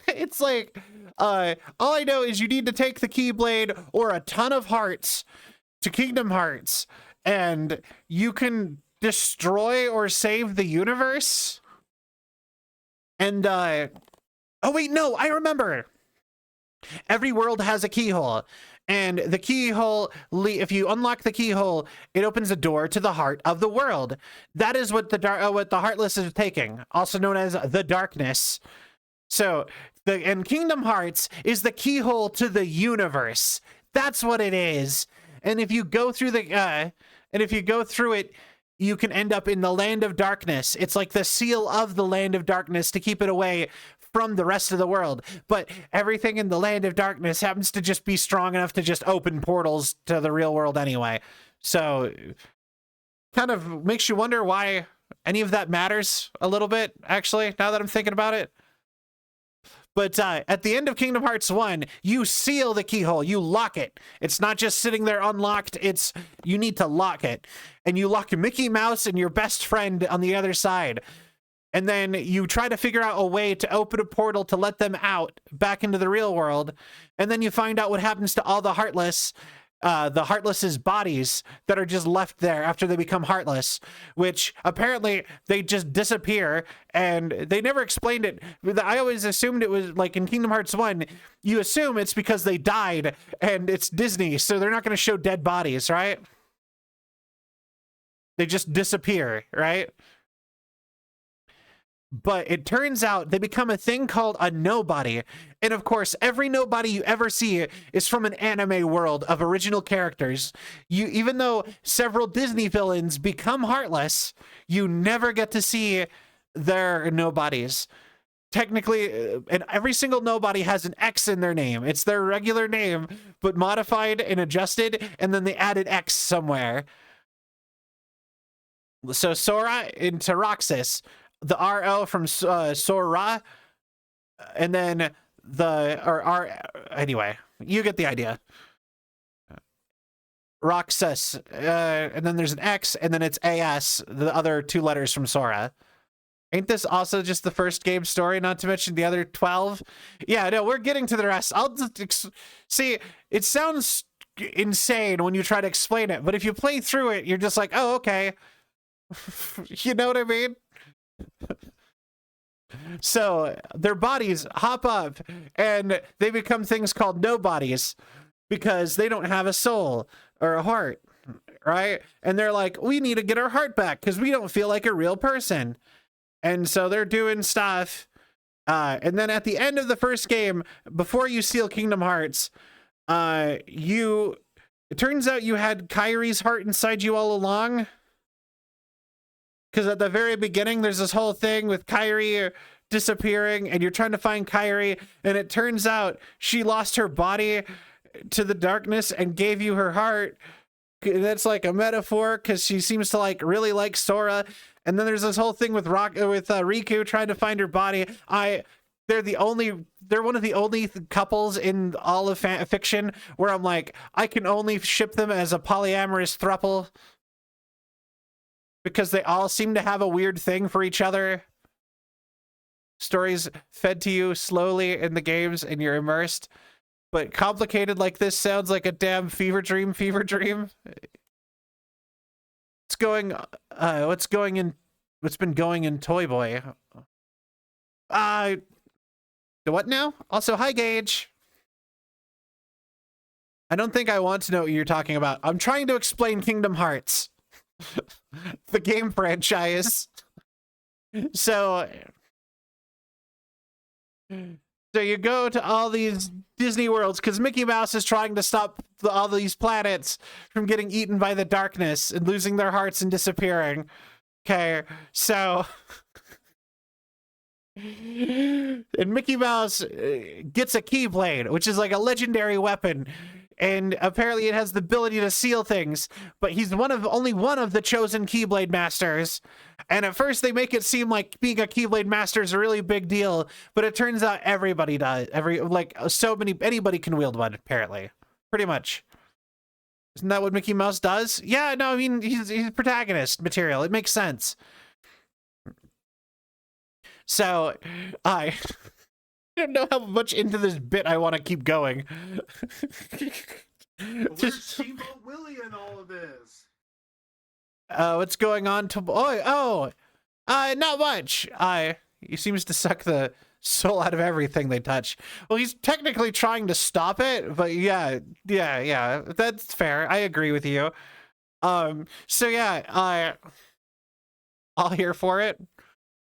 It's like, all I know is you need to take the Keyblade or a ton of hearts to Kingdom Hearts, and you can destroy or save the universe. And, oh wait, no, I remember. Every world has a keyhole. And the keyhole, if you unlock the keyhole, it opens a door to the heart of the world. That is what the Heartless is taking, also known as the Darkness. So, and Kingdom Hearts is the keyhole to the universe. That's what it is. And if you go through it, you can end up in the Land of Darkness. It's like the seal of the Land of Darkness to keep it away from the rest of the world. But everything in the Land of Darkness happens to just be strong enough to just open portals to the real world anyway. So kind of makes you wonder why any of that matters a little bit, actually, now that I'm thinking about it. But at the end of Kingdom Hearts 1, you seal the keyhole, you lock it. It's not just sitting there unlocked, you need to lock it. And you lock Mickey Mouse and your best friend on the other side. And then you try to figure out a way to open a portal to let them out back into the real world. And then you find out what happens to all the Heartless's bodies that are just left there after they become Heartless, which apparently they just disappear, and they never explained it. I always assumed it was like in Kingdom Hearts 1, you assume it's because they died and it's Disney, so they're not going to show dead bodies, right? They just disappear, right? But it turns out they become a thing called a nobody. And of course, every nobody you ever see is from an anime world of original characters. Even though several Disney villains become Heartless, you never get to see their nobodies. Technically, and every single nobody has an X in their name. It's their regular name, but modified and adjusted, and then they added X somewhere. So Sora into Roxas, the RO from Sora, and then anyway, you get the idea. Roxas, and then there's an X, and then it's AS, the other two letters from Sora. Ain't this also just the first game story, not to mention the other 12? Yeah, no, we're getting to the rest. I'll just see, it sounds insane when you try to explain it, but if you play through it, you're just like, oh, okay. You know what I mean? So their bodies hop up and they become things called nobodies because they don't have a soul or a heart, right? And they're like, we need to get our heart back because we don't feel like a real person. And so they're doing stuff. And then at the end of the first game, before you seal Kingdom Hearts, it turns out you had Kairi's heart inside you all along. Because at the very beginning, there's this whole thing with Kairi disappearing, and you're trying to find Kairi, and it turns out she lost her body to the darkness and gave you her heart. That's like a metaphor, because she seems to like really like Sora. And then there's this whole thing with Riku trying to find her body. They're one of the only couples in all of fiction where I'm like, I can only ship them as a polyamorous throuple because they all seem to have a weird thing for each other. Stories fed to you slowly in the games and you're immersed. But complicated like this sounds like a damn fever dream. What's been going in Toy Boy? The what now? Also, hi, Gage. I don't think I want to know what you're talking about. I'm trying to explain Kingdom Hearts. The game franchise. So you go to all these Disney worlds because Mickey Mouse is trying to stop all these planets from getting eaten by the darkness and losing their hearts and disappearing. Okay, so and Mickey Mouse gets a Keyblade, which is like a legendary weapon, and apparently it has the ability to seal things, but he's only one of the chosen Keyblade masters. And at first they make it seem like being a Keyblade master is a really big deal, but it turns out everybody does. Anybody can wield one, apparently. Pretty much. Isn't that what Mickey Mouse does? Yeah, no, I mean, he's protagonist material. It makes sense. So, I don't know how much into this bit I want to keep going. Where's Steamboat Willie in all of this? What's going on? Not much. He seems to suck the soul out of everything they touch. Well, he's technically trying to stop it, but yeah, that's fair. I agree with you. So yeah, I'll here for it.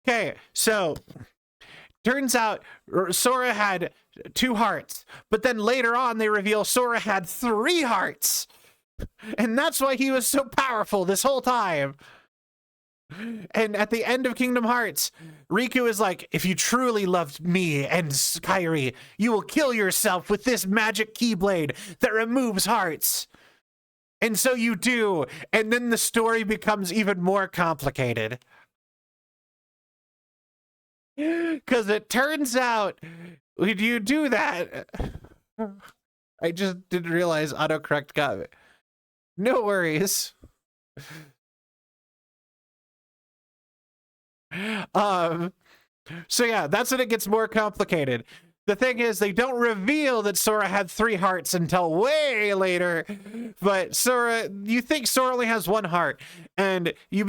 Okay, so turns out Sora had 2 hearts, but then later on they reveal Sora had 3 hearts. And that's why he was so powerful this whole time. And at the end of Kingdom Hearts, Riku is like, if you truly loved me and Kairi, you will kill yourself with this magic Keyblade that removes hearts. And so you do. And then the story becomes even more complicated. Because it turns out, when you do that, I just didn't realize autocorrect got it. No worries. So yeah, that's when it gets more complicated. The thing is, they don't reveal that Sora had 3 hearts until way later. But you think Sora only has 1 heart, and you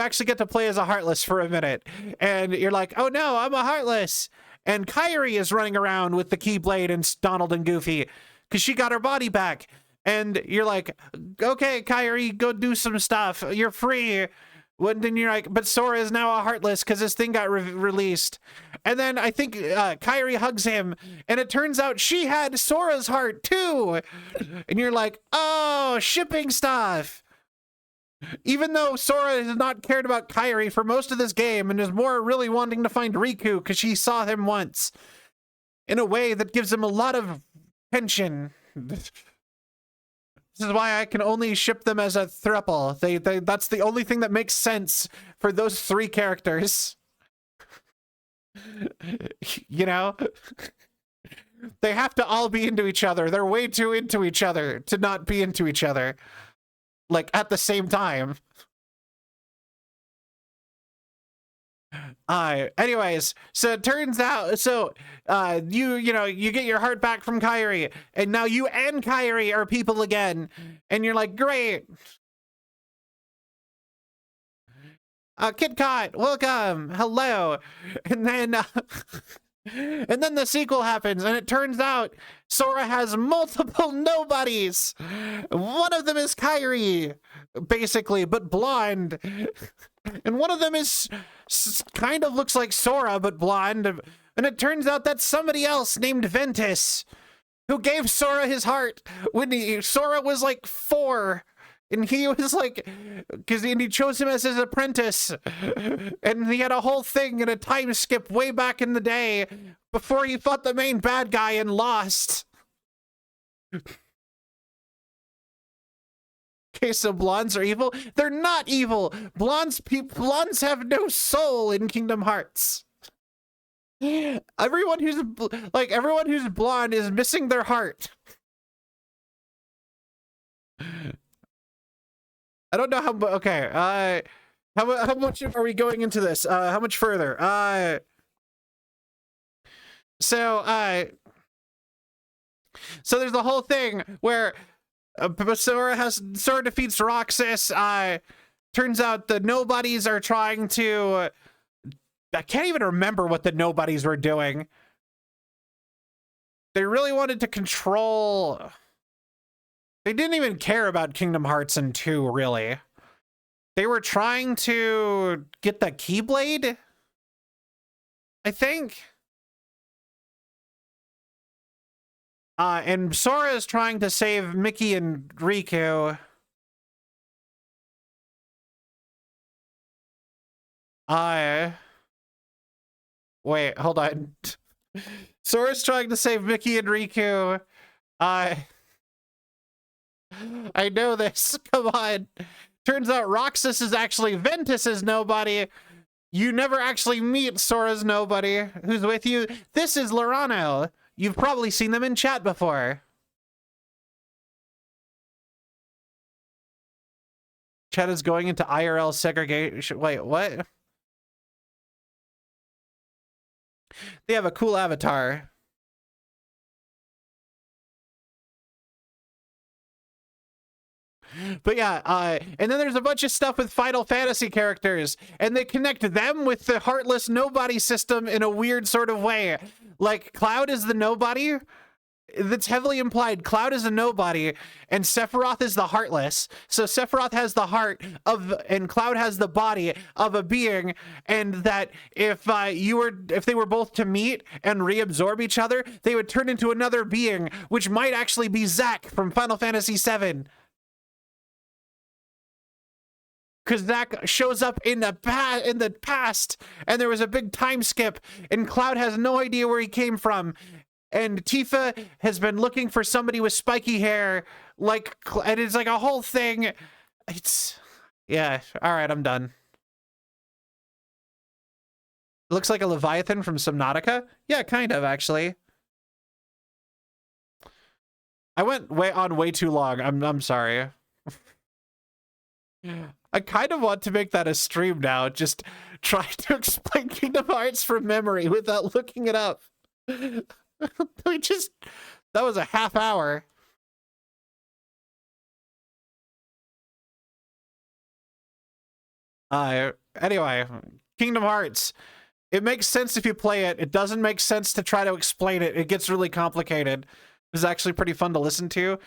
actually get to play as a Heartless for a minute, and you're like, oh no, I'm a Heartless. And Kairi is running around with the Keyblade and Donald and Goofy because she got her body back. And you're like, okay, Kairi, go do some stuff. You're free. Then you're like, but Sora is now a Heartless because this thing got released. And then I think Kairi hugs him, and it turns out she had Sora's heart too. And you're like, oh, shipping stuff. Even though Sora has not cared about Kairi for most of this game and is more really wanting to find Riku because she saw him once in a way that gives him a lot of tension. This is why I can only ship them as a throuple. That's the only thing that makes sense for those 3 characters. You know? They have to all be into each other. They're way too into each other to not be into each other. Like, at the same time. Anyways, so it turns out, you get your heart back from Kairi, and now you and Kairi are people again, and you're like, great. Kid Cot, welcome, hello, and then and then the sequel happens, and it turns out Sora has multiple nobodies. One of them is Kairi, basically, but blonde. And one of them is kind of looks like Sora, but blonde. And it turns out that's somebody else named Ventus, who gave Sora his heart when Sora was like 4. And he was like, he chose him as his apprentice. And he had a whole thing and a time skip way back in the day before he fought the main bad guy and lost. Okay, so blondes are evil? They're not evil. Blondes have no soul in Kingdom Hearts. Everyone who's blonde is missing their heart. I don't know how. Okay. How much are we going into this? How much further? So there's the whole thing where Sora defeats Roxas. Turns out the nobodies are trying to. I can't even remember what the nobodies were doing. They really wanted to control. They didn't even care about Kingdom Hearts and 2, really. They were trying to get the Keyblade, I think. And Sora is trying to save Mickey and Riku. Wait, hold on. Sora's trying to save Mickey and Riku. I know this. Come on. Turns out Roxas is actually Ventus's nobody. You never actually meet Sora's nobody. Who's with you? This is Lorano. You've probably seen them in chat before. Chat is going into IRL segregation. Wait, what? They have a cool avatar. But yeah, and then there's a bunch of stuff with Final Fantasy characters, and they connect them with the Heartless Nobody system in a weird sort of way. Like, Cloud is the nobody. That's heavily implied. Cloud is a nobody, and Sephiroth is the Heartless. So Sephiroth has the heart of, and Cloud has the body of a being, and that if they were both to meet and reabsorb each other, they would turn into another being, which might actually be Zack from Final Fantasy VII. Because Zack shows up in the past, and there was a big time skip, and Cloud has no idea where he came from. And Tifa has been looking for somebody with spiky hair, and it's like a whole thing. Yeah, all right, I'm done. It looks like a Leviathan from Subnautica. Yeah, kind of, actually. I went way too long. I'm sorry. I kind of want to make that a stream now. Just try to explain Kingdom Hearts from memory without looking it up. That was a half hour. Anyway, Kingdom Hearts. It makes sense if you play it. It doesn't make sense to try to explain it. It gets really complicated. It's actually pretty fun to listen to.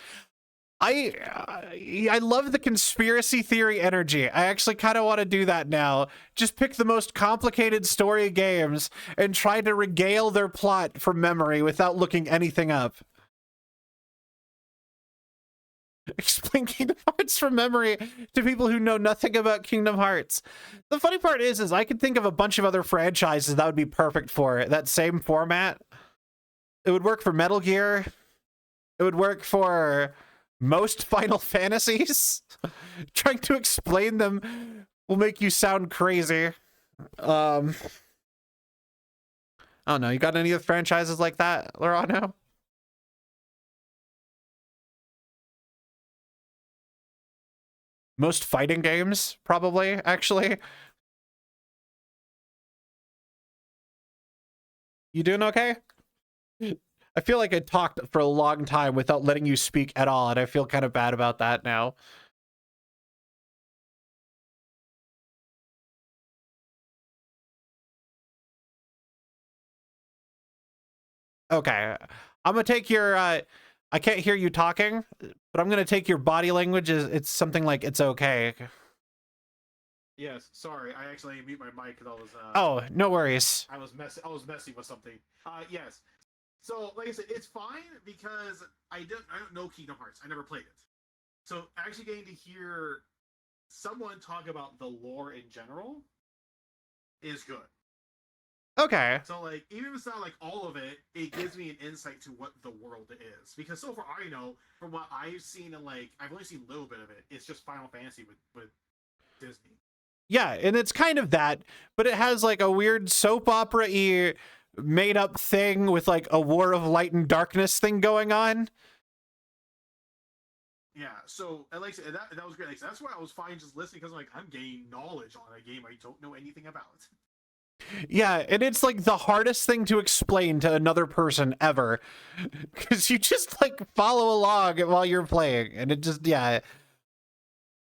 I love the conspiracy theory energy. I actually kind of want to do that now. Just pick the most complicated story games and try to regale their plot from memory without looking anything up. Explain Kingdom Hearts from memory to people who know nothing about Kingdom Hearts. The funny part is I could think of a bunch of other franchises that would be perfect for it. That same format. It would work for Metal Gear. It would work for most Final Fantasies. Trying to explain them will make you sound crazy. I don't know. You got any other franchises like that, Lorano? Most fighting games, probably, actually. You doing okay? I feel like I talked for a long time without letting you speak at all, and I feel kind of bad about that now. Okay. I'm gonna take your I can't hear you talking, but I'm gonna take your body language as it's something like it's okay. Yes, sorry, I actually mute my mic because I was Oh, no worries. I was messing with something. Yes. So, like I said, it's fine because I don't know Kingdom Hearts. I never played it. So, actually getting to hear someone talk about the lore in general is good. Okay. So, like, even if it's not like all of it, it gives me an insight to what the world is. Because so far, I know from what I've seen, and like I've only seen a little bit of it. It's just Final Fantasy with Disney. Yeah, and it's kind of that, but it has like a weird soap opera-y made up thing with like a war of light and darkness thing going on. Yeah, so and like I said, that was great. Like, that's why I was fine just listening because like I'm gaining knowledge on a game I don't know anything about. Yeah, and it's like the hardest thing to explain to another person ever, because you just like follow along while you're playing, and it just I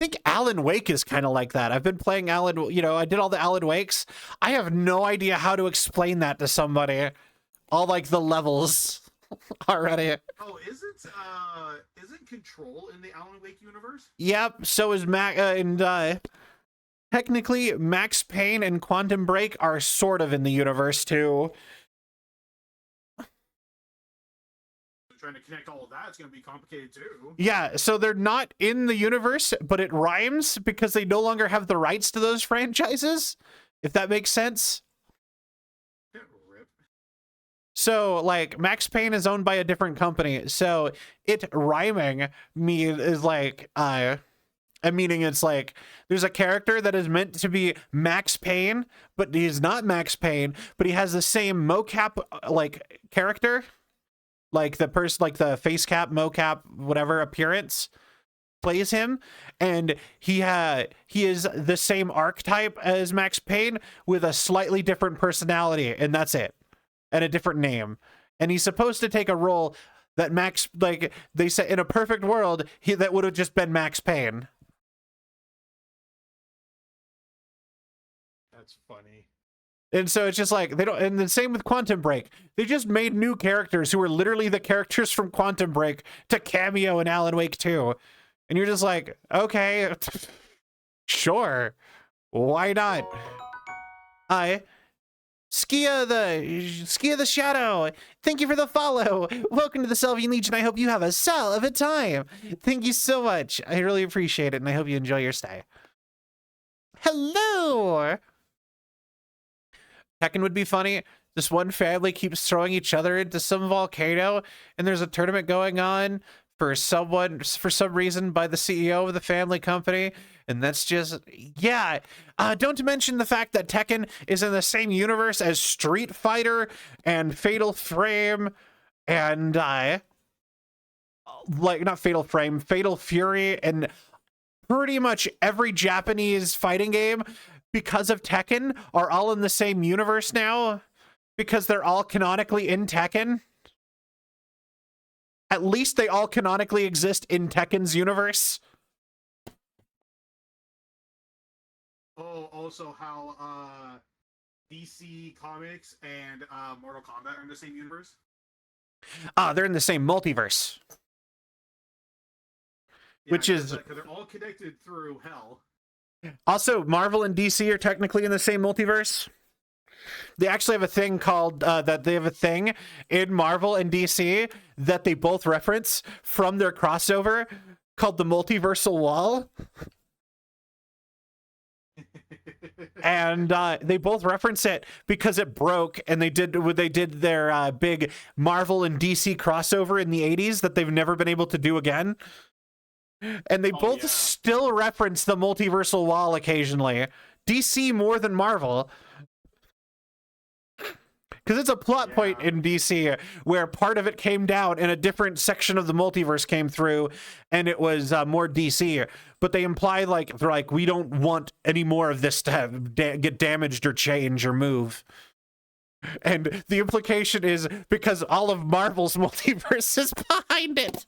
think Alan Wake is kind of like that. I've been playing Alan, I did all the Alan Wakes. I have no idea how to explain that to somebody. All like the levels already. Oh, isn't Control in the Alan Wake universe? Yep. So is Mac and technically Max Payne and Quantum Break are sort of in the universe too. Trying to connect all of that is going to be complicated too. Yeah, so they're not in the universe, but it rhymes because they no longer have the rights to those franchises, if that makes sense. Rip. So, like, Max Payne is owned by a different company, so it rhyming is like, meaning it's like, there's a character that is meant to be Max Payne, but he's not Max Payne, but he has the same mocap, like, character. Like the person, like the face cap, mocap, whatever appearance plays him, and he is the same archetype as Max Payne with a slightly different personality, and that's it, and a different name. And he's supposed to take a role that Max, like they say, in a perfect world, that would have just been Max Payne. That's funny. And so it's just like, they don't, and the same with Quantum Break. They just made new characters who are literally the characters from Quantum Break to cameo in Alan Wake 2. And you're just like, okay, sure. Why not? Skia the Shadow, thank you for the follow. Welcome to the Selvian Legion. I hope you have a cell of a time. Thank you so much. I really appreciate it, and I hope you enjoy your stay. Hello! Tekken would be funny. This one family keeps throwing each other into some volcano, and there's a tournament going on for some reason by the CEO of the family company, and that's just, yeah. Don't mention the fact that Tekken is in the same universe as Street Fighter and Fatal Frame and not Fatal Frame, Fatal Fury, and pretty much every Japanese fighting game, because of Tekken, are all in the same universe now, because they're all canonically in Tekken. At least they all canonically exist in Tekken's universe. Oh, also how DC Comics and Mortal Kombat are in the same universe? They're in the same multiverse. Yeah, which is... because they're all connected through hell. Also, Marvel and DC are technically in the same multiverse. They actually have a thing called, they have a thing in Marvel and DC that they both reference from their crossover called the Multiversal Wall. And they both reference it because it broke, and they did their big Marvel and DC crossover in the 80s that they've never been able to do again. And they both still reference the Multiversal Wall occasionally. DC more than Marvel. Because it's a plot point in DC where part of it came down and a different section of the multiverse came through, and it was more DC. But they imply they're like, we don't want any more of this to get damaged or change or move. And the implication is because all of Marvel's multiverse is behind it.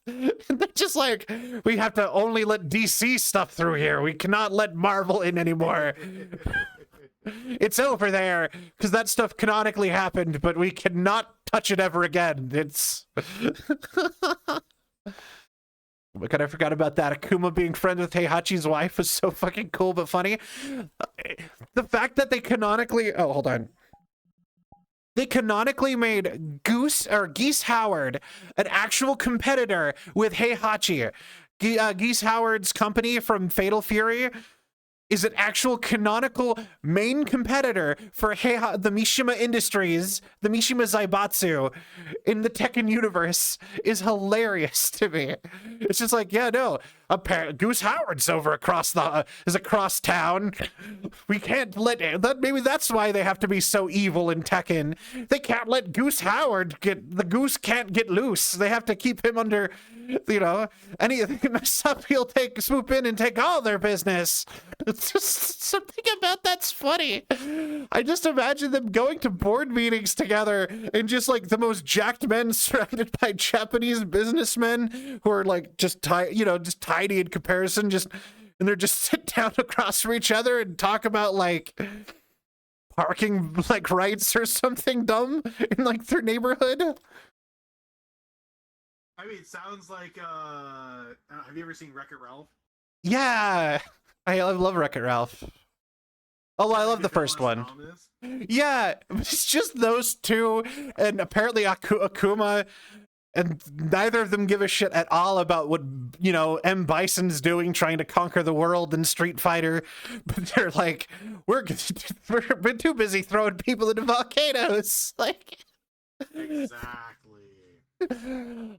They're just like, we have to only let DC stuff through here. We cannot let Marvel in anymore. It's over there because that stuff canonically happened, but we cannot touch it ever again. It's oh my god, I forgot about that. Akuma being friends with Heihachi's wife was so fucking cool but funny. The fact that they canonically... Oh, hold on. They canonically made Geese Howard an actual competitor with Heihachi. Geese Howard's company from Fatal Fury is an actual canonical main competitor for the Mishima Industries, the Mishima Zaibatsu in the Tekken universe is hilarious to me. It's just like, yeah, no, Goose Howard's over across town. We can't let that. Maybe that's why they have to be so evil in Tekken. They can't let Goose Howard the goose can't get loose. They have to keep him under, you know, anything mess up, he'll swoop in and take all their business. It's just something about that's funny. I just imagine them going to board meetings together and just like the most jacked men surrounded by Japanese businessmen who are like just tiny in comparison, and they're just sit down across from each other and talk about like parking like rights or something dumb in like their neighborhood. I mean, it sounds like have you ever seen Wreck-It Ralph? Yeah, I love Wreck-It Ralph. Oh, I love the first one. Yeah, it's just those two, and apparently Akuma, and neither of them give a shit at all about what, you know, M. Bison's doing, trying to conquer the world in Street Fighter. But they're like, we're too busy throwing people into volcanoes. Like, exactly.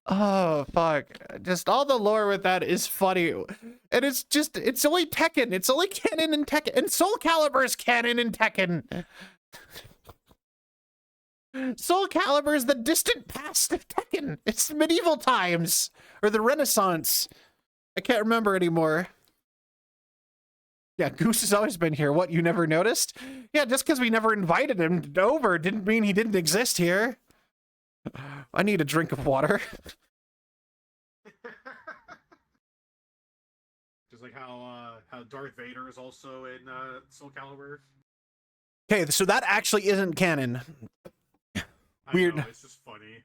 Oh fuck, just all the lore with that is funny, and it's only Tekken, it's only canon in Tekken, and Soul Calibur is canon in Tekken. Soul Calibur is the distant past of Tekken. It's medieval times or the Renaissance. I can't remember anymore. Yeah, Goose has always been here. What, you never noticed? Yeah, just because we never invited him over didn't mean he didn't exist here. I need a drink of water. Just like how Darth Vader is also in Soul Calibur. Okay, so that actually isn't canon. Weird. I know, it's just funny.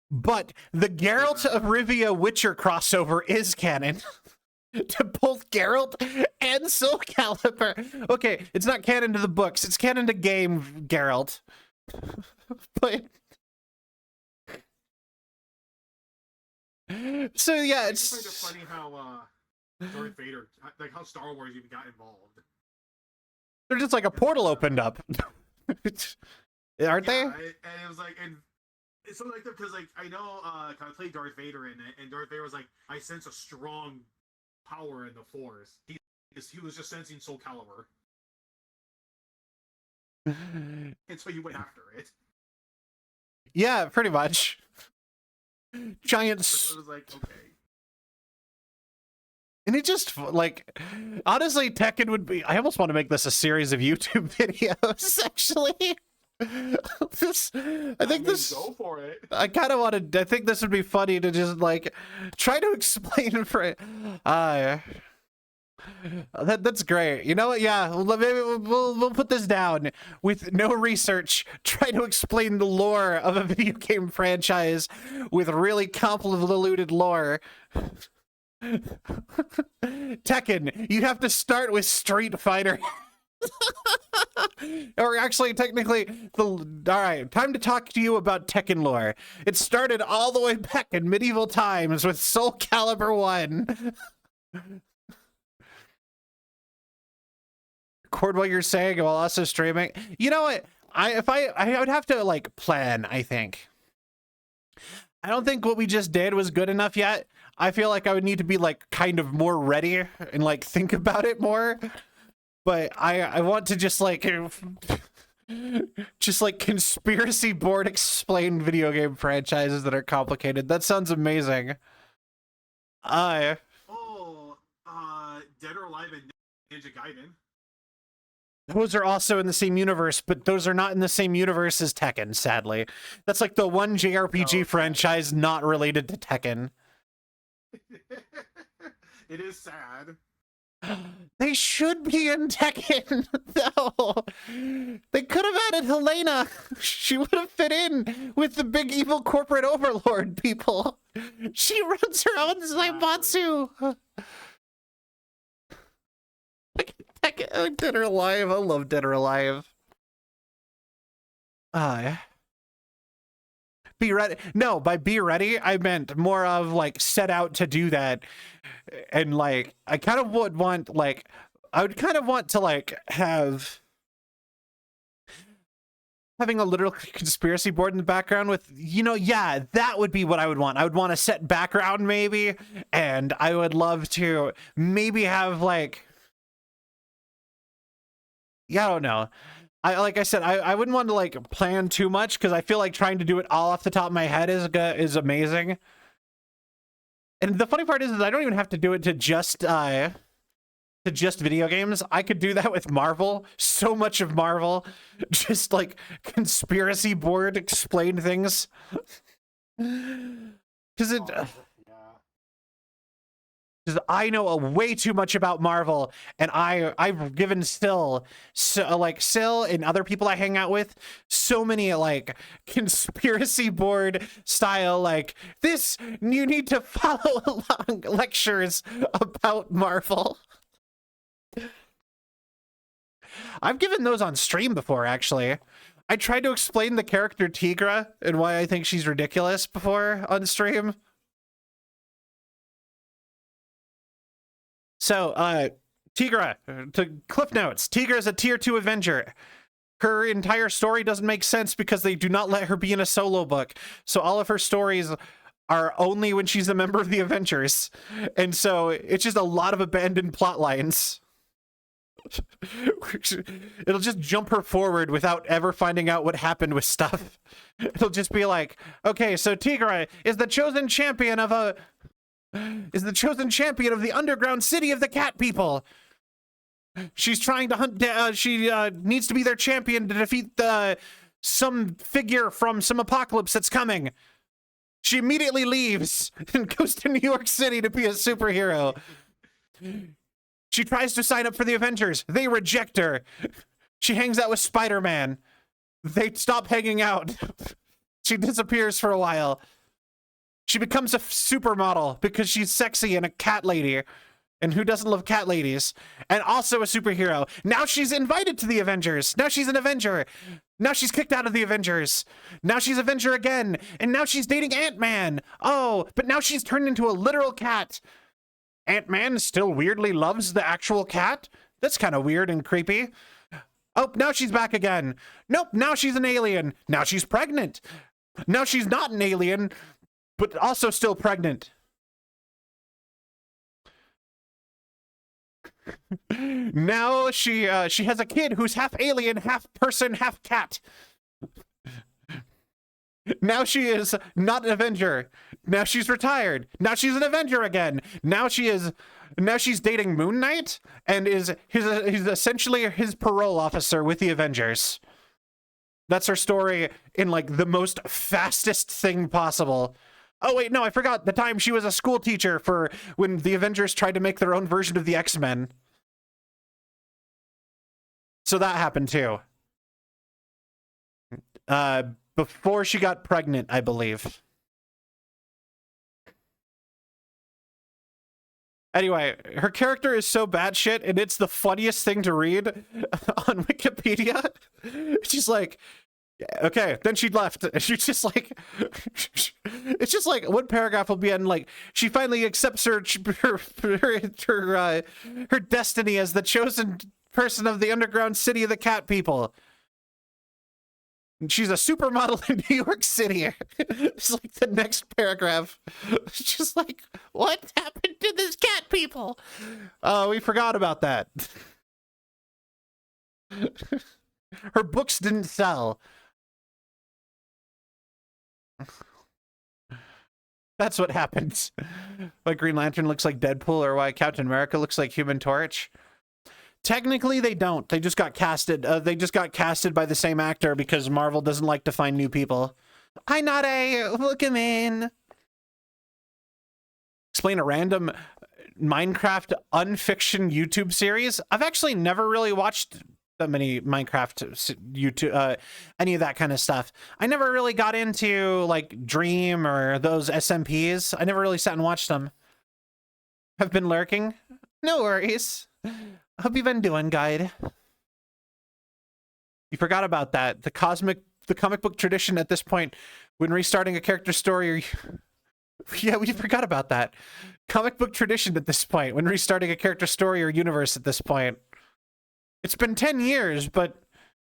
But the Geralt of Rivia Witcher crossover is canon. To both Geralt and Soul Calibur. Okay, it's not canon to the books. It's canon to game Geralt. But... So yeah, it's kind of funny how Darth Vader, like how Star Wars even got involved. They're just like a portal opened up, aren't they? And it was like, and it's something like that because like I know, I played Darth Vader in it, and Darth Vader was like, I sense a strong power in the Force. He was just sensing Soul Calibur, and so you went after it. Yeah, pretty much. Giant. So it was like, okay. And it just, like, honestly, Tekken would be... I almost want to make this a series of YouTube videos, actually. I think this... Go for it. I kind of want to... I think this would be funny to just, like, try to explain for... That's great. You know what? Yeah, maybe we'll put this down with no research. Try to explain the lore of a video game franchise with really convoluted lore. Tekken, you have to start with Street Fighter. Or actually, technically, all right, time to talk to you about Tekken lore. It started all the way back in medieval times with Soul Calibur 1. Record what you're saying while also streaming. You know what? I would have to like plan, I think. I don't think what we just did was good enough yet. I feel like I would need to be like kind of more ready and like think about it more. But I want to just like conspiracy board explain video game franchises that are complicated. That sounds amazing. Dead or Alive and Ninja Gaiden. Those are also in the same universe, but those are not in the same universe as Tekken, sadly. That's like the one JRPG Oh, franchise not related to Tekken. It is sad. They should be in Tekken, though. They could have added Helena. She would have fit in with the big evil corporate overlord people. She runs her own Zaibatsu. Dead or Alive. I love Dead or Alive. Be ready. No, by be ready, I meant more of like set out to do that. And like, I kind of would want like, I would kind of want to like having a literal conspiracy board in the background with, you know, yeah, that would be what I would want. I would want a set background maybe. And I would love to maybe have like, yeah, I don't know. Like I said, I wouldn't want to like plan too much because I feel like trying to do it all off the top of my head is amazing. And the funny part is I don't even have to do it to just video games. I could do that with Marvel. So much of Marvel, just like conspiracy board explain things. Because it. Because I know way too much about Marvel, and I've given Sil and other people I hang out with so many like conspiracy board style like this you need to follow along lectures about Marvel. I've given those on stream before, actually. I tried to explain the character Tigra and why I think she's ridiculous before on stream. So, Tigra, to Cliff Notes, Tigra is a tier 2 Avenger. Her entire story doesn't make sense because they do not let her be in a solo book. So all of her stories are only when she's a member of the Avengers. And so it's just a lot of abandoned plot lines. It'll just jump her forward without ever finding out what happened with stuff. It'll just be like, okay, so Tigra is the chosen champion of the underground city of the cat people. She's trying to hunt, she needs to be their champion to defeat some figure from some apocalypse that's coming. She immediately leaves and goes to New York City to be a superhero. She tries to sign up for the Avengers. They reject her. She hangs out with Spider-Man. They stop hanging out. She disappears for a while. She becomes a supermodel because she's sexy and a cat lady. And who doesn't love cat ladies? And also a superhero. Now she's invited to the Avengers. Now she's an Avenger. Now she's kicked out of the Avengers. Now she's Avenger again. And now she's dating Ant-Man. Oh, but now she's turned into a literal cat. Ant-Man still weirdly loves the actual cat? That's kind of weird and creepy. Oh, now she's back again. Nope, now she's an alien. Now she's pregnant. Now she's not an alien, but also still pregnant. Now she has a kid who's half alien, half person, half cat. Now she is not an Avenger. Now she's retired. Now she's an Avenger again. Now she's dating Moon Knight and he's essentially his parole officer with the Avengers. That's her story in like the most fastest thing possible. Oh wait, no, I forgot the time she was a school teacher for when the Avengers tried to make their own version of the X-Men. So that happened too. Before she got pregnant, I believe. Anyway, her character is so batshit, and it's the funniest thing to read on Wikipedia. She's like, okay, then she left. And she's just like, it's just like one paragraph will be on like, she finally accepts her destiny as the chosen person of the underground city of the cat people. She's a supermodel in New York City. It's like the next paragraph. It's just like, what happened to this cat people? Oh, we forgot about that. Her books didn't sell. That's what happens. Why Green Lantern looks like Deadpool or why Captain America looks like Human Torch. Technically, they don't. They just got casted. They just got casted by the same actor because Marvel doesn't like to find new people. Hi, Nade. Welcome in. Explain a random Minecraft unfiction YouTube series. I've actually never really watched that many Minecraft YouTube, any of that kind of stuff. I never really got into like Dream or those SMPs. I never really sat and watched them. Have been lurking. No worries. Hope you've been doing, guide. You forgot about that. The comic book tradition at this point, when restarting a character story, or yeah, we forgot about that. Comic book tradition at this point, when restarting a character story or universe at this point. It's been 10 years, but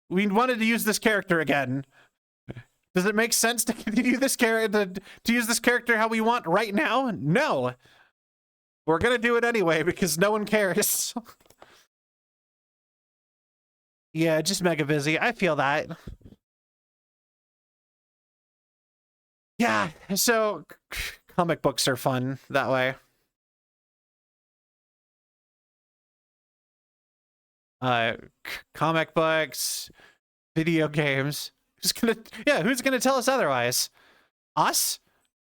we wanted to use this character again. Does it make sense to continue this character, to use this character how we want right now? No. We're gonna do it anyway because no one cares. Yeah, just mega busy. I feel that. Yeah, so comic books are fun that way. Comic books, video games. Who's gonna tell us otherwise? Us?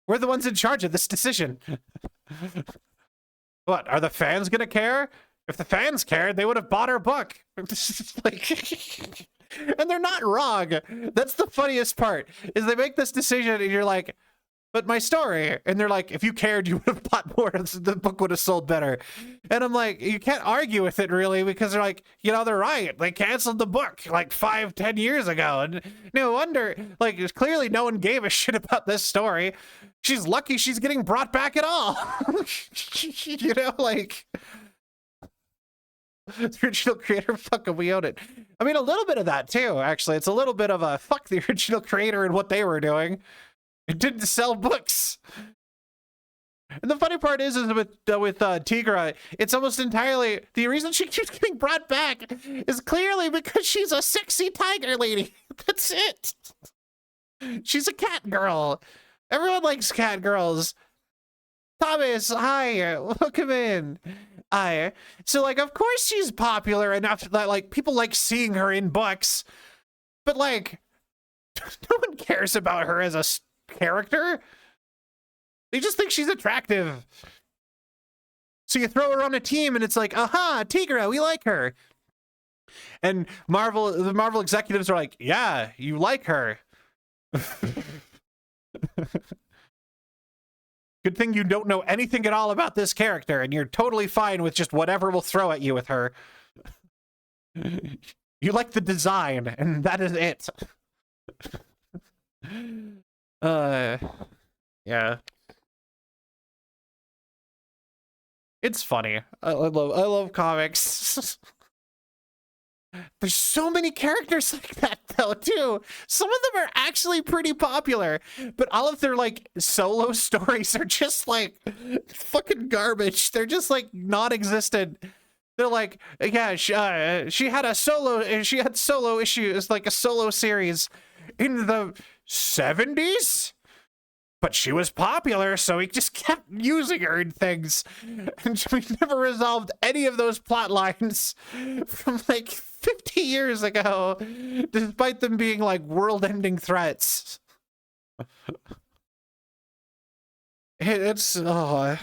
We're the ones in charge of this decision. What, are the fans gonna care? If the fans cared, they would have bought our book. Like, and they're not wrong. That's the funniest part, is they make this decision and you're like, but my story. And they're like, if you cared, you would have bought more. The book would have sold better. And I'm like, you can't argue with it really, because they're like, you know, they're right. They canceled the book like 5-10 years ago. And no wonder, like, clearly no one gave a shit about this story. She's lucky she's getting brought back at all. You know, like, the original creator, fuck him, we own it. I mean, a little bit of that too, actually. It's a little bit of a fuck the original creator and what they were doing. It didn't sell books. And the funny part is with Tigra, it's almost entirely, the reason she keeps getting brought back is clearly because she's a sexy tiger lady. That's it. She's a cat girl. Everyone likes cat girls. Thomas, hi, welcome in. Hi. So, like, of course she's popular enough that, like, people like seeing her in books. But, like, no one cares about her as a character. They just think she's attractive. So you throw her on a team and it's like, aha, Tigra, we like her. And the Marvel executives are like, yeah, you like her. Good thing you don't know anything at all about this character and you're totally fine with just whatever we'll throw at you with her. You like the design and that is it. Yeah. It's funny. I love comics. There's so many characters like that though too. Some of them are actually pretty popular, but all of their like solo stories are just like fucking garbage. They're just like non-existent. They're like, yeah, she had solo issues, like a solo series in the 70s, but she was popular, so he just kept using her in things. And we never resolved any of those plot lines from like 50 years ago, despite them being like world-ending threats. It's, oh.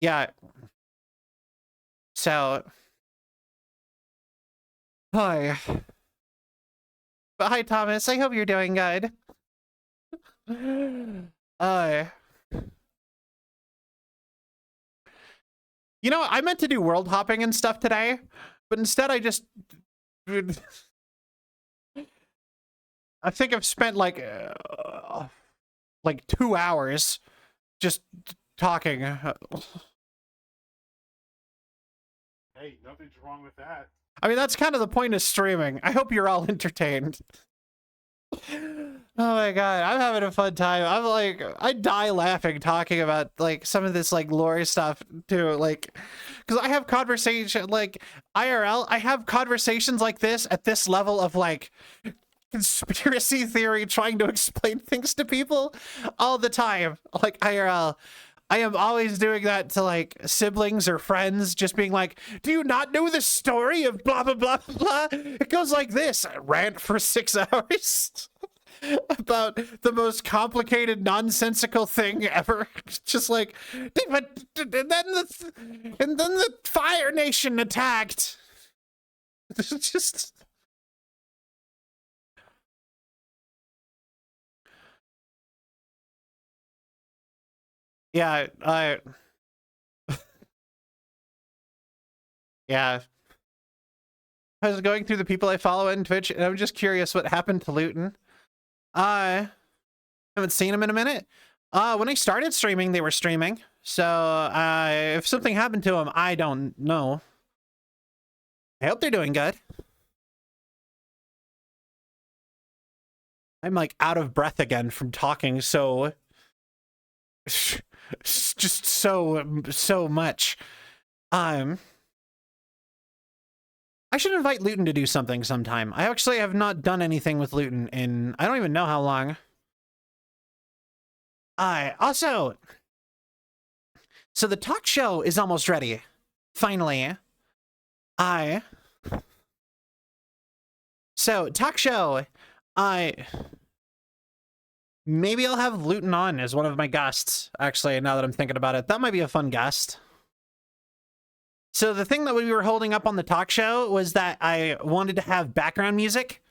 Yeah. So, hi. Hi, Thomas. I hope you're doing good. You know, I meant to do world hopping and stuff today, but instead I just... I think I've spent like 2 hours just talking. Hey, nothing's wrong with that. I mean, that's kind of the point of streaming. I hope you're all entertained. Oh my god, I'm having a fun time. I'm like, I die laughing talking about like some of this like lore stuff too, like, because I have conversation like IRL. I have conversations like this at this level of like conspiracy theory, trying to explain things to people all the time, like IRL. I am always doing that to like siblings or friends, just being like, do you not know the story of blah, blah, blah, blah, blah? It goes like this. I rant for 6 hours about the most complicated, nonsensical thing ever. Just like, but and then the Fire Nation attacked. Just... Yeah, yeah. I was going through the people I follow on Twitch, and I'm just curious what happened to Luton. I haven't seen him in a minute. When I started streaming, they were streaming. So, if something happened to him, I don't know. I hope they're doing good. I'm like out of breath again from talking so... just so much. I should invite Luton to do something sometime. I actually have not done anything with Luton in I don't even know how long. Also, so the talk show is almost ready. Finally. So talk show. Maybe I'll have Luton on as one of my guests. Actually, now that I'm thinking about it, that might be a fun guest. So the thing that we were holding up on the talk show was that I wanted to have background music.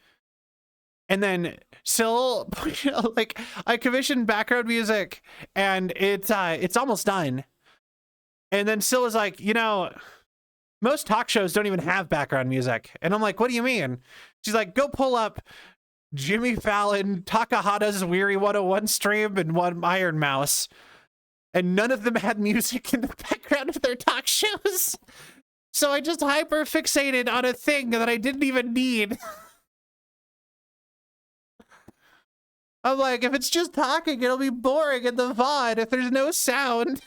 And then Syl, like, I commissioned background music and it's almost done. And then Syl was like, you know, most talk shows don't even have background music. And I'm like, what do you mean? She's like, go pull up Jimmy Fallon, Takahata's Weary 101 stream, and one Iron Mouse. And none of them had music in the background of their talk shows. So I just hyper fixated on a thing that I didn't even need. I'm like, if it's just talking, it'll be boring in the VOD if there's no sound.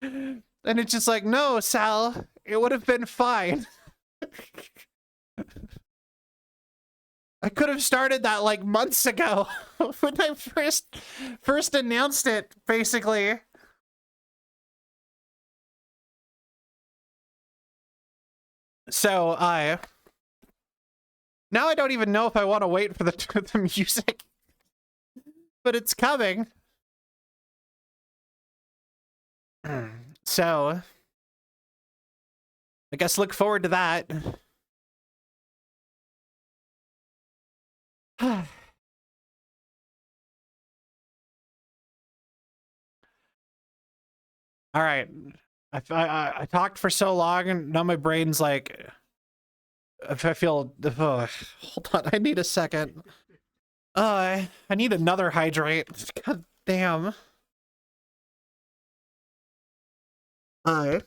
And it's just like, no, Sal, it would have been fine. I could have started that like months ago when I first announced it, basically. So now I don't even know if I want to wait for the music, but it's coming. So I guess look forward to that. All right, I talked for so long, and now my brain's like, if I feel, hold on, I need a second. I need another hydrate. God damn. All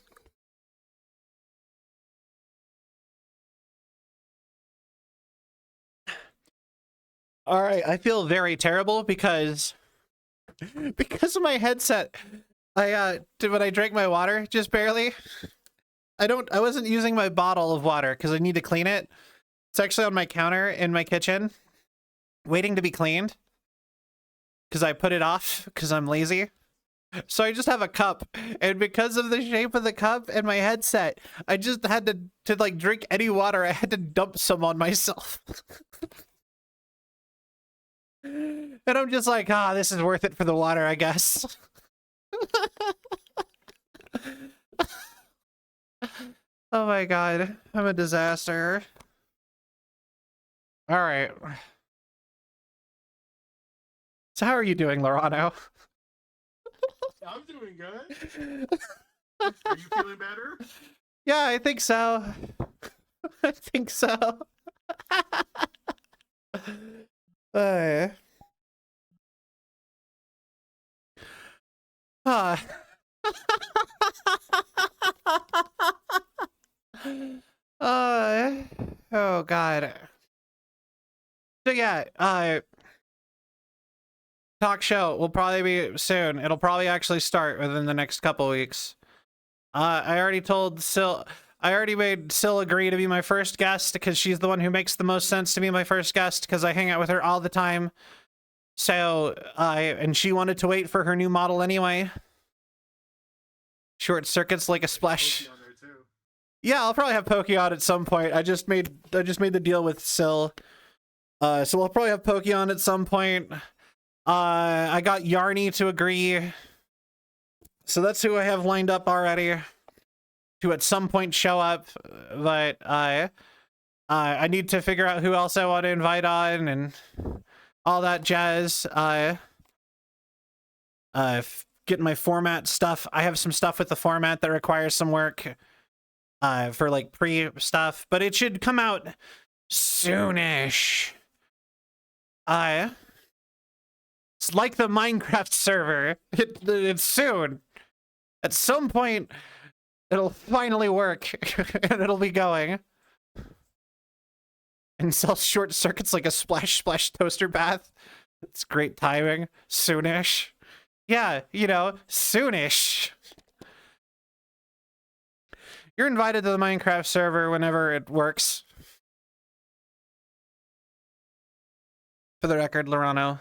right, I feel very terrible because of my headset. When I drank my water, just barely. I wasn't using my bottle of water because I need to clean it. It's actually on my counter in my kitchen, waiting to be cleaned. Because I put it off because I'm lazy. So I just have a cup, and because of the shape of the cup and my headset, I just had to like drink any water. I had to dump some on myself. And I'm just like, this is worth it for the water, I guess. Oh my god, I'm a disaster. All right. So how are you doing, Lorano? I'm doing good. Are you feeling better? Yeah, I think so. I think so. Oh god. So yeah, talk show will probably be soon. It'll probably actually start within the next couple weeks. I already told Syl, I already made Syl agree to be my first guest because she's the one who makes the most sense to be my first guest because I hang out with her all the time. So, and she wanted to wait for her new model anyway. Short circuits like a splash. On there too. Yeah, I'll probably have Pokemon at some point. I just made the deal with Syl. So we'll probably have Pokemon at some point. I got Yarny to agree. So that's who I have lined up already to at some point show up. But I need to figure out who else I want to invite on and all that jazz. Getting my format stuff. I have some stuff with the format that requires some work for like pre-stuff, but it should come out soonish. It's like the Minecraft server. It's soon. At some point, it'll finally work and it'll be going. And sell short circuits like a splash toaster bath. It's great timing. Soonish. Yeah, you know, soonish. You're invited to the Minecraft server whenever it works. For the record, Lorano.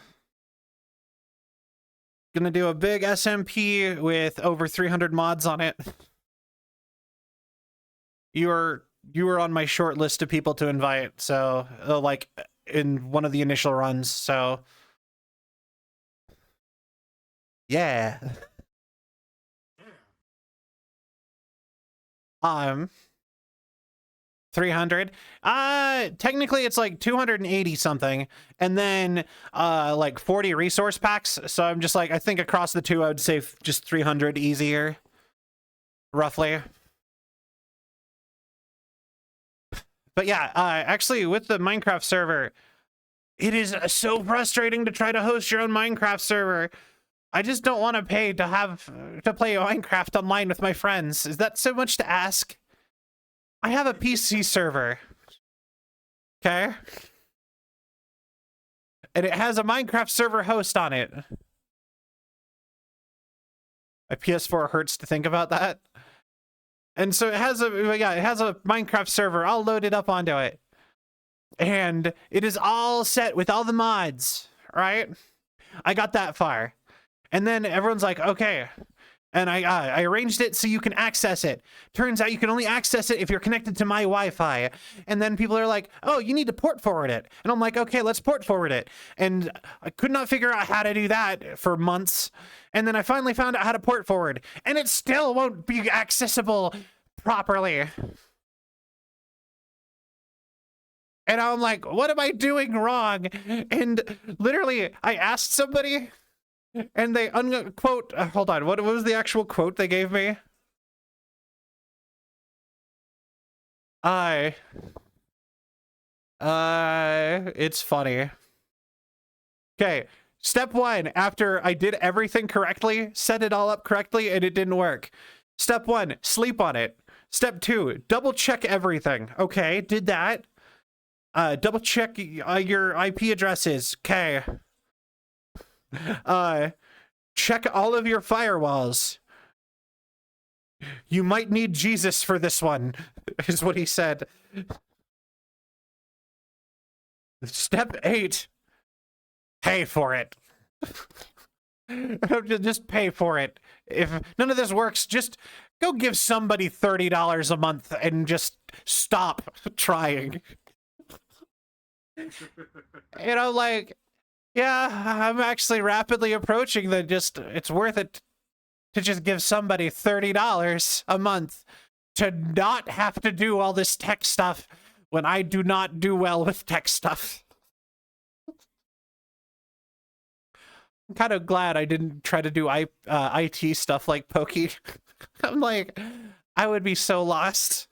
Gonna do a big SMP with over 300 mods on it. You were on my short list of people to invite, so like in one of the initial runs, so yeah. 300. Technically it's like 280 something, and then like 40 resource packs. So I'm just like, I think across the two I would say just 300 easier, roughly. But yeah, actually with the Minecraft server, it is so frustrating to try to host your own Minecraft server. I just don't want to pay to play Minecraft online with my friends. Is that so much to ask? I have a PC server. Okay? And it has a Minecraft server host on it. My PS4 hurts to think about that. And so it has a Minecraft server. I'll load it up onto it. And it is all set with all the mods, right? I got that far. And then everyone's like, okay. And I arranged it so you can access it. Turns out you can only access it if you're connected to my Wi-Fi. And then people are like, oh, you need to port forward it. And I'm like, okay, let's port forward it. And I could not figure out how to do that for months. And then I finally found out how to port forward. And it still won't be accessible properly. And I'm like, what am I doing wrong? And literally, I asked somebody, and they unquote, hold on, what was the actual quote they gave me? It's funny. Okay, step one, after I did everything correctly, set it all up correctly, and it didn't work. Step one, sleep on it. Step two, double check everything. Okay, did that. Double check your IP addresses. Okay. Check all of your firewalls. You might need Jesus for this one, is what he said. Step 8. Pay for it. Just pay for it. If none of this works, just go give somebody $30 a month and just stop trying. You know, like, yeah, I'm actually rapidly approaching it's worth it to just give somebody $30 a month to not have to do all this tech stuff when I do not do well with tech stuff. I'm kind of glad I didn't try to do IT stuff like Pokey. I'm like, I would be so lost.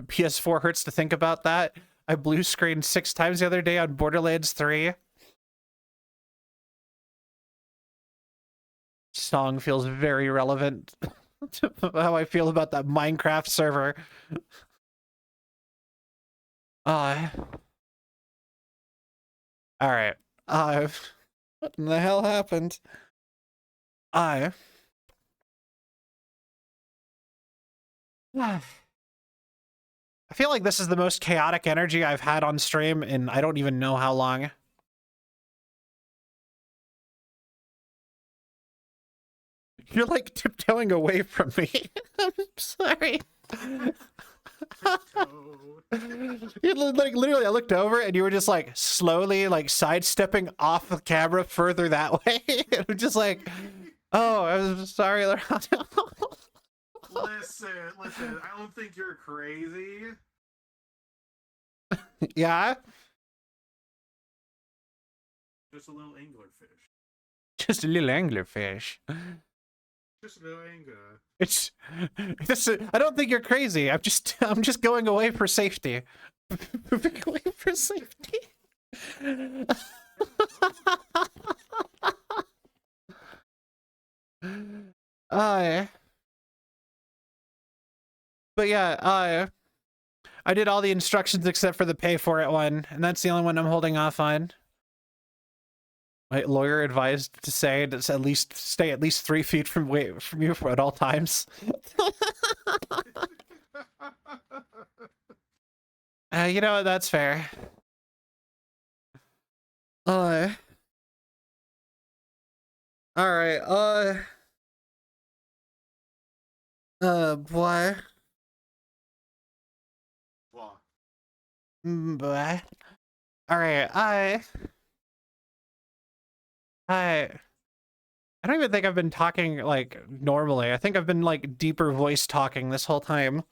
PS4 hurts to think about that. I blue screened 6 times the other day on Borderlands 3. Song feels very relevant to how I feel about that Minecraft server. Alright. What in the hell happened? I feel like this is the most chaotic energy I've had on stream in I don't even know how long. You're like tiptoeing away from me. I'm sorry. You like literally I looked over and you were just like slowly like sidestepping off the camera further that way. I'm just like, oh, I'm sorry. Listen, I don't think you're crazy. Yeah. Just a little anglerfish. Just a little anglerfish. Just a little angler. It's this. I don't think you're crazy. I'm just going away for safety. Moving away for safety. But yeah, I did all the instructions except for the pay for it one, and that's the only one I'm holding off on. My lawyer advised to say to at least stay at least 3 feet from you at all times. You know what? That's fair. All right. Boy. What? Boy. All right. I don't even think I've been talking like normally. I think I've been like deeper voice talking this whole time.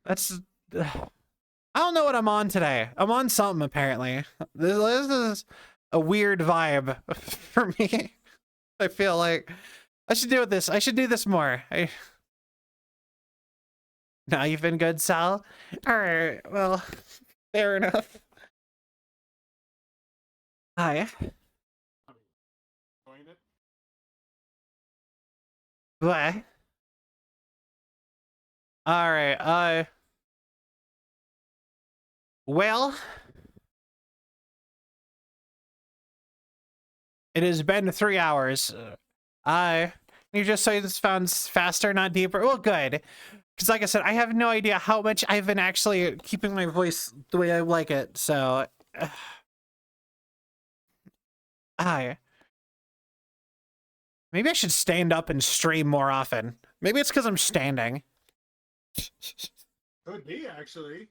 That's I don't know what I'm on today. I'm on something apparently. This is a weird vibe for me. I feel like I should do this. I should do this more. Now you've been good, Sal? Alright, well, fair enough. Hi. What? Alright, well, it has been 3 hours. You just say this sounds faster, not deeper. Well, good. Because like I said, I have no idea how much I've been actually keeping my voice the way I like it, so... Maybe I should stand up and stream more often. Maybe it's because I'm standing. Could be, actually.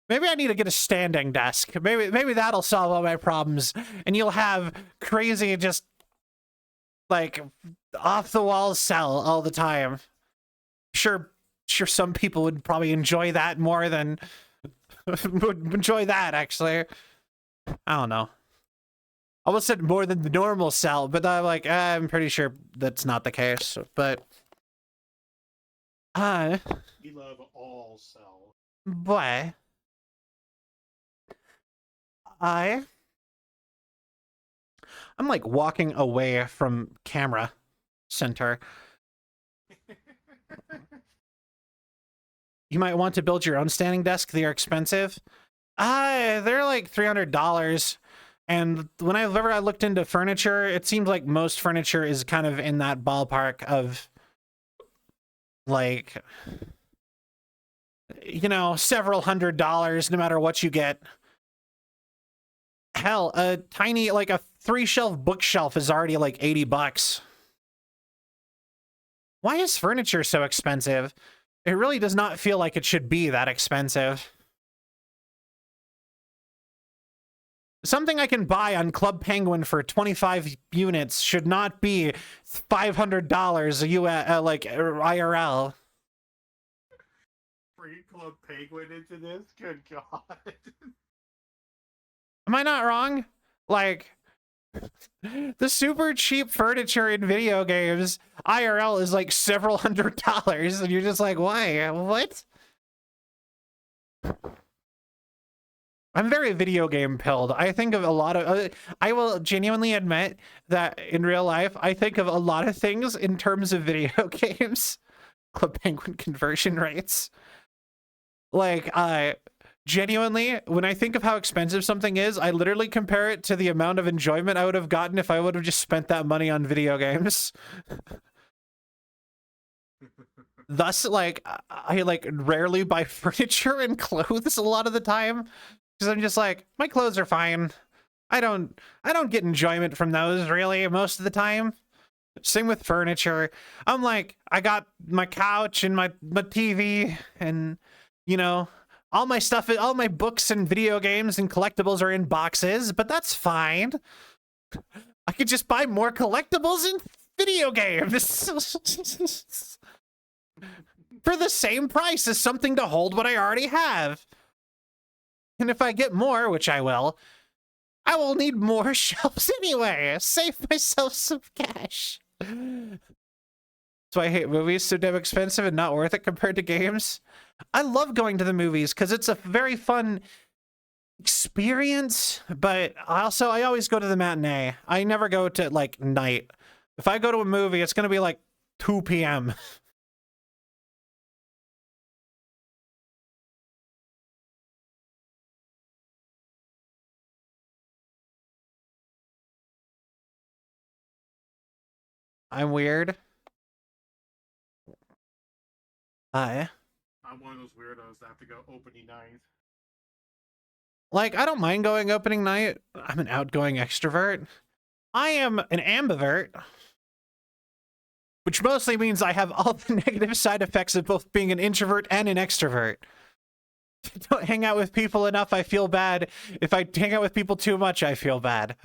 Maybe I need to get a standing desk. Maybe that'll solve all my problems, and you'll have crazy, just like off the wall Cell all the time. Sure, some people would probably enjoy that more than would enjoy that. Actually, I don't know. I almost said more than the normal Cell, but I'm like, I'm pretty sure that's not the case. But we love all Cell. Boy. I'm like walking away from camera center. You might want to build your own standing desk. They're expensive. They're like $300. And whenever I looked into furniture, it seems like most furniture is kind of in that ballpark of like, you know, several $100s no matter what you get. Hell, a tiny, like a 3-shelf bookshelf is already like $80. Why is furniture so expensive? It really does not feel like it should be that expensive. Something I can buy on Club Penguin for 25 units should not be $500 US, like IRL. Free Club Penguin into this? Good God. Am I not wrong? Like, the super cheap furniture in video games, IRL is like several $100s, and you're just like, why? What? I'm very video game pilled. I think of a lot of... I will genuinely admit that in real life, I think of a lot of things in terms of video games. Club Penguin conversion rates. Like, genuinely, when I think of how expensive something is, I literally compare it to the amount of enjoyment I would have gotten if I would have just spent that money on video games. Thus, like, I like rarely buy furniture and clothes a lot of the time because I'm just like, my clothes are fine. I don't get enjoyment from those really most of the time. Same with furniture. I'm like, I got my couch and my TV and, you know, all my stuff, all my books and video games and collectibles are in boxes, but that's fine. I could just buy more collectibles and video games for the same price as something to hold what I already have. And if I get more, which I will need more shelves anyway. Save myself some cash. So I hate movies, so damn expensive and not worth it compared to games. I love going to the movies because it's a very fun experience, but I always go to the matinee. I never go to like night. If I go to a movie, it's gonna be like 2 p.m. I'm weird. I'm one of those weirdos that have to go opening night. Like, I don't mind going opening night. I'm an outgoing extrovert. I am an ambivert, which mostly means I have all the negative side effects of both being an introvert and an extrovert. If I don't hang out with people enough, I feel bad. If I hang out with people too much, I feel bad.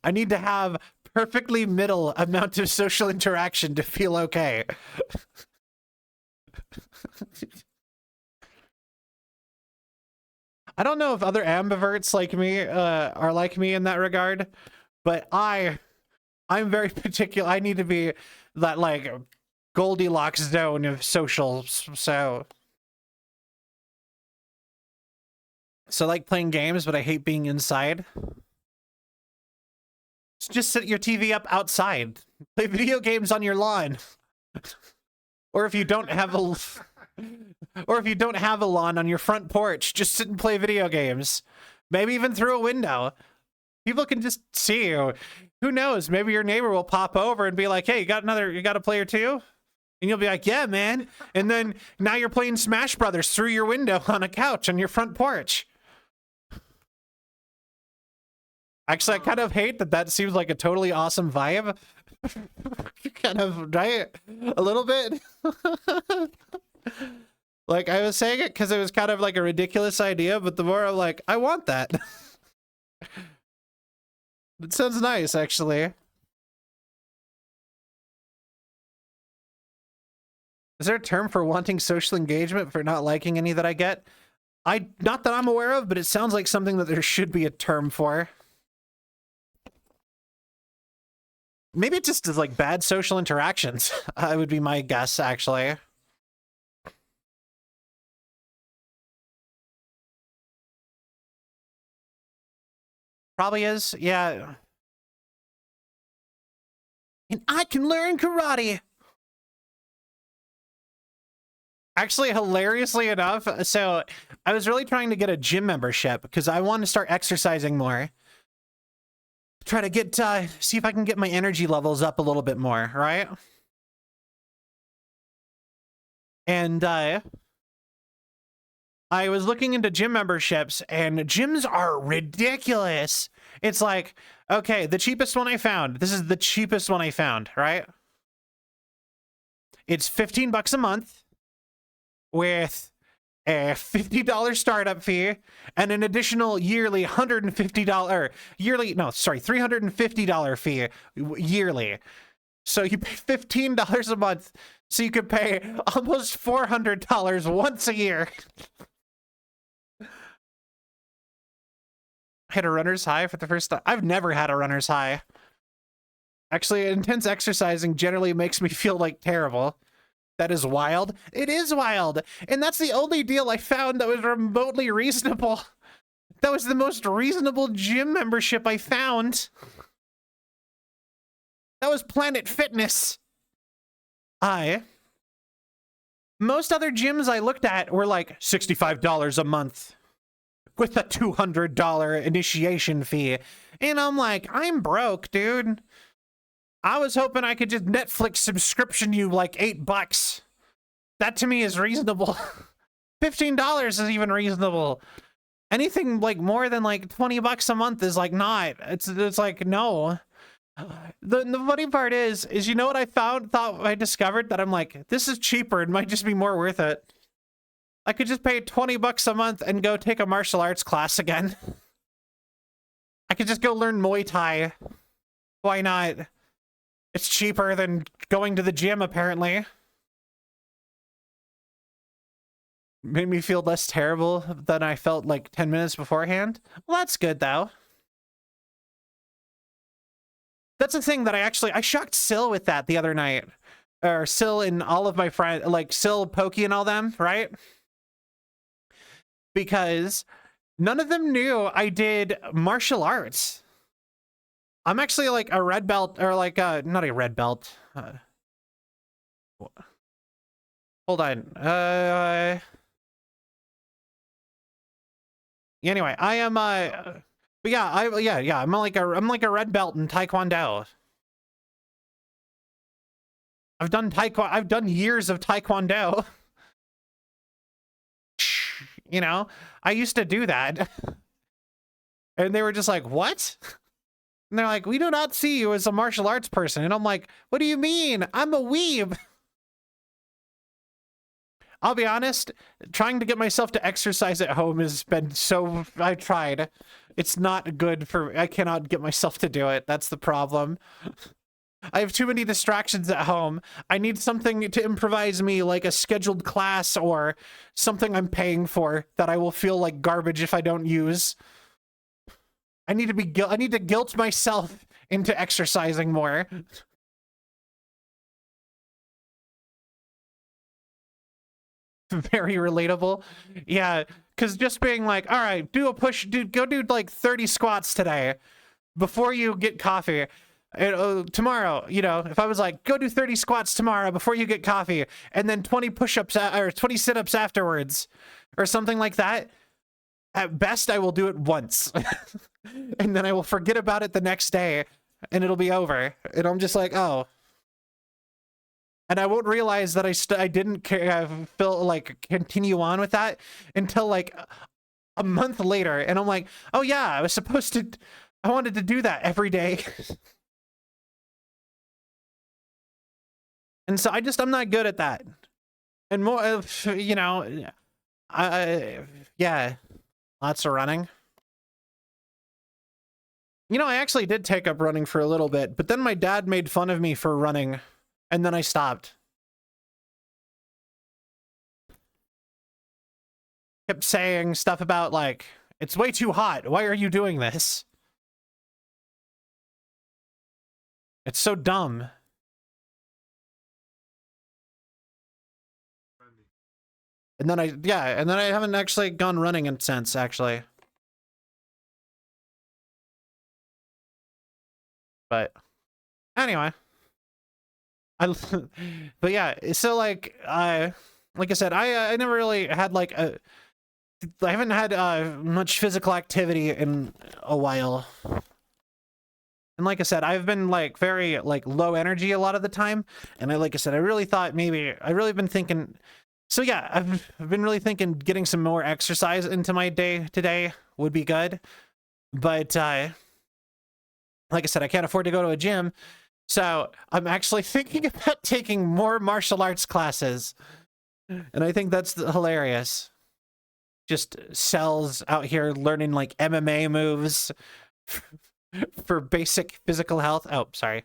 I need to have perfectly middle amount of social interaction to feel okay. I don't know if other ambiverts like me are like me in that regard, but I'm very particular. I need to be that like Goldilocks zone of social. So like playing games, but I hate being inside. Just set your TV up outside. Play video games on your lawn. Or if you don't have a lawn, on your front porch, just sit and play video games. Maybe even through a window. People can just see you. Who knows? Maybe your neighbor will pop over and be like, "Hey, you got a player too?" And you'll be like, "Yeah, man." And then now you're playing Smash Brothers through your window on a couch on your front porch. Actually, I kind of hate that seems like a totally awesome vibe. Kind of, right? A little bit. Like, I was saying it because it was kind of like a ridiculous idea, but the more I'm like, I want that. It sounds nice, actually. Is there a term for wanting social engagement for not liking any that I get? Not that I'm aware of, but it sounds like something that there should be a term for. Maybe it just is like bad social interactions. Would be my guess, actually. Probably is, yeah. And I can learn karate. Actually, hilariously enough, so I was really trying to get a gym membership because I want to start exercising more. Try to get, see if I can get my energy levels up a little bit more, right? And, I was looking into gym memberships, and gyms are ridiculous. It's like, okay, the cheapest one I found. This is the cheapest one I found, right? It's $15 a month with a $50 startup fee and an additional yearly $350 fee yearly. So you pay $15 a month, so you could pay almost $400 once a year. I had a runner's high for the first time. I've never had a runner's high. Actually, intense exercising generally makes me feel like terrible. That is wild. It is wild. And that's the only deal I found that was remotely reasonable. That was the most reasonable gym membership I found. That was Planet Fitness. Most other gyms I looked at were like $65 a month with a $200 initiation fee. And I'm like, I'm broke, dude. I was hoping I could just Netflix subscription you like $8. That to me is reasonable. $15 is even reasonable. Anything like more than like $20 a month is like not. It's like no. The funny part is you know what I discovered that I'm like, this is cheaper. It might just be more worth it. I could just pay $20 a month and go take a martial arts class again. I could just go learn Muay Thai. Why not? It's cheaper than going to the gym, apparently. Made me feel less terrible than I felt like 10 minutes beforehand. Well, that's good, though. That's the thing that I shocked Sil with that the other night. Or Sil and all of my friends, like Sil, Pokey, and all them, right? Because none of them knew I did martial arts. I'm actually like a red belt, or like not a red belt. Hold on. Anyway, I am but yeah, I'm like a red belt in Taekwondo. I've done years of Taekwondo. You know, I used to do that. And they were just like, "What?" And they're like, "We do not see you as a martial arts person." And I'm like, "What do you mean? I'm a weeb." I'll be honest, trying to get myself to exercise at home has been so... I tried. It's not good for... I cannot get myself to do it. That's the problem. I have too many distractions at home. I need something to improvise me, like a scheduled class or something I'm paying for that I will feel like garbage if I don't use. I need to guilt myself into exercising more. Very relatable. Yeah, because just being like, all right, do a push, go do like 30 squats today before you get coffee. And, tomorrow, you know, if I was like, go do 30 squats tomorrow before you get coffee, and then 20 push-ups or 20 sit-ups afterwards, or something like that, at best I will do it once. And then I will forget about it the next day, and it'll be over. And I'm just like, oh. And I won't realize that I didn't feel like continue on with that until like a month later. And I'm like, oh yeah, I wanted to do that every day. And so I'm not good at that. And more of, you know, yeah, lots of running. You know, I actually did take up running for a little bit, but then my dad made fun of me for running. And then I stopped. Kept saying stuff about like, it's way too hot. Why are you doing this? It's so dumb. And then I haven't actually gone running in since, actually. But anyway. But yeah, so like I said, I never really had like I haven't had much physical activity in a while. And like I said, I've been like very like low energy a lot of the time. And like I said, I really been thinking, so yeah, I've been really thinking getting some more exercise into my day today would be good. But like I said, I can't afford to go to a gym. So I'm actually thinking about taking more martial arts classes. And I think that's hilarious. Just cells out here learning like MMA moves for basic physical health. Oh, sorry.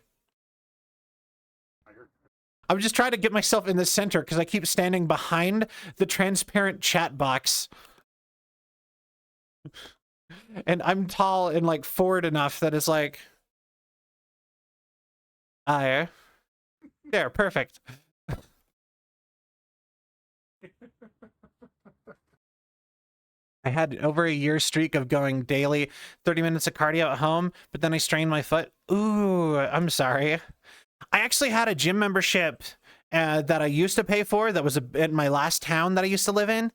I'm just trying to get myself in the center because I keep standing behind the transparent chat box. And I'm tall and like forward enough that it's like... there, perfect. I had over a year streak of going daily 30 minutes of cardio at home, but then I strained my foot. Ooh, I'm sorry. I actually had a gym membership that I used to pay for that was in my last town that I used to live in.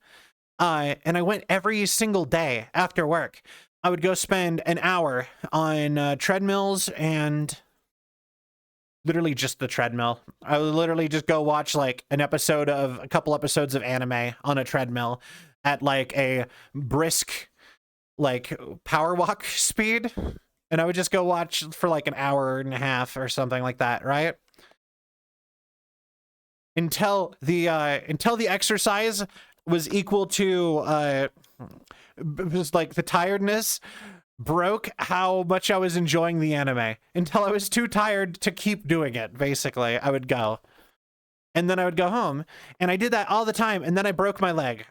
And I went every single day after work. I would go spend an hour on treadmills and literally just the treadmill. I would literally just go watch like a couple episodes of anime on a treadmill at like a brisk like power walk speed, and I would just go watch for like an hour and a half or something like that, right? Until the exercise was equal to was like the tiredness broke how much I was enjoying the anime, until I was too tired to keep doing it. Basically, I would go, and then I would go home, and I did that all the time, and then I broke my leg.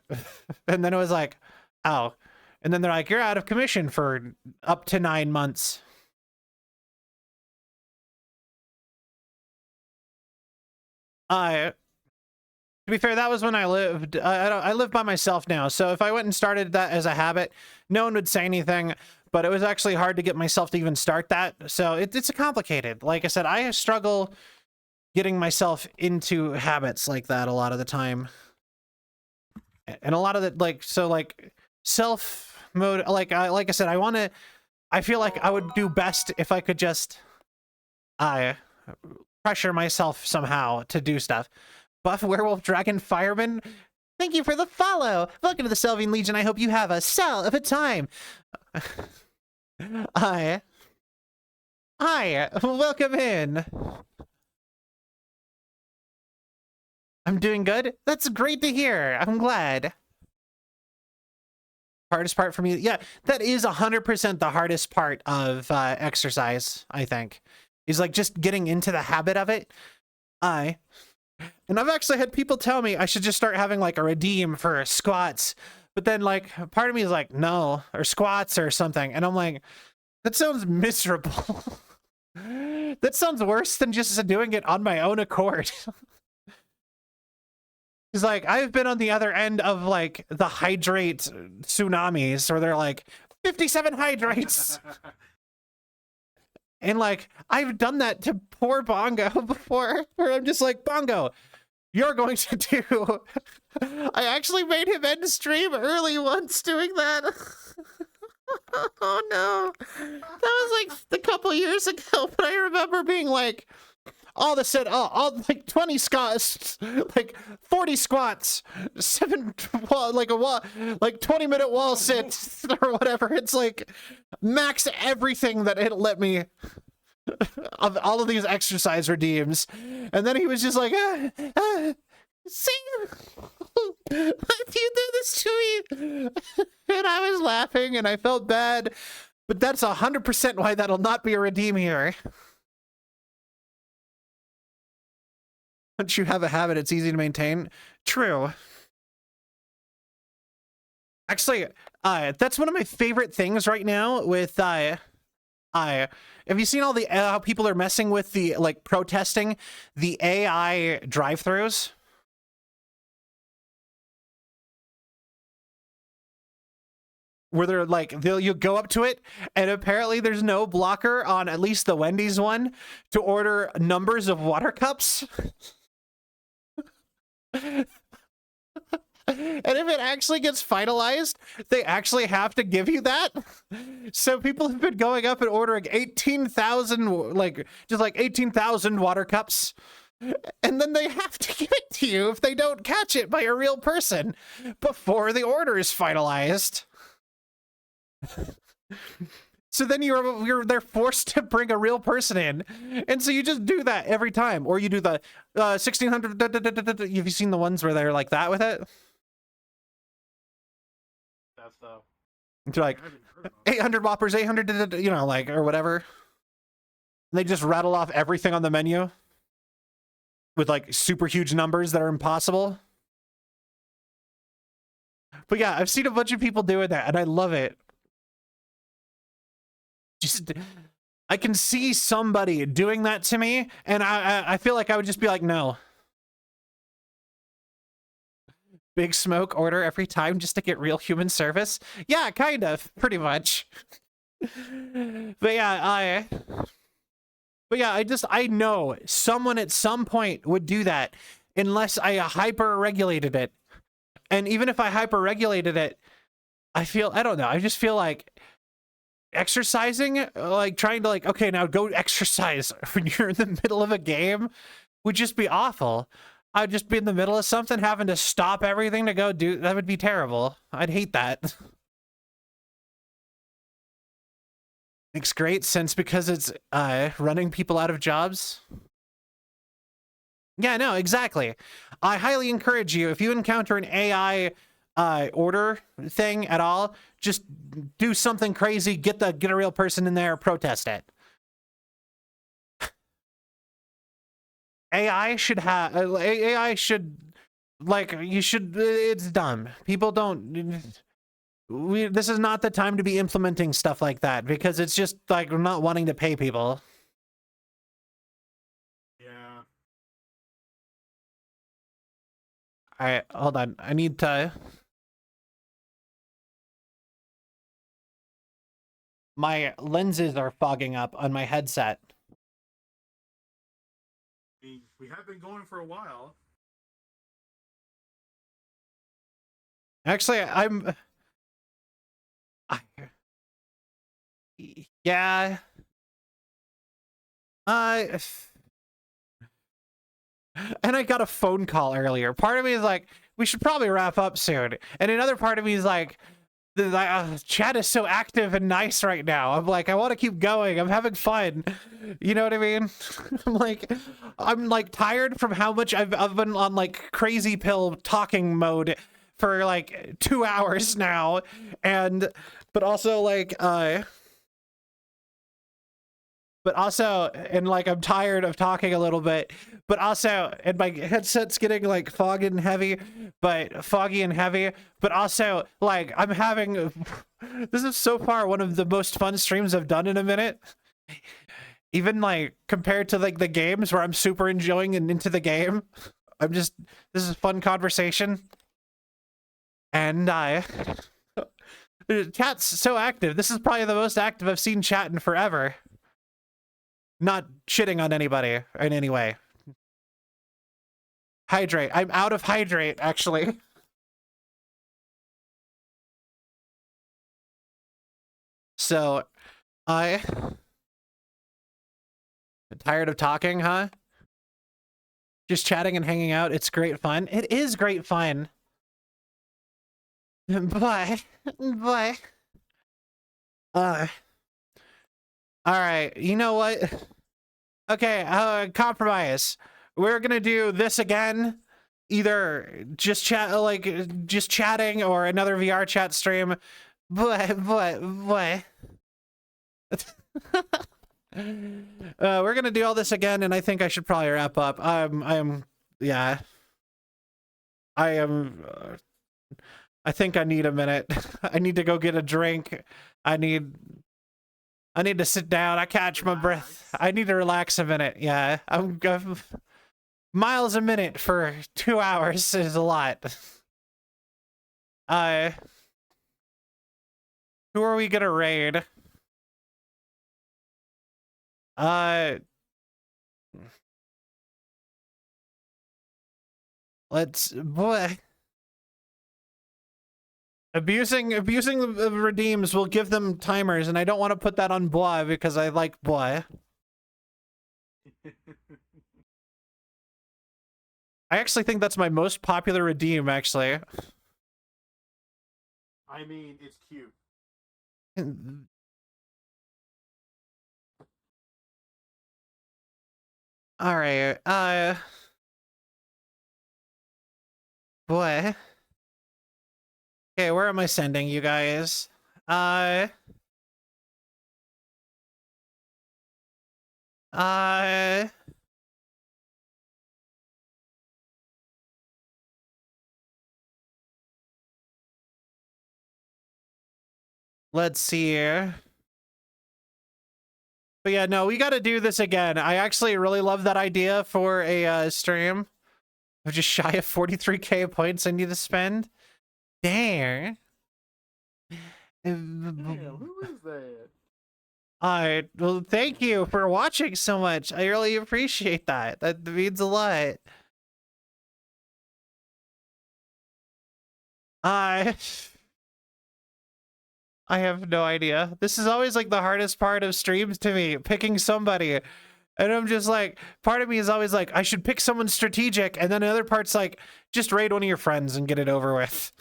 And then it was like, oh, and then they're like, you're out of commission for up to 9 months. To be fair, that was when I lived. I live by myself now, so if I went and started that as a habit, no one would say anything. But it was actually hard to get myself to even start that, so it's complicated. Like I said, I struggle getting myself into habits like that a lot of the time, and a lot of it, like, so like self mode. Like I said, I feel like I would do best if I could just pressure myself somehow to do stuff. Buff Werewolf Dragon Fireman, thank you for the follow. Welcome to the Selvian Legion. I hope you have a cell of a time. Hi, welcome in. I'm doing good. That's great to hear. I'm glad. Hardest part for me, yeah, that is 100% the hardest part of exercise, I think, is like just getting into the habit of it. And I've actually had people tell me I should just start having like a redeem for squats, but then like part of me is like, no, or squats or something, and I'm like, that sounds miserable. That sounds worse than just doing it on my own accord. Because like I've been on the other end of like the hydrate tsunamis where they're like 57 hydrates. And like I've done that to poor Bongo before, where I'm just like, Bongo, you're going to do. I actually made him end stream early once doing that. Oh no, that was like a couple years ago, but I remember being like, all like 20 squats, like 40 squats, 7 like 20-minute wall sits or whatever. It's like max everything that it let me of all of these exercise redeems, and then he was just like, see, you did this to me, and I was laughing and I felt bad, but that's 100% why that'll not be a redeem here. Once you have a habit, it's easy to maintain. True. Actually, that's one of my favorite things right now with, have you seen all the, how people are messing with the, like, protesting the AI drive-thrus? Where they're like, you go up to it, and apparently there's no blocker on at least the Wendy's one to order numbers of water cups. And if it actually gets finalized, they actually have to give you that. So people have been going up and ordering 18,000, like, just like 18,000 water cups. And then they have to give it to you if they don't catch it by a real person before the order is finalized. So then they're forced to bring a real person in, and so you just do that every time, or you do the 1600. Have you seen the ones where they're like that with it? That's the. They're like 800 Whoppers, 800, you know, like, or whatever. And they just rattle off everything on the menu with like super huge numbers that are impossible. But yeah, I've seen a bunch of people doing that, and I love it. Just, I can see somebody doing that to me, and I feel like I would just be like, no. Big Smoke order every time just to get real human service? Yeah, kind of, pretty much. But yeah, I know someone at some point would do that unless I hyper-regulated it. And even if I hyper-regulated it, I don't know, I just feel like exercising, like trying to like, okay, now go exercise when you're in the middle of a game would just be awful. I'd just be in the middle of something, having to stop everything to go do, that would be terrible. I'd hate that. Makes great sense because it's running people out of jobs. Yeah, no, exactly. I highly encourage you, if you encounter an AI order thing at all, just do something crazy, get a real person in there, protest it. AI should have AI should, like, you should, it's dumb. People don't, this is not the time to be implementing stuff like that because it's just like not wanting to pay people. Yeah. All right, hold on. I need to. My lenses are fogging up on my headset. We have been going for a while. Actually, yeah. Uh, and I got a phone call earlier. Part of me is like, we should probably wrap up soon. And another part of me is like, the chat is so active and nice right now. I'm like, I want to keep going. I'm having fun. You know what I mean? I'm like tired from how much I've been on like crazy pill talking mode for like 2 hours now. But also like, and like I'm tired of talking a little bit, but also, and my headset's getting like foggy and heavy, but also like I'm having, this is so far one of the most fun streams I've done in a minute. Even like compared to like the games where I'm super enjoying and into the game. This is a fun conversation. And chat's so active. This is probably the most active I've seen chat in forever. Not shitting on anybody in any way. Hydrate. I'm out of hydrate, actually. So, I'm tired of talking, huh? Just chatting and hanging out. It's great fun. It is great fun. But, all right. You know what? Okay, compromise. We're gonna do this again. Either just just chatting or another VR chat stream. But. We're gonna do all this again, and I think I should probably wrap up. Yeah. I am. I think I need a minute. I need to go get a drink. I need to sit down. I catch my breath. I need to relax a minute. Yeah, I'm miles a minute for 2 hours is a lot. Who are we gonna raid? Let's, boy. Abusing the redeems will give them timers, and I don't want to put that on Bois because I like Bois. I actually think that's my most popular redeem, actually. I mean, it's cute. All right, boy. Okay, where am I sending you guys? Let's see here. But yeah, no, we got to do this again. I actually really love that idea for a stream. I'm just shy of 43k points I need to spend. Dang. Damn, who is that? Alright, well, thank you for watching so much. I really appreciate that. That means a lot. I have no idea. This is always like the hardest part of streams to me, picking somebody. And I'm just like, part of me is always like, I should pick someone strategic. And then another part's like, just raid one of your friends and get it over with.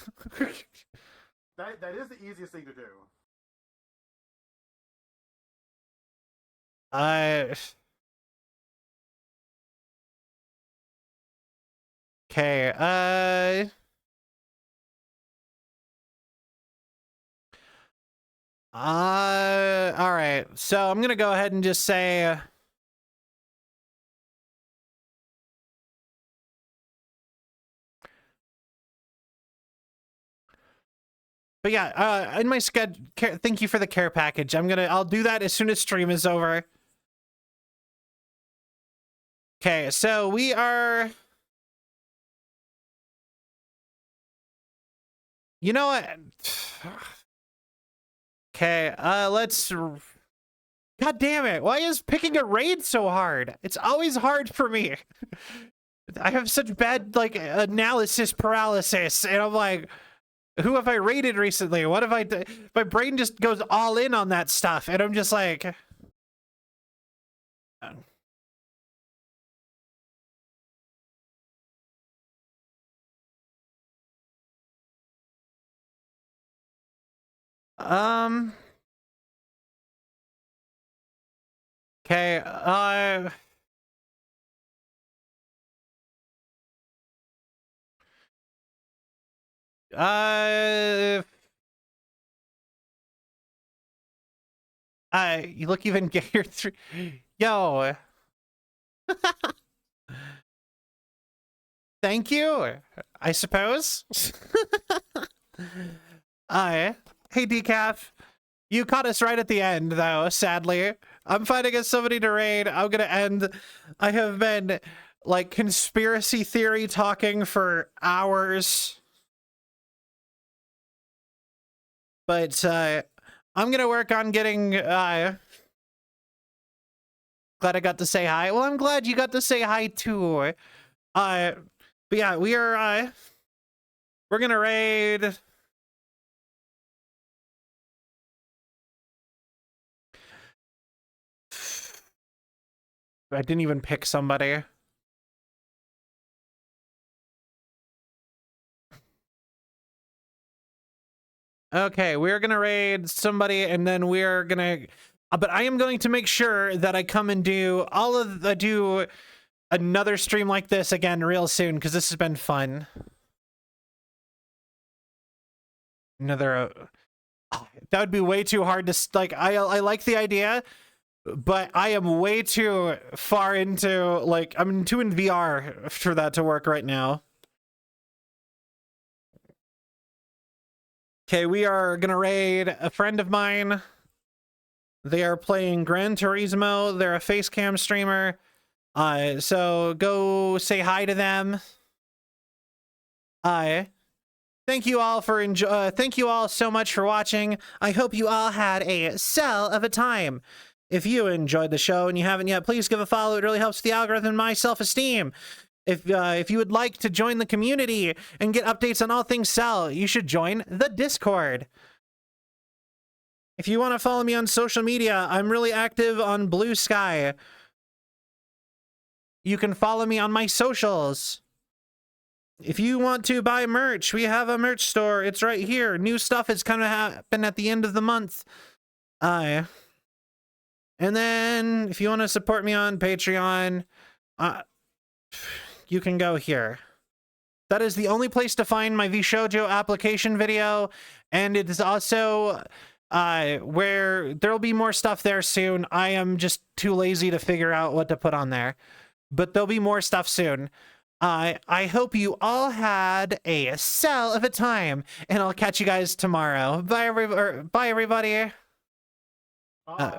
That is the easiest thing to do. Okay, all right. So I'm gonna go ahead and just say, but yeah, in my schedule, thank you for the care package. I'll do that as soon as stream is over. Okay, so we are, you know what? Okay, let's, God damn it. Why is picking a raid so hard? It's always hard for me. I have such bad, like, analysis paralysis, and I'm like, who have I raided recently? What have I done? My brain just goes all in on that stuff, and I'm just like... Okay, you look even gayer through... Yo. Thank you, I suppose. Hey, Decaf. You caught us right at the end, though, sadly. I'm finding somebody to raid. I'm gonna end. I have been, like, conspiracy theory talking for hours. But, I'm gonna work on getting, glad I got to say hi. Well, I'm glad you got to say hi, too. But yeah, we're gonna raid... I didn't even pick somebody. Okay, we're gonna raid somebody, and then we're gonna... but I am going to make sure that I come and do another stream like this again real soon, because this has been fun. Another... that would be way too hard to... Like, I like the idea, but I am way too far into... Like, I'm too in VR for that to work right now. Okay, we are gonna raid a friend of mine. They are playing Gran Turismo. They're a face cam streamer. So go say hi to them. Thank you all for thank you all so much for watching. I hope you all had a cell of a time. If you enjoyed the show and you haven't yet, please give a follow. It really helps the algorithm and my self-esteem. If you would like to join the community and get updates on all things Cell, you should join the Discord. If you want to follow me on social media, I'm really active on Blue Sky. You can follow me on my socials. If you want to buy merch, we have a merch store. It's right here. New stuff is kind of happen at the end of the month. And then if you want to support me on Patreon, you can go here. That is the only place to find my VShojo application video, and it is also where there'll be more stuff there soon. I am just too lazy to figure out what to put on there, but there'll be more stuff soon. I hope you all had a cell of a time, and I'll catch you guys tomorrow. Bye, everybody. Bye.